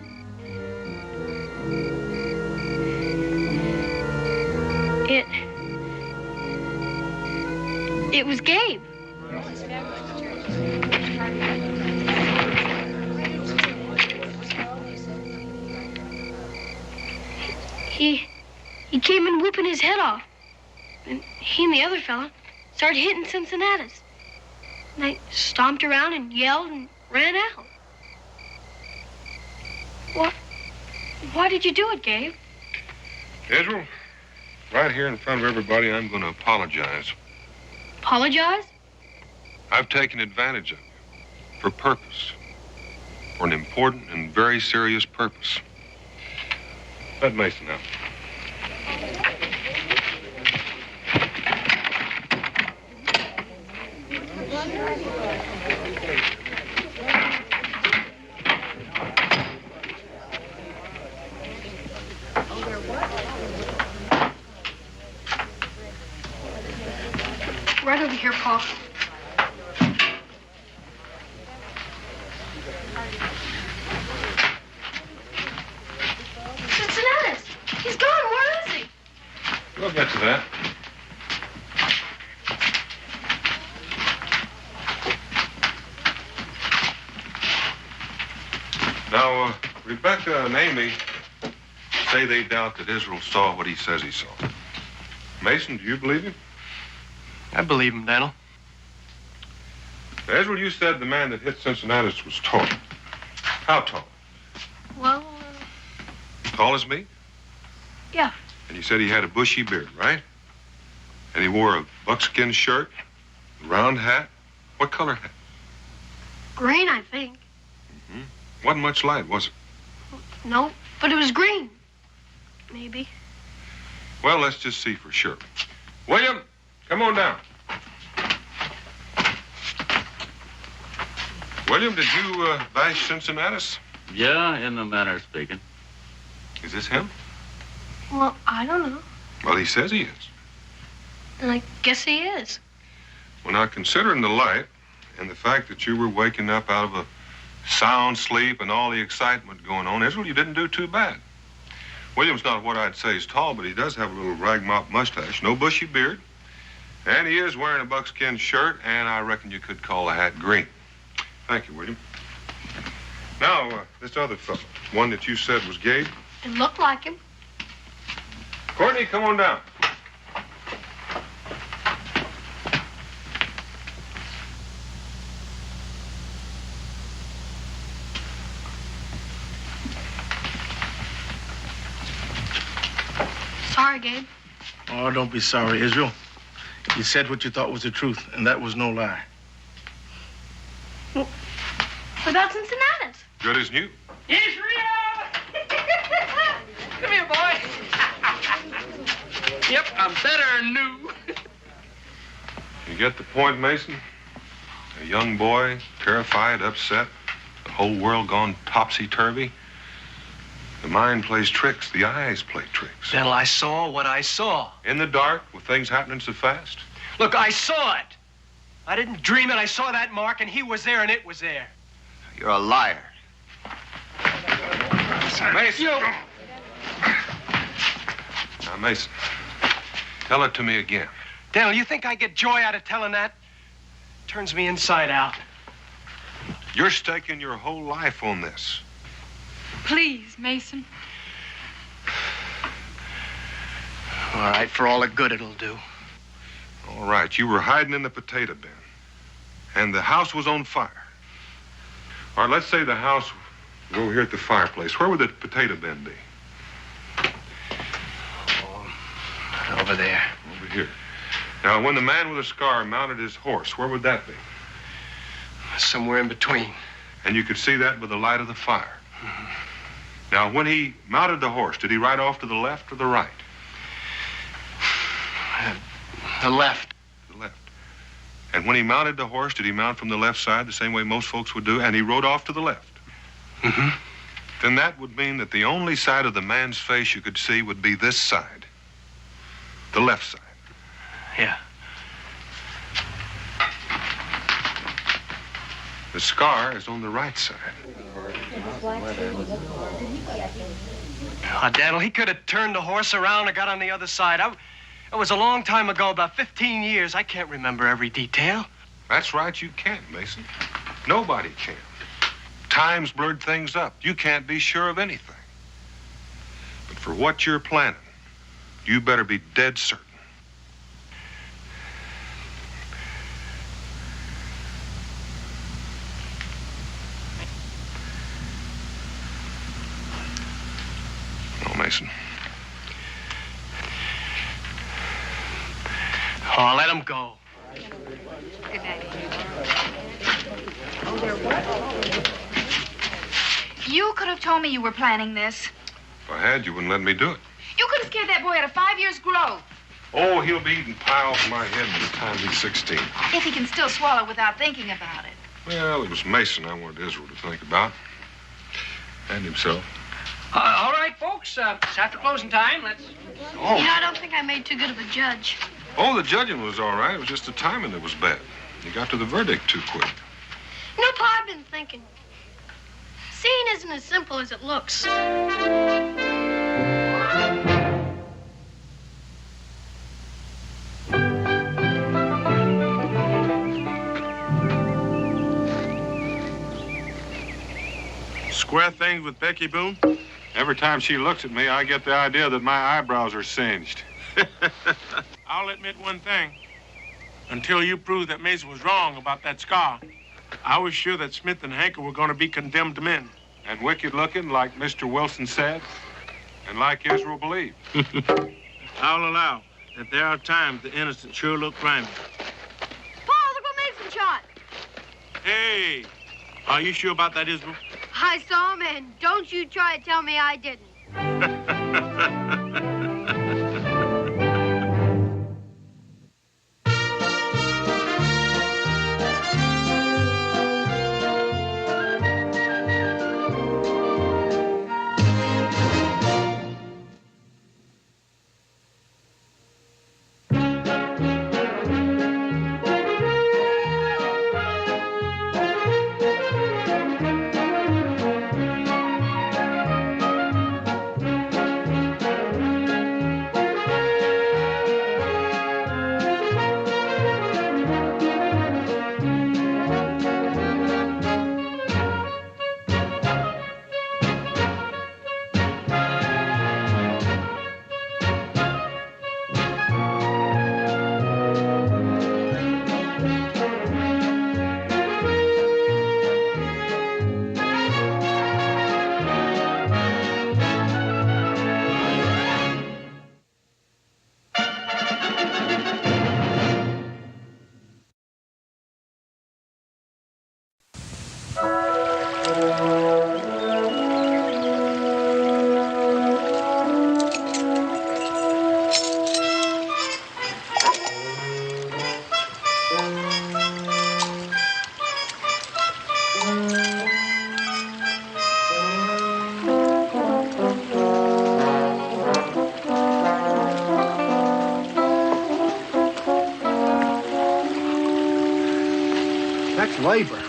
It was Gabe. He came in whooping his head off. And he and the other fella started hitting Cincinnatus. And they stomped around and yelled and ran out. Why did you do it, Gabe? Israel, right here in front of everybody, I'm going to apologize. Apologize? I've taken advantage of you for purpose, for an important and very serious purpose. Let Mason out. Right over here, Paul. Cincinnatus! He's gone. Where is he? We'll get to that. Now, Rebecca and Amy say they doubt that Israel saw what he says he saw. Mason, do you believe him? I believe him, Daniel. Now, Israel, you said the man that hit Cincinnatus was tall. How tall? Well, Tall as me? yeah. And you said he had a bushy beard, right? And he wore a buckskin shirt, a round hat. What color hat? Green, I think. Wasn't much light, was it? No, but it was green. Maybe. Well, let's just see for sure. William, come on down. William, did you bash Cincinnatus? Yeah, in the manner of speaking. Is this him? Well, I don't know. Well, he says he is. And I guess he is. Well, now, considering the light and the fact that you were waking up out of a sound sleep and all the excitement going on, Israel, you didn't do too bad. William's not what I'd say is tall, but he does have a little ragmop mustache, no bushy beard, and he is wearing a buckskin shirt, and I reckon you could call the hat green. Thank you, William. Now, this other fellow, one that you said was Gabe. It looked like him. Courtney, come on down. Sorry, Gabe. Oh, don't be sorry, Israel. You said what you thought was the truth, and that was no lie. What about Cincinnatus? Good as new. Israel! Come here, boy. Yep, I'm better than new. You get the point, Mason? A young boy, terrified, upset, the whole world gone topsy-turvy. The mind plays tricks, the eyes play tricks. Well, I saw what I saw. In the dark, with things happening so fast. Look, I saw it. I didn't dream it. I saw that mark, and he was there, and it was there. You're a liar. Mason. Now, Mason, tell it to me again. Daniel, you think I get joy out of telling that? Turns me inside out. You're staking your whole life on this. Please, Mason. All right, for all the good it'll do. All right, you were hiding in the potato bin, and the house was on fire. All right, let's say the house was over here at the fireplace. Where would the potato bin be? Oh, over there. Over here. Now, when the man with a scar mounted his horse, where would that be? Somewhere in between. And you could see that with the light of the fire. Now, when he mounted the horse, did he ride off to the left or the right? The left. The left. And when he mounted the horse, did he mount from the left side, the same way most folks would do, and he rode off to the left? Mm-hmm. Then that would mean that the only side of the man's face you could see would be this side. The left side. Yeah. The scar is on the right side. Oh, Daniel, he could have turned the horse around or got on the other side. It was a long time ago, about 15 years. I can't remember every detail. That's right, you can't, Mason. Nobody can. Time's blurred things up. You can't be sure of anything. But for what you're planning, you better be dead certain. No, Mason. Oh, let him go. Good night. You could have told me you were planning this. If I had, you wouldn't let me do it. You could have scared that boy out of 5 years' growth. Oh, he'll be eating pie off my head by the time he's 16. If he can still swallow without thinking about it. Well, it was Mason I wanted Israel to think about. And himself. All right, folks. It's after closing time. Let's... Oh. You know, I don't think I made too good of a judge. Oh, the judging was all right. It was just the timing that was bad. You got to the verdict too quick. You know, Pa, I've been thinking. Seeing isn't as simple as it looks. Square things with Becky Boone? Every time she looks at me, I get the idea that my eyebrows are singed. I'll admit one thing. Until you prove that Mason was wrong about that scar, I was sure that Smith and Hanker were going to be condemned men. And wicked looking, like Mr. Wilson said, and like Israel believed. I'll allow that there are times the innocent sure look grimy. Pa, look what Mason shot. Hey, are you sure about that, Israel? I saw him, and don't you try to tell me I didn't. That's labor.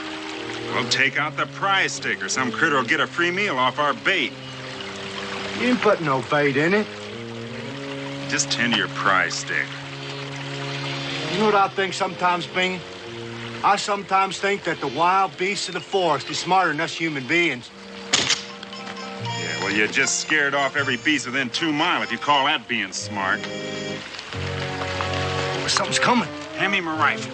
Well, take out the prize stick or some critter will get a free meal off our bait. You didn't put no bait in it. Just tend to your prize stick. You know what I think sometimes, Bean? I sometimes think that the wild beasts of the forest is smarter than us human beings. Yeah, well, you just scared off every beast within 2 miles if you call that being smart. Something's coming. Hand me my rifle.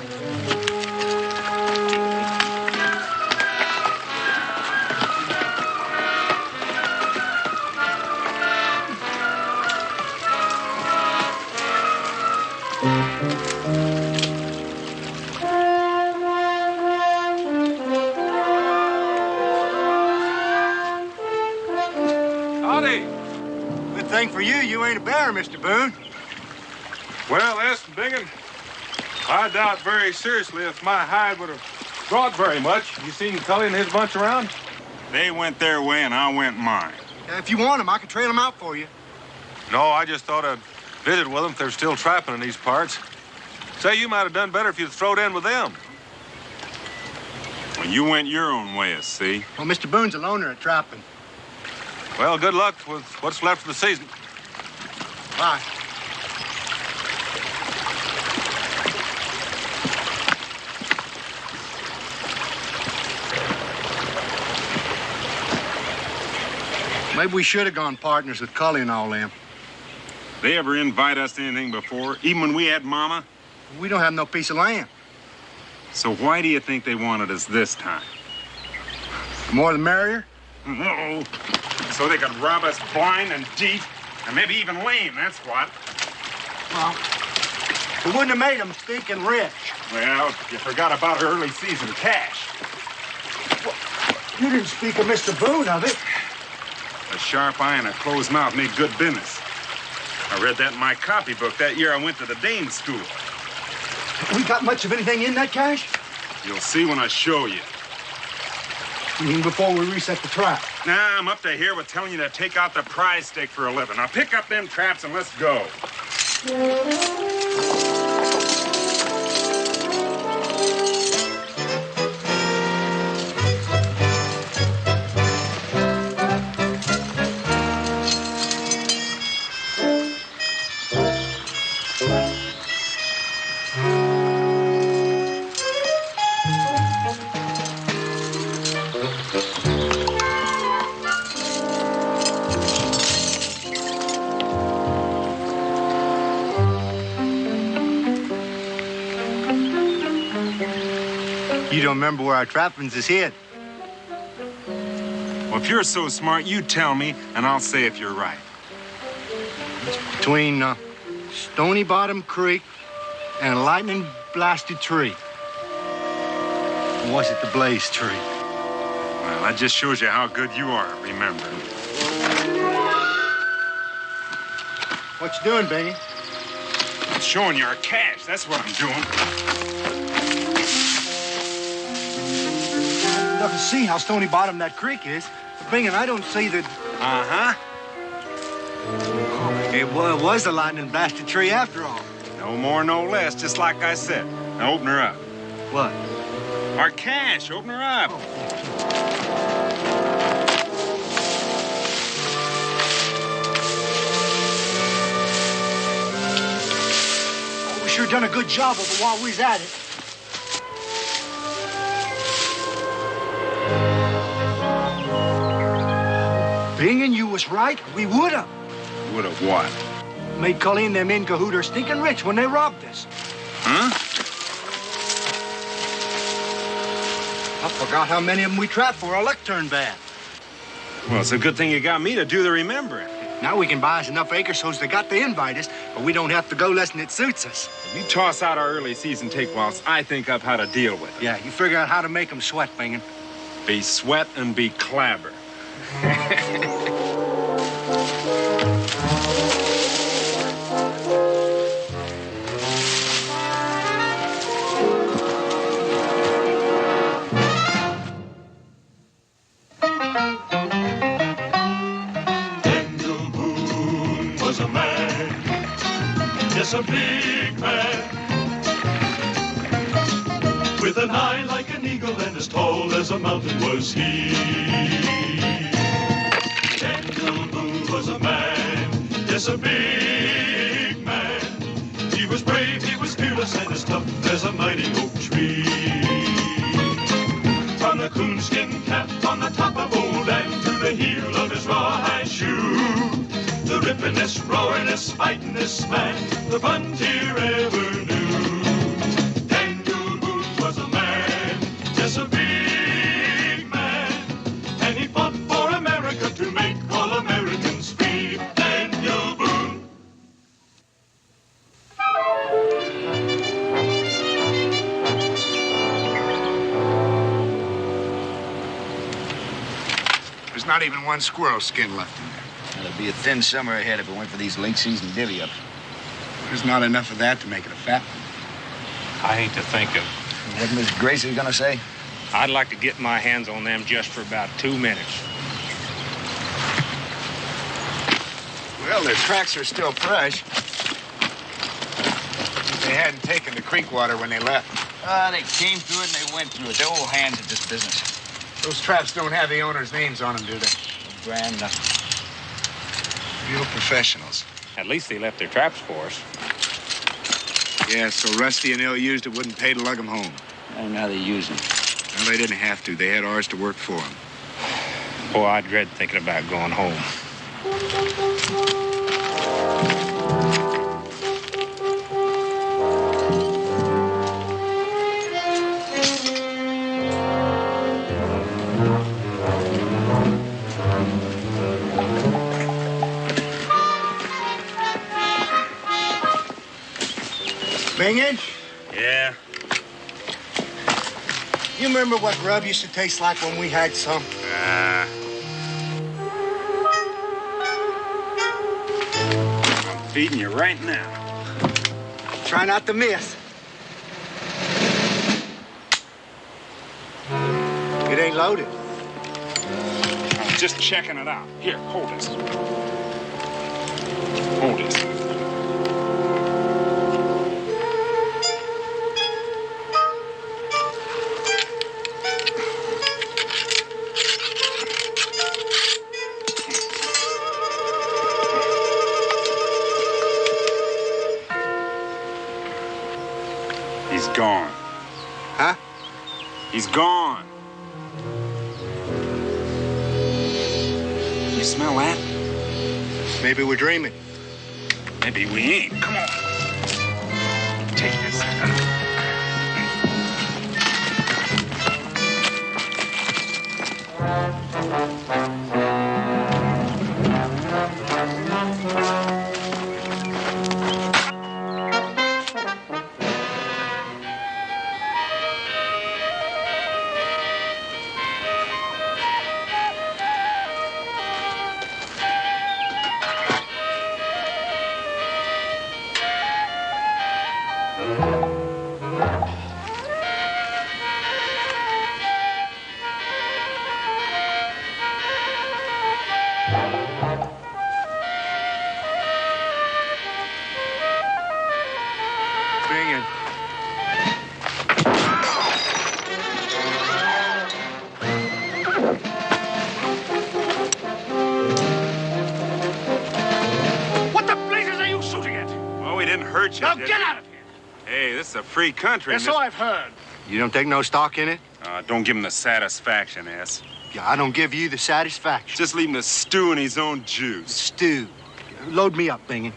Howdy. Good thing for you, you ain't a bear, Mr. Boone. Well, S. Biggin, I doubt very seriously if my hide would have brought very much. You seen Cully and his bunch around? They went their way and I went mine. If you want them, I can trail them out for you. No, I just thought I'd visit with them if they're still trapping in these parts. Say, you might have done better if you'd throwed in with them. Well, you went your own way, see? Well, Mr. Boone's a loner at trapping. Well, good luck with what's left of the season. Bye. Maybe we should have gone partners with Cully and all them. They ever invite us to anything before, even when we had Mama? We don't have no piece of land. So why do you think they wanted us this time? The more the merrier? No. So they could rob us blind and deep, and maybe even lame, that's what. Well, we wouldn't have made them stinking rich. Well, you forgot about early season cash. Well, you didn't speak of Mr. Boone, of it. A sharp eye and a closed mouth make good business. I read that in my copybook that year I went to the Dane school. We got much of anything in that cash? You'll see when I show you. You mean before we reset the trap? Nah, I'm up to here with telling you to take out the prize stake for a living. Now pick up them traps and let's go. You don't remember where our trappings is hid. Well, if you're so smart, you tell me, and I'll say if you're right. It's between Stony Bottom Creek and a lightning-blasted tree. Or was it the Blaze Tree? Well, that just shows you how good you are at remembering. What you doing, Benny? I'm showing you our cash. That's what I'm doing. You can see how stony bottom that creek is. But Bingen, I don't see that. Uh-huh. It was the lightning blasted tree after all. No more, no less, just like I said. Now open her up. What? Our cash. Open her up. Oh, we sure done a good job of it while we was at it. Bingen, you was right. We would have. Would have what? Made Cully and them in cahoots stinking rich when they robbed us. Huh? I forgot how many of them we trapped for. Our luck turned bad. Well, it's a good thing you got me to do the remembering. Now we can buy us enough acres so's they got to invite us, but we don't have to go less than it suits us. If you toss out our early season take whilst I think of how to deal with it. Yeah, you figure out how to make them sweat, Bingen. Be sweat and be clabber. Daniel Boone was a man, yes, a big man, with an eye like an eagle and as tall as a mountain was he. Daniel Boone was a man, yes, a big man. He was brave, he was fearless, and as tough as a mighty oak tree. From the coonskin cap on the top of Old Dan to the heel of his rawhide shoe, the rippin'est, roaring'est, fightin'est man the frontier ever knew. Daniel Boone was a man, yes, a big man, and he fought for America to make all Americans free. Daniel Boone. There's not even one squirrel skin left in there. There'd be a thin summer ahead if it went for these late season divvy-ups. There's not enough of that to make it a fat one. I hate to think of. What Miss Gracie gonna say? I'd like to get my hands on them just for about 2 minutes. Well, their tracks are still fresh. They hadn't taken the creek water when they left. They came through it and they went through it. They're old hands at this business. Those traps don't have the owner's names on them, do they? Grand nothing. Real professionals. At least they left their traps for us. Yeah, so rusty and ill-used it wouldn't pay to lug them home. I don't know how they use them. Well, they didn't have to. They had ours to work for them. Boy, I dread thinking about going home. Bingin'? Yeah. You remember what grub used to taste like when we had some? I'm feeding you right now. Try not to miss. It ain't loaded. I'm just checking it out. Here, hold this. Hold this. He's gone. Huh? He's gone. You smell that? Maybe we're dreaming. Maybe we ain't. Come on. Take this. Bingin'. What the blazes are you shooting at? Well, we didn't hurt you. Now did get we? out of here. Hey, this is a free country. That's so I've heard. You don't take no stock in it? Don't give him the satisfaction, S. Yeah, I don't give you the satisfaction. Just leave him to stew in his own juice. Stew. Load me up, Bingin'.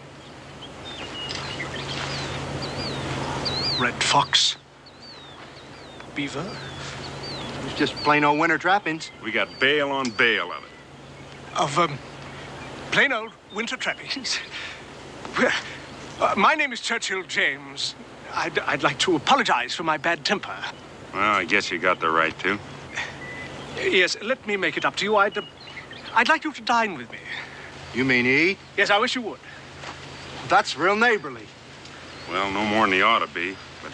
Red fox. Beaver. It's just plain old winter trappings. We got bail on bail of it. Of, plain old winter trappings. Well, my name is Churchill James. I'd like to apologize for my bad temper. Well, I guess you got the right to. Yes, let me make it up to you. I'd like you to dine with me. You mean eat? Yes, I wish you would. That's real neighborly. Well, no more than he ought to be, but...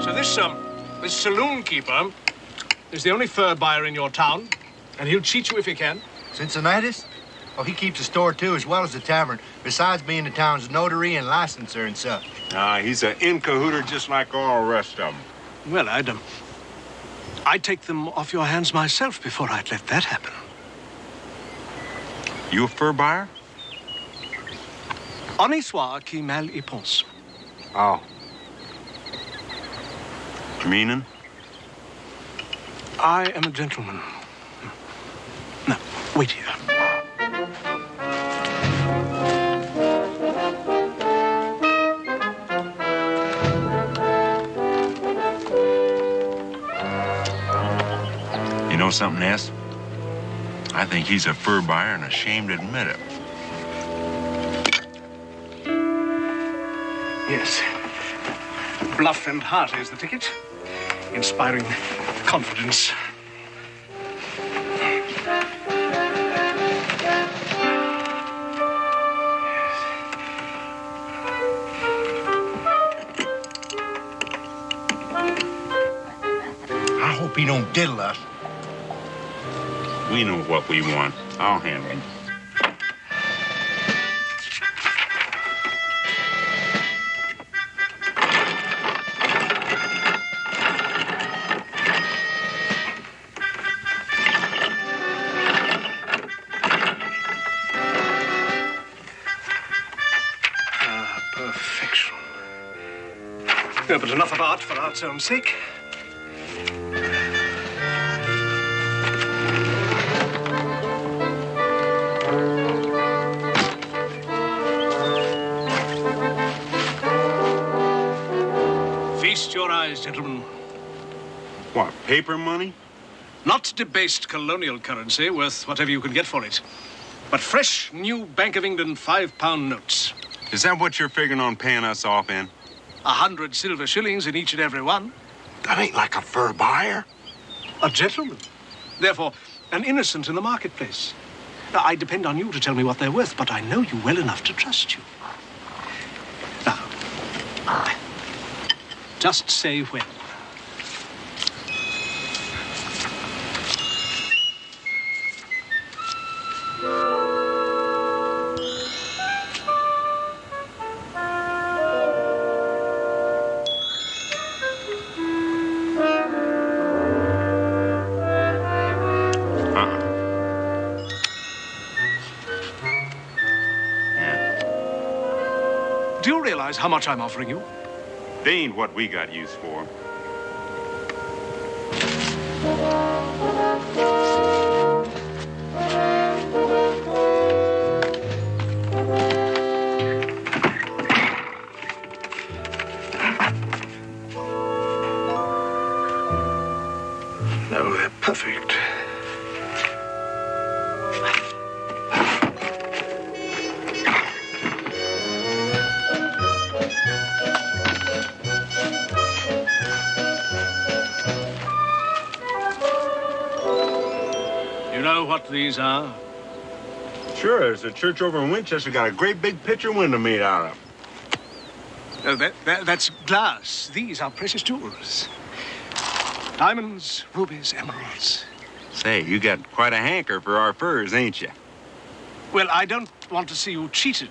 So this saloon keeper is the only fur buyer in your town, and he'll cheat you if he can. Cincinnatus? Oh, he keeps a store, too, as well as a tavern, besides being the town's notary and licenser and such. He's an in-cahooter just like all the rest of them. Well, I'd take them off your hands myself before I'd let that happen. You a fur buyer? Honnête soit qui mal y pense. Oh. Meaning? I am a gentleman. Now, wait here. You know something, S? I think he's a fur buyer and ashamed to admit it. Yes. Bluff and hearty is the ticket. inspiring confidence. I hope he don't diddle us. We know what we want. I'll handle him. Perfection. No, but enough of art for art's own sake. Feast your eyes, gentlemen. What, paper money? Not debased colonial currency worth whatever you can get for it, but fresh, new Bank of England £5 notes. Is that what you're figuring on paying us off in? 100 silver shillings in each and every one. That ain't like a fur buyer. A gentleman. Therefore, an innocent in the marketplace. Now, I depend on you to tell me what they're worth, but I know you well enough to trust you. Now, just say when. Do you realize how much I'm offering you? They ain't what we got use for. No, they're perfect. You know what these are? Sure, there's a church over in Winchester got a great big picture window made out of. Oh, that's glass. These are precious jewels. Diamonds, rubies, emeralds. Say, you got quite a hanker for our furs, ain't you? Well, I don't want to see you cheated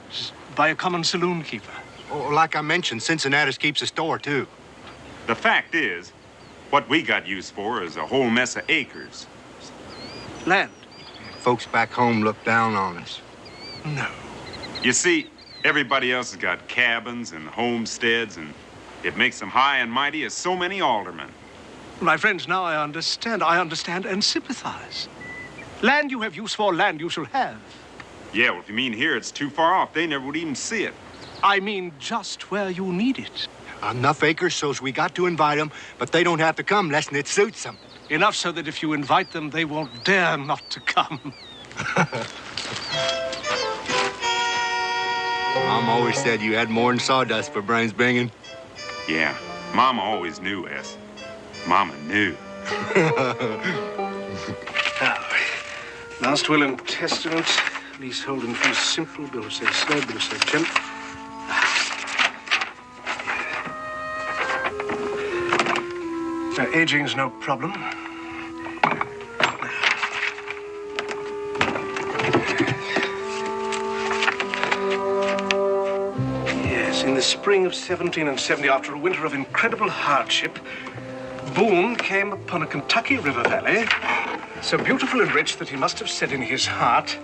by a common saloon keeper. Oh, like I mentioned, Cincinnatus keeps a store, too. The fact is, what we got use for is a whole mess of acres. Land. Folks back home look down on us. No. You see, everybody else has got cabins and homesteads, and it makes them high and mighty as so many aldermen. My friends, now I understand. I understand and sympathize. Land you have use for, land you shall have. Yeah, well, if you mean here, it's too far off. They never would even see it. I mean just where you need it. Enough acres so's we got to invite them, but they don't have to come less than it suits them. Enough so that if you invite them, they won't dare not to come. Mom always said you had more than sawdust for brains banging. Yeah, Mama always knew, S. Mama knew. Now, last will and testament, leasehold and fee simple, bill of sale slow, bill of sale gent. Now, aging's no problem. Yes, in the spring of 1770, after a winter of incredible hardship, Boone came upon a Kentucky river valley, so beautiful and rich that he must have said in his heart,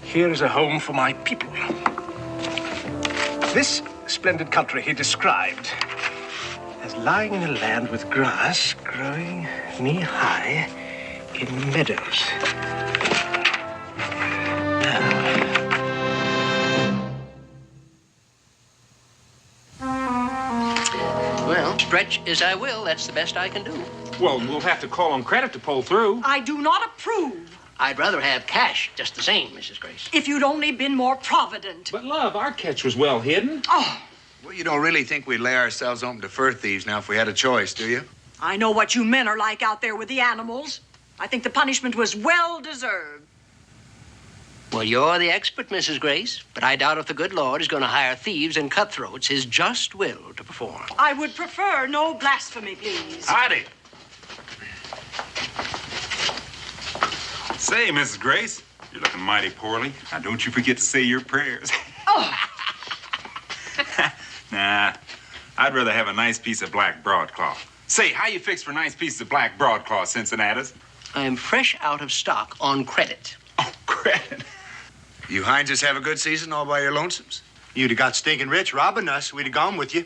"Here is a home for my people." This splendid country he described as lying in a land with grass growing knee-high in meadows. Well, stretch as I will, that's the best I can do. Well, we'll have to call on credit to pull through. I do not approve. I'd rather have cash just the same, Mrs. Grace. If you'd only been more provident. But, love, our catch was well hidden. Oh, Well, you don't really think we'd lay ourselves open to fur thieves now if we had a choice, do you? I know what you men are like out there with the animals. I think the punishment was well deserved. Well, you're the expert, Mrs. Grace, but I doubt if the good Lord is going to hire thieves and cutthroats his just will to perform. I would prefer no blasphemy, please. Howdy. Say, Mrs. Grace, you're looking mighty poorly. Now, don't you forget to say your prayers. Oh, Nah, I'd rather have a nice piece of black broadcloth. Say, how you fix for nice pieces of black broadcloth, Cincinnatus? I'm fresh out of stock on credit. Oh, credit? You Hineses have a good season all by your lonesomes. You'd have got stinking rich robbing us. We'd have gone with you.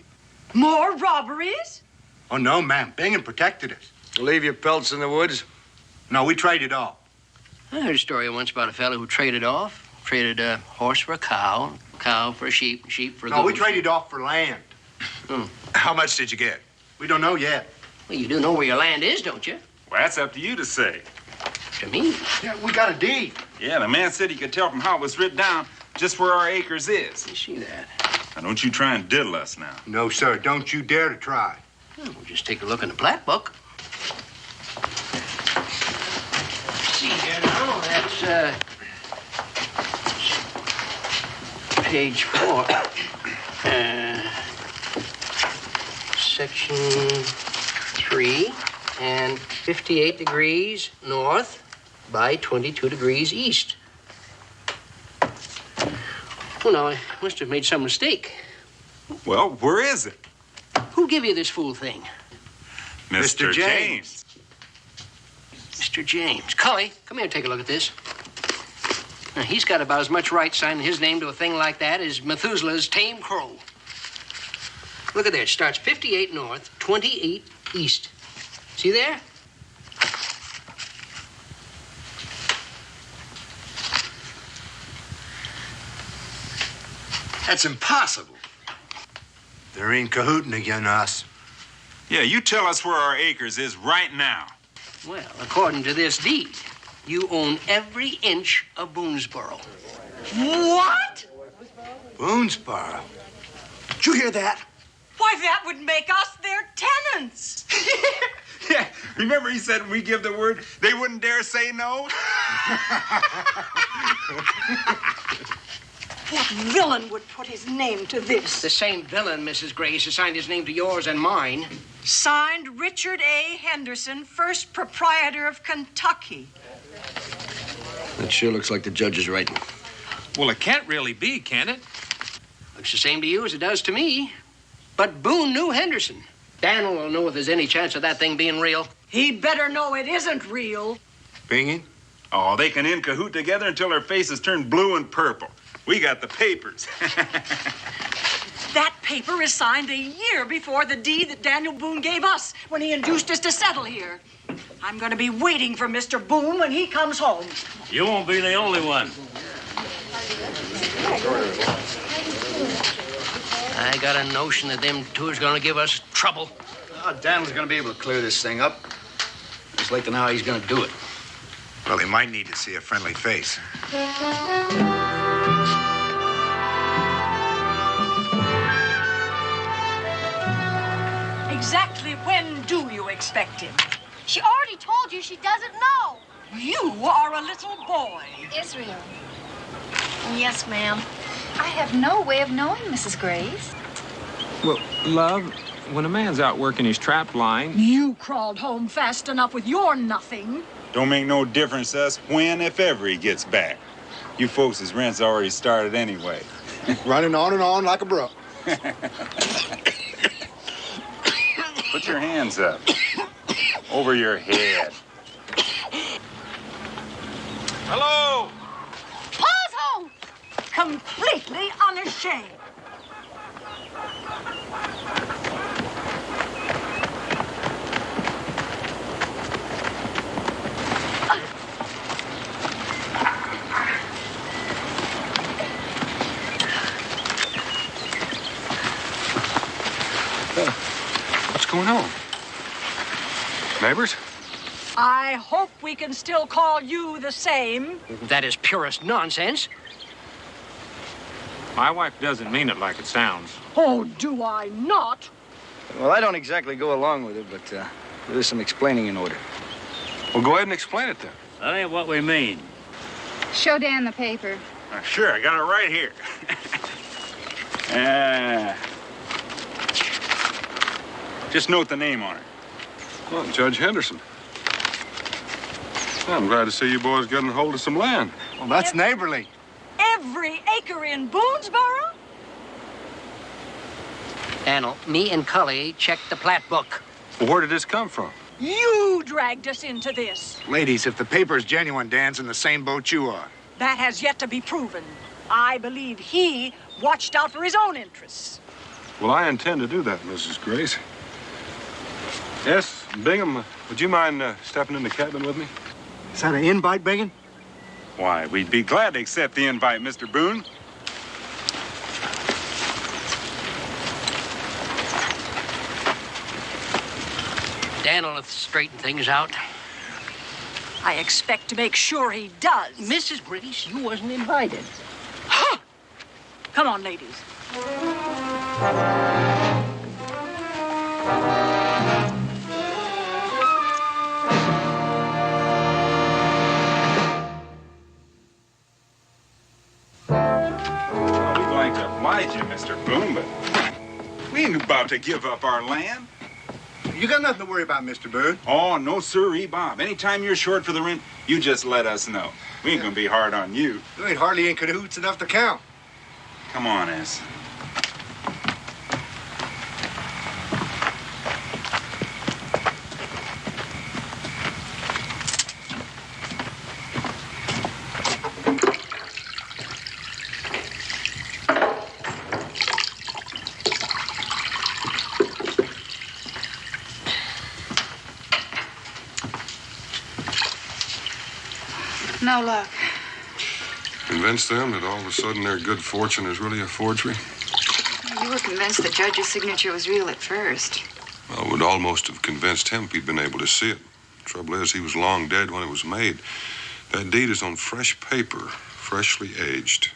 more robberies? Oh, no, ma'am. Bingen protected us. Leave your pelts in the woods? No, we traded off. I heard a story once about a fellow who traded a horse for a cow for a sheep, and sheep for a No, we goat. traded off for land. How much did you get? We don't know yet. Well, you do know where your land is, don't you? Well, that's up to you to say. To me? Yeah, we got a deed. Yeah, the man said he could tell from how it was written down just where our acres is. You see that? Now, don't you try and diddle us now. No, sir. Don't you dare to try. Well, we'll just take a look in the plat book. See here now, that's, page 4. Section 3, and 58 degrees north by 22 degrees east. Well, now, I must have made some mistake. Well, where is it? Who gave you this fool thing? Mr. James. Mr. James. Cully, come here and take a look at this. Now, he's got about as much right signing his name to a thing like that as Methuselah's tame crow. Look at there. It starts 58 north, 28 east. See there? That's impossible. They're in cahooting against us. Yeah, you tell us where our acres is right now. Well, according to this deed, you own every inch of Boonesboro. What? Boonesboro. Did you hear that? Why, that would make us their tenants. Yeah, remember he said when we give the word, they wouldn't dare say no? What villain would put his name to this? The same villain, Mrs. Grace, assigned his name to yours and mine. Signed, Richard A. Henderson, first proprietor of Kentucky. That sure looks like the judge's writing. Well, it can't really be, can it? Looks the same to you as it does to me. But Boone knew Henderson. Daniel will know if there's any chance of that thing being real. He'd better know it isn't real. Bingen? Oh, they can in cahoot together until their faces turn blue and purple. We got the papers. That paper is signed a year before the deed that Daniel Boone gave us when he induced us to settle here. I'm going to be waiting for Mr. Boone when he comes home. You won't be the only one. I got a notion that them two is going to give us trouble. Oh, Daniel's going to be able to clear this thing up. Just like to know how he's going to do it. Well, he might need to see a friendly face. Exactly when do you expect him? She already told you she doesn't know. You are a little boy. Israel, Yes, ma'am. I have no way of knowing Mrs. Grace. Well, love, when a man's out working his trap line... You crawled home fast enough with your nothing. Don't make no difference to us when, if ever, he gets back. You folks' rent's already started anyway. Running on and on like a brook. Put your hands up. Over your head. Hello? Pa's home! Completely unashamed. What's going on? Neighbors? I hope we can still call you the same. That is purest nonsense. My wife doesn't mean it like it sounds. Oh, do I not? Well, I don't exactly go along with it, but There's some explaining in order. Well, go ahead and explain it then. That ain't what we mean. Show Dan the paper. Sure, I got it right here. Just note the name on it. Well, Judge Henderson. I'm glad to see you boys getting hold of some land. Well, that's neighborly. Every acre in Boonesboro? Daniel, me and Cully checked the plat book. Well, where did this come from? You dragged us into this. Ladies, if the paper's genuine, Dan's in the same boat you are. That has yet to be proven. I believe he watched out for his own interests. Well, I intend to do that, Mrs. Grace. Yes, Bingham, would you mind stepping in the cabin with me? Is that an invite, Bingham? Why, we'd be glad to accept the invite, Mr. Boone. Dan'll have straightened things out. I expect to make sure he does. Mrs. Grace, you wasn't invited. Huh! Come on, ladies. Well, we'd like to oblige you, Mr. Boone, but we ain't about to give up our land. You got nothing to worry about, Mr. Boone. Oh, no, sirree, Bob. Anytime you're short for the rent, you just let us know. We ain't gonna be hard on you. You ain't hardly in cahoots enough to count. Come on, S. No luck. Convince them that all of a sudden their good fortune is really a forgery? You were convinced the judge's signature was real at first. Well, it would almost have convinced him if he'd been able to see it. Trouble is, he was long dead when it was made. That deed is on fresh paper, freshly aged.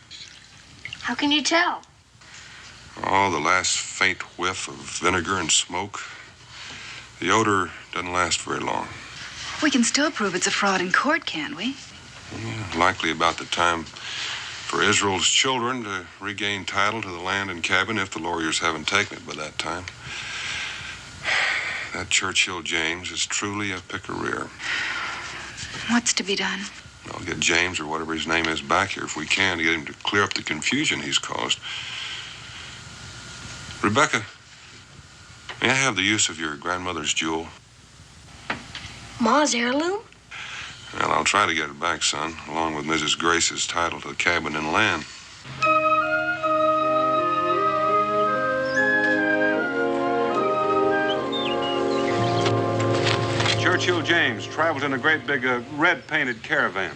How can you tell? Oh, the last faint whiff of vinegar and smoke. The odor doesn't last very long. We can still prove it's a fraud in court, can't we? Yeah, likely about the time for Israel's children to regain title to the land and cabin if the lawyers haven't taken it by that time. That Churchill James is truly a pick-a-rear. What's to be done? I'll get James or whatever his name is back here if we can to get him to clear up the confusion he's caused. Rebecca, may I have the use of your grandmother's jewel? Ma's heirloom? Well, I'll try to get it back, son, along with Mrs. Grace's title to the cabin and land. Churchill James traveled in a great big red-painted caravan.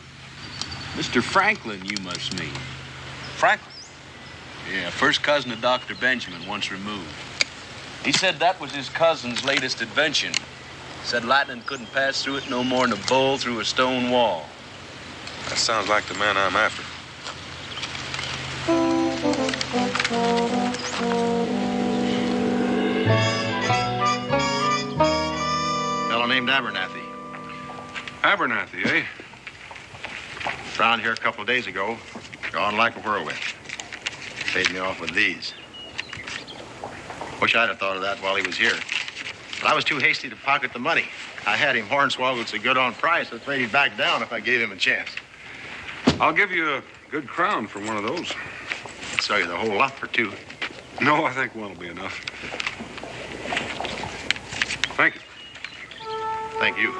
Mr. Franklin, you must mean. Franklin? Yeah, first cousin of Dr. Benjamin, once removed. He said that was his cousin's latest invention. Said lightning couldn't pass through it no more than a bull through a stone wall. That sounds like the man I'm after. Fellow named Abernathy. Abernathy, eh? Found here a couple of days ago. Gone like a whirlwind. Paid me off with these. Wish I'd have thought of that while he was here. But I was too hasty to pocket the money. I had him hornswoggled so good on price, I afraid he'd back down if I gave him a chance. I'll give you a good crown for one of those. I'll sell you the whole lot for two. No, I think one will be enough. Thank you. Thank you.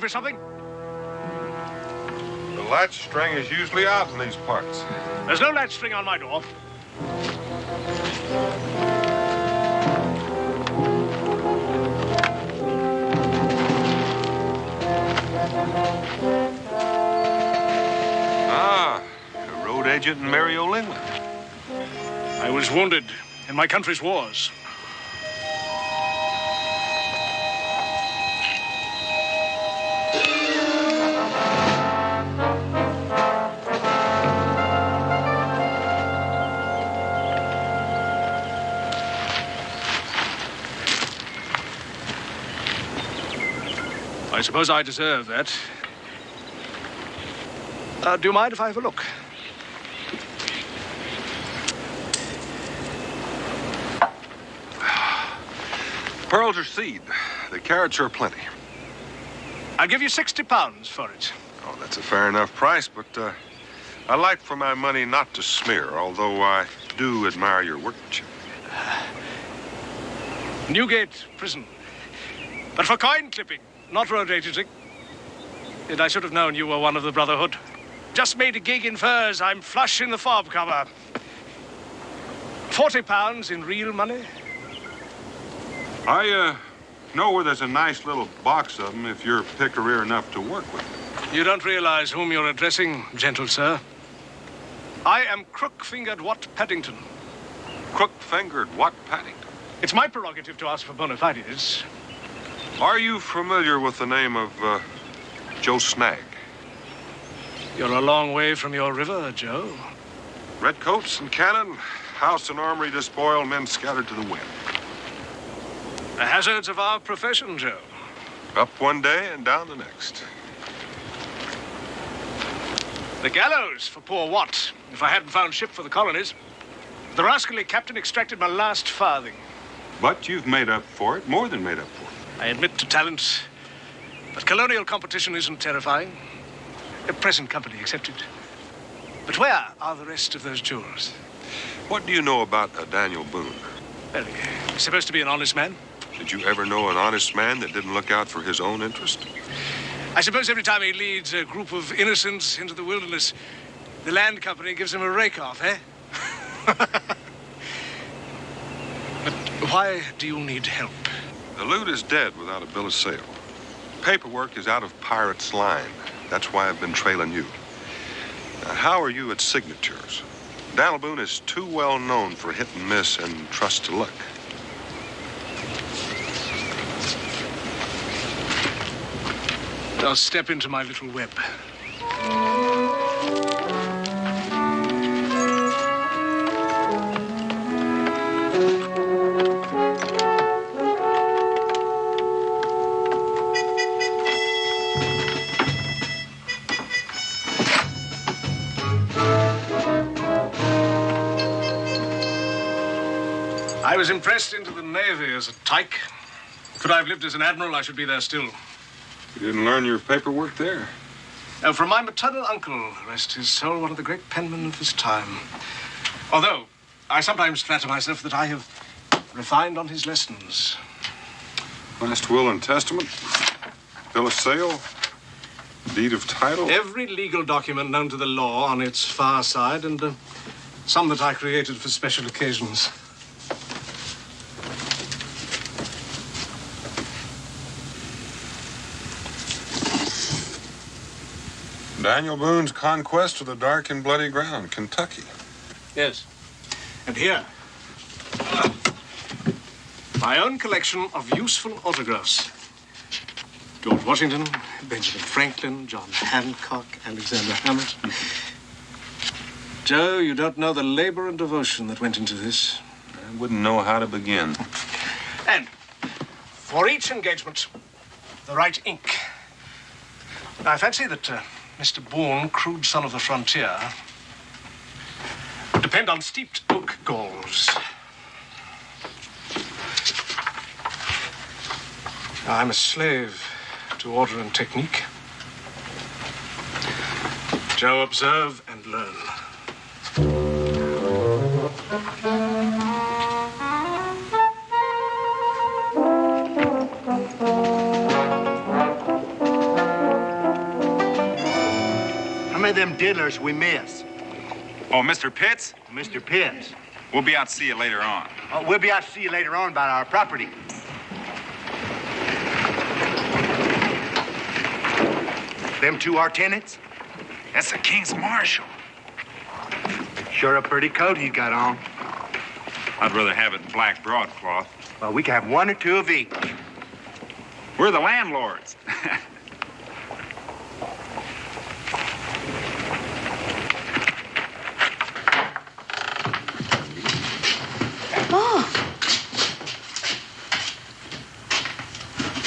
for something? The latch string is usually out in these parts. There's no latch string on my door. Ah, a road agent in Mario England. I was wounded in my country's wars. I suppose I deserve that. Do you mind if I have a look? Pearls are seed. The carrots are plenty. I'll give you £60 for it. Oh, that's a fair enough price, but I like for my money not to smear, although I do admire your workmanship. Newgate Prison. But for coin clipping, not road agenting. And I should have known you were one of the Brotherhood. Just made a gig in furs. I'm flush in the fob cover. £40 in real money. I know where there's a nice little box of them if you're picker-ear enough to work with. You don't realize whom you're addressing, gentle sir. I am Crook-fingered Wat Paddington. Crook-fingered Wat Paddington? It's my prerogative to ask for bona fides. Are you familiar with the name of Joe Snag? You're a long way from your river, Joe. Redcoats and cannon, house and armory despoiled, men scattered to the wind. The hazards of our profession, Joe. Up one day and down the next. The gallows for poor Watt, if I hadn't found ship for the colonies. The rascally captain extracted my last farthing. But you've made up for it, more than made up for it. I admit to talent, but colonial competition isn't terrifying. A present company accepted. But where are the rest of those jewels? What do you know about Daniel Boone? Well, he's supposed to be an honest man. Did you ever know an honest man that didn't look out for his own interest? I suppose every time he leads a group of innocents into the wilderness, the land company gives him a rake-off, eh? But why do you need help? The loot is dead without a bill of sale. Paperwork is out of pirate's line. That's why I've been trailing you. Now, how are you at signatures? Daniel Boone is too well known for hit and miss and trust to luck. I'll step into my little web. I was impressed into the Navy as a tyke. Could I have lived as an admiral, I should be there still. You didn't learn your paperwork there? From my maternal uncle, rest his soul, one of the great penmen of his time. Although, I sometimes flatter myself that I have refined on his lessons. Last will and testament, bill of sale, deed of title. Every legal document known to the law on its far side, and some that I created for special occasions. Daniel Boone's conquest of the dark and bloody ground, Kentucky. Yes. And here, my own collection of useful autographs. George Washington, Benjamin Franklin, John Hancock, Alexander Hamilton. Joe, you don't know the labor and devotion that went into this. I wouldn't know how to begin. And for each engagement, the right ink. I fancy that Mr. Boone, crude son of the frontier, would depend on steeped oak galls. I'm a slave to order and technique. Joe, observe and learn. of them diddlers we miss. Oh, Mr. Pitts? Mr. Pitts. We'll be out to see you later on. We'll be out to see you later on about our property. Them two are tenants? That's the King's Marshal. Sure a pretty coat he's got on. I'd rather have it in black broadcloth. Well, we can have one or two of each. We're the landlords.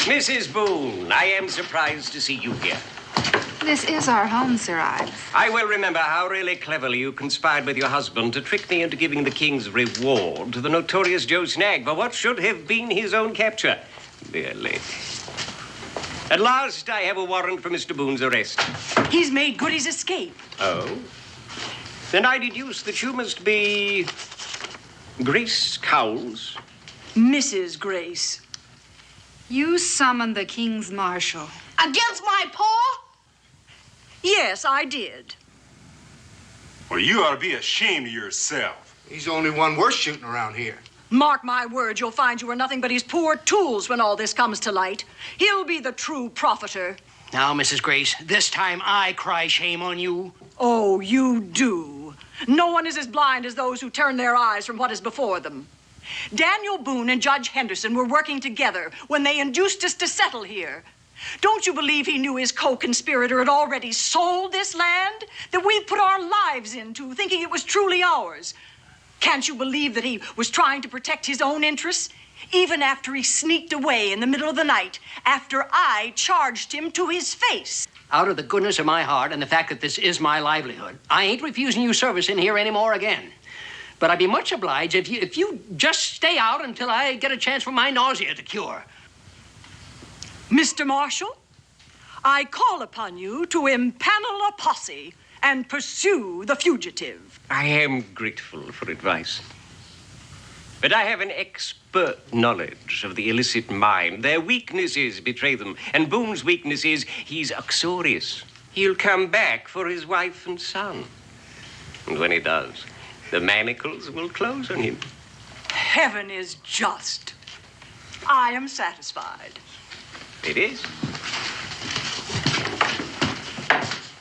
Mrs. Boone, I am surprised to see you here. This is our home, Sir Ives. I well remember how really cleverly you conspired with your husband to trick me into giving the king's reward to the notorious Joe Snag for what should have been his own capture. Dear lady. At last, I have a warrant for Mr. Boone's arrest. He's made good his escape. Oh? Then I deduce that you must be Grace Cowles. Mrs. Grace. You summoned the King's Marshal. Against my paw? Yes, I did. Well, you ought to be ashamed of yourself. He's the only one worth shooting around here. Mark my words, you'll find you are nothing but his poor tools when all this comes to light. He'll be the true profiter. Now, Mrs. Grace, this time I cry shame on you. Oh, you do. No one is as blind as those who turn their eyes from what is before them. Daniel Boone and Judge Henderson were working together when they induced us to settle here. Don't you believe he knew his co-conspirator had already sold this land that we put our lives into, thinking it was truly ours? Can't you believe that he was trying to protect his own interests, even after he sneaked away in the middle of the night, after I charged him to his face? Out of the goodness of my heart and the fact that this is my livelihood, I ain't refusing you service in here anymore again. But I'd be much obliged if you just stay out until I get a chance for my nausea to cure. Mr. Marshal, I call upon you to impanel a posse and pursue the fugitive. I am grateful for advice. But I have an expert knowledge of the illicit mind. Their weaknesses betray them. And Boone's weakness is he's uxorious. He'll come back for his wife and son. And when he does, the manacles will close on him. Heaven is just. I am satisfied. It is.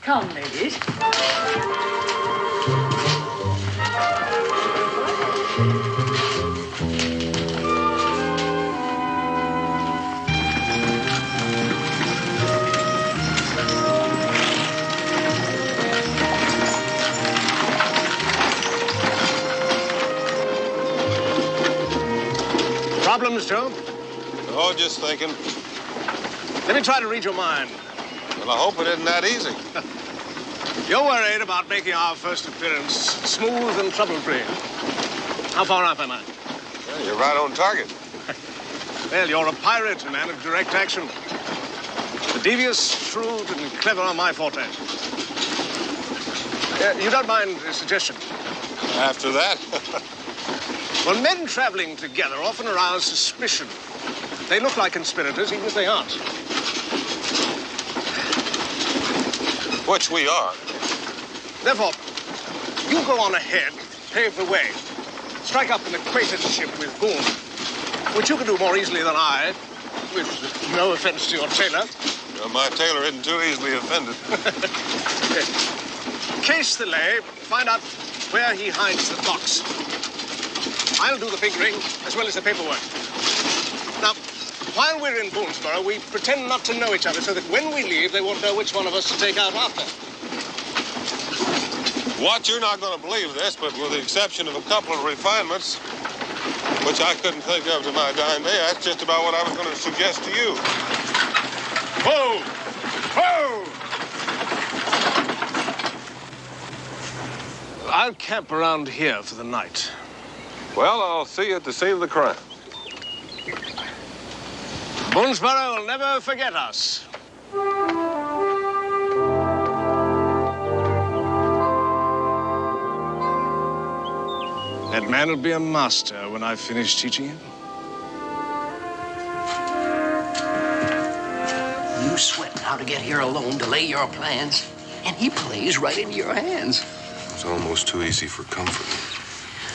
Come, ladies. Problems, Joe? Oh, just thinking. Let me try to read your mind. Well, I hope it isn't that easy. You're worried about making our first appearance smooth and trouble-free. How far off am I? Well, you're right on target. Well, you're a pirate, a man of direct action. The devious, shrewd, and clever are my forte. You don't mind a suggestion? After that? Well, men traveling together often arouse suspicion. They look like conspirators, even if they aren't. Which we are. Therefore, you go on ahead, pave the way. Strike up an acquaintanceship with Boone, which you can do more easily than I, with no offense to your tailor. My tailor isn't too easily offended. Case the lay, find out where he hides the box. I'll do the figuring as well as the paperwork. Now, while we're in Boonesboro, we pretend not to know each other so that when we leave, they won't know which one of us to take out after. What, you're not going to believe this, but with the exception of a couple of refinements, which I couldn't think of to my dying day, that's just about what I was going to suggest to you. Whoa! Whoa! I'll camp around here for the night. Well, I'll see you at the scene of the crime. Boonesboro will never forget us. That man will be a master when I've finished teaching him. You sweating how to get here alone to lay your plans? And he plays right into your hands. It's almost too easy for comfort.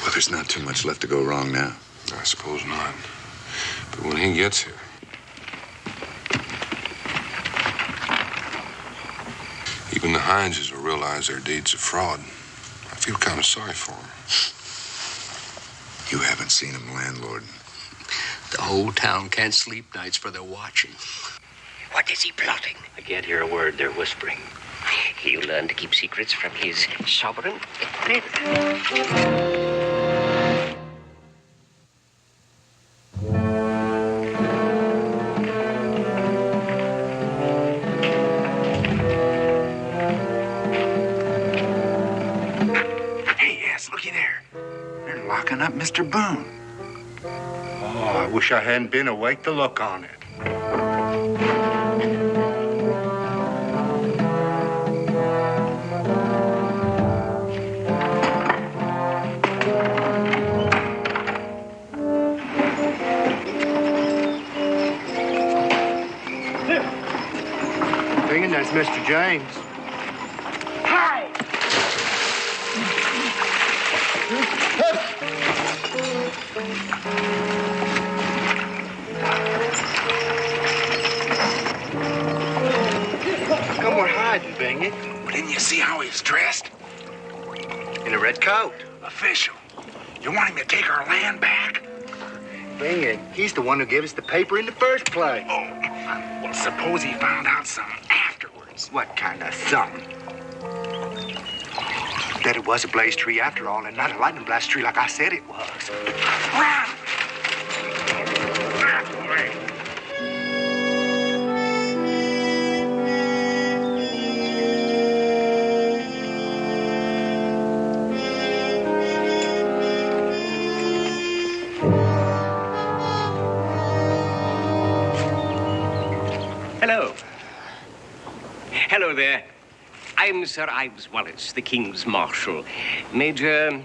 Well, there's not too much left to go wrong now. I suppose not. But when he gets here, even the Hineses will realize their deeds of fraud. I feel kind of sorry for them. You haven't seen him, landlord. The whole town can't sleep nights for their watching. What is he plotting? I can't hear a word they're whispering. He'll learn to keep secrets from his sovereign. Hey, yes, looky there. They're locking up Mr. Boone. Oh, I wish I hadn't been awake to look on it. Thinking that's Mr. James. Hi! Come we're hiding, Bingy. Well, didn't you see how he's dressed? In a red coat. Official. You want him to take our land back? Bingy, he's the one who gave us the paper in the first place. Oh, well, suppose he found out something afterwards. What kind of something? That it was a blaze tree after all, and not a lightning blast tree like I said it was. Run! Hello. Hello there. I'm Sir Ives Wallace, the King's Marshal. Major...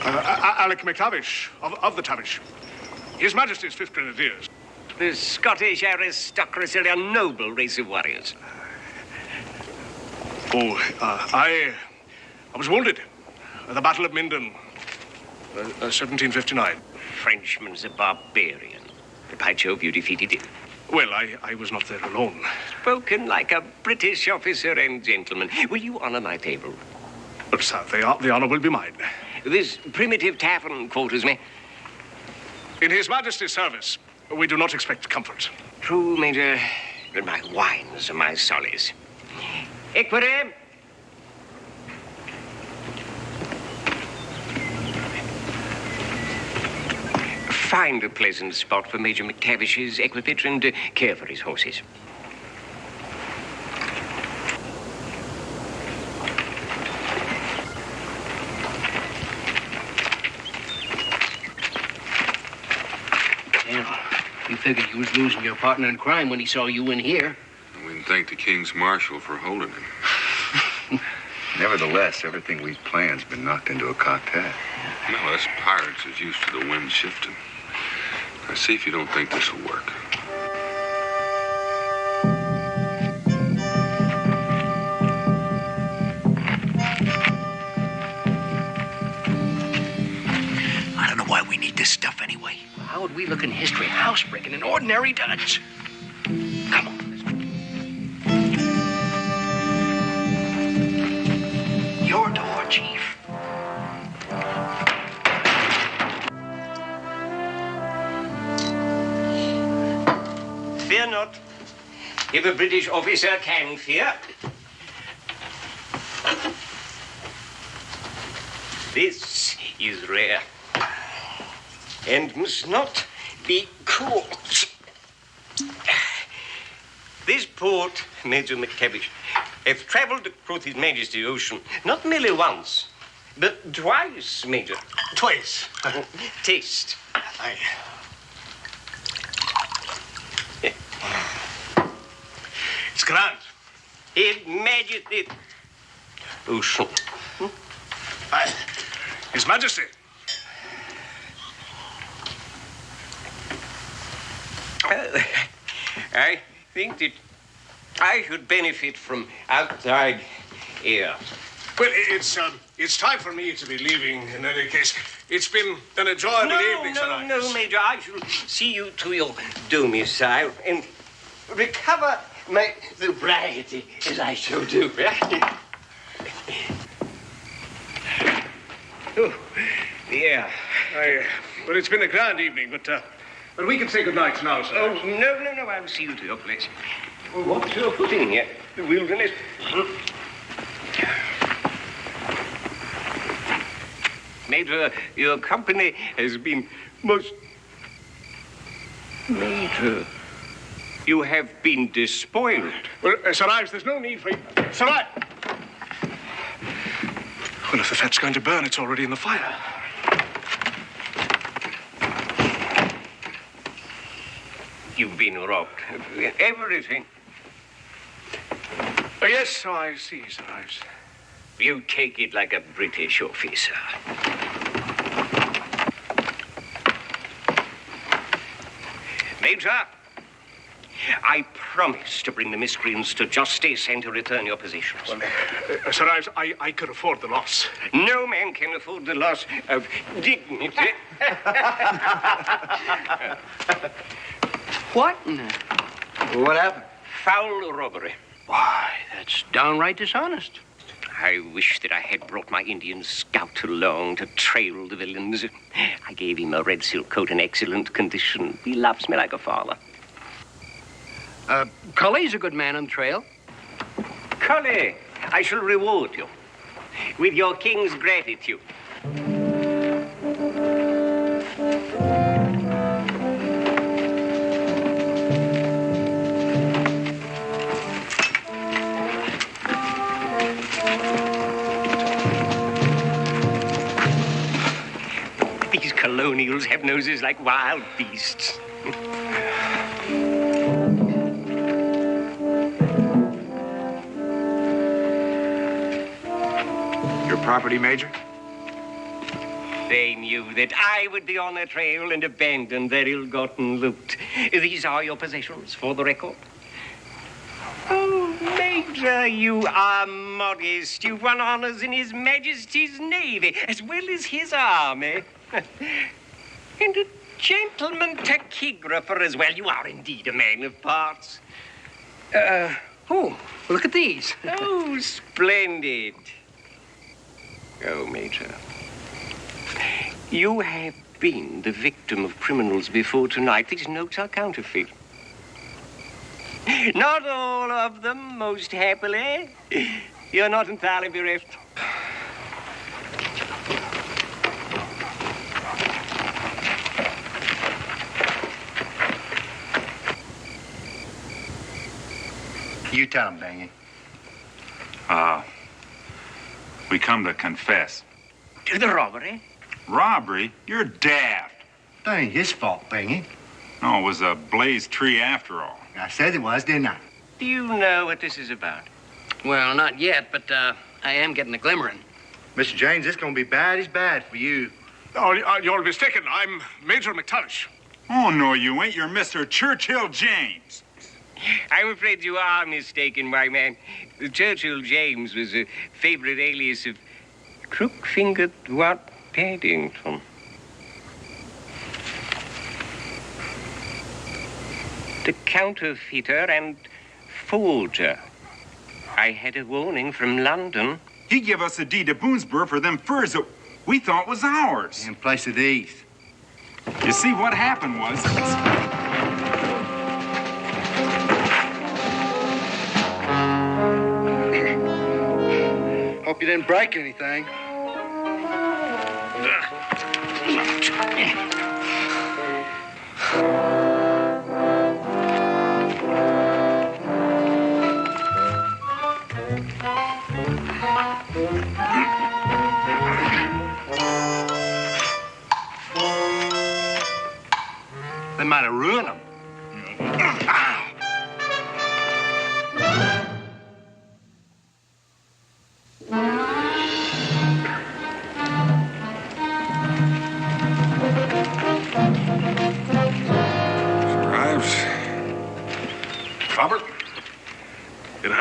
Alec McTavish of the Tavish. His Majesty's 5th Grenadiers. The Scottish aristocracy are a noble race of warriors. I was wounded at the Battle of Minden, 1759. Frenchman's a barbarian. But by Jove, you defeated him. Well, I was not there alone. Spoken like a British officer and gentleman. Will you honor my table? But, sir, the honor will be mine. This primitive tavern quarters me. In His Majesty's service, we do not expect comfort. True, Major, but my wines are my solace. Equity. Find a pleasant spot for Major McTavish's equipage and care for his horses. You figured you was losing your partner in crime when he saw you in here. We can thank the King's Marshal for holding him. Nevertheless, everything we've planned's been knocked into a cocktail. Well, us pirates is used to the wind shifting. Now, see if you don't think this will work. I don't know why we need this stuff anyway. Well, how would we look in history housebreaking an ordinary Dutch? Come on. Your door, Chief. Fear not. If a British officer can fear. This is rare and must not be caught. This port, Major McTavish, hath travelled across His Majesty's ocean not merely once, but twice, Major. Twice. Taste. Aye. It's grand. His Majesty. Ocean. Aye. His Majesty. I think that I should benefit from outside air. Well, it's time for me to be leaving in any case. It's been an enjoyable evening, Sir Ives. No, Major. I shall see you to your domicile and recover my sobriety as I shall do. Oh, yeah. Well, it's been a grand evening, but we can say good night now, sir. Oh, no. I'll see you to your place. What's your footing here? The wilderness. Major, your company has been most... Major, you have been despoiled. Well, Sir Ives, there's no need for you. Sir Ives! Well, if the fat's going to burn, it's already in the fire. You've been robbed. Everything. Oh, yes, I see, Sir Ives. You take it like a British officer. Major, I promise to bring the miscreants to justice and to return your possessions. Well, Sir Ives, I could afford the loss. No man can afford the loss of dignity. What? What happened? Foul robbery. Why, that's downright dishonest. I wish that I had brought my Indian scout along to trail the villains. I gave him a red silk coat in excellent condition. He loves me like a father. Cully's a good man on the trail. Cully, I shall reward you with your king's gratitude. These colonials have noses like wild beasts. Your property, Major? They knew that I would be on their trail and abandon their ill-gotten loot. These are your possessions, for the record. Oh, Major, you are modest. You've won honors in His Majesty's Navy, as well as his army. And a gentleman tachygrapher as well. You are indeed a man of parts. Oh, look at these. Oh, splendid. Oh, Major. You have been the victim of criminals before tonight. These notes are counterfeit. Not all of them, most happily. You're not entirely bereft. You tell him, Bangy. We come to confess. To the robbery? Robbery? You're daft. That ain't his fault, Bangy. No, it was a blazed tree after all. I said it was, didn't I? Do you know what this is about? Well, not yet, but I am getting a glimmering. Mr. James, it's gonna be bad as bad for you. Oh, you're mistaken. I'm Major McTavish. Oh, no, you ain't. You're Mr. Churchill James. I'm afraid you are mistaken, my man. Churchill James was a favorite alias of Crook-fingered Watt Paddington. The counterfeiter and forger. I had a warning from London. He gave us a deed to Boonesboro for them furs that we thought was ours. In place of these. You see, what happened was... Hope you didn't break anything. They might have ruined them.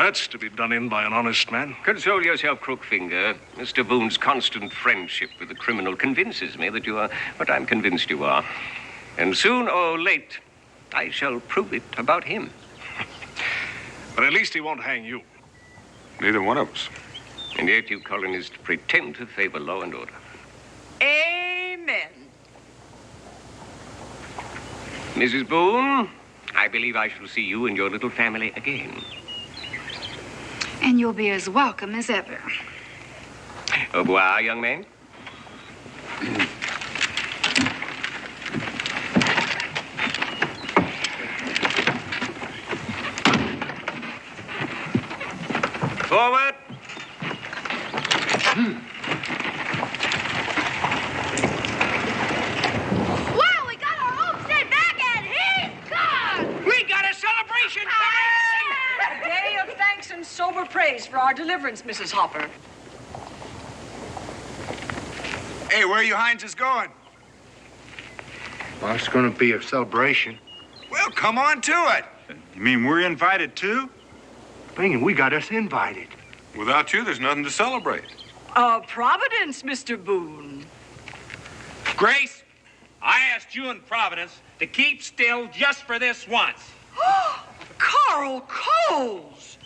hurts to be done in by an honest man. Console yourself, Crookfinger. Mr. Boone's constant friendship with the criminal convinces me that you are what I'm convinced you are. And soon or late, I shall prove it about him. But at least he won't hang you. Neither one of us. And yet you colonists pretend to favor law and order. Amen. Mrs. Boone, I believe I shall see you and your little family again. And you'll be as welcome as ever. Au revoir, young man. Forward. Wow, we got our homestead back and he's gone! We got a celebration A day of thanks and sober praise for our deliverance, Mrs. Hopper. Hey, where are you Heinzes going? Well, it's going to be a celebration. Well, come on to it. You mean we're invited too? Man, we got us invited. Without you, there's nothing to celebrate. Providence, Mr. Boone. Grace, I asked you and Providence to keep still just for this once. Carl Coles!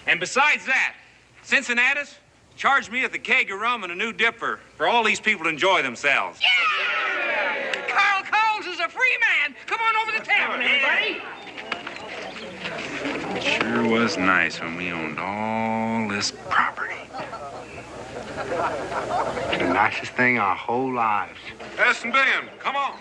And besides that, Cincinnatus charged me with a keg of rum and a new dipper for all these people to enjoy themselves. Yeah! Carl Coles is a free man. Come on over the tavern, everybody. It sure was nice when we owned all this property. The nicest thing our whole lives. S and Ben, come on.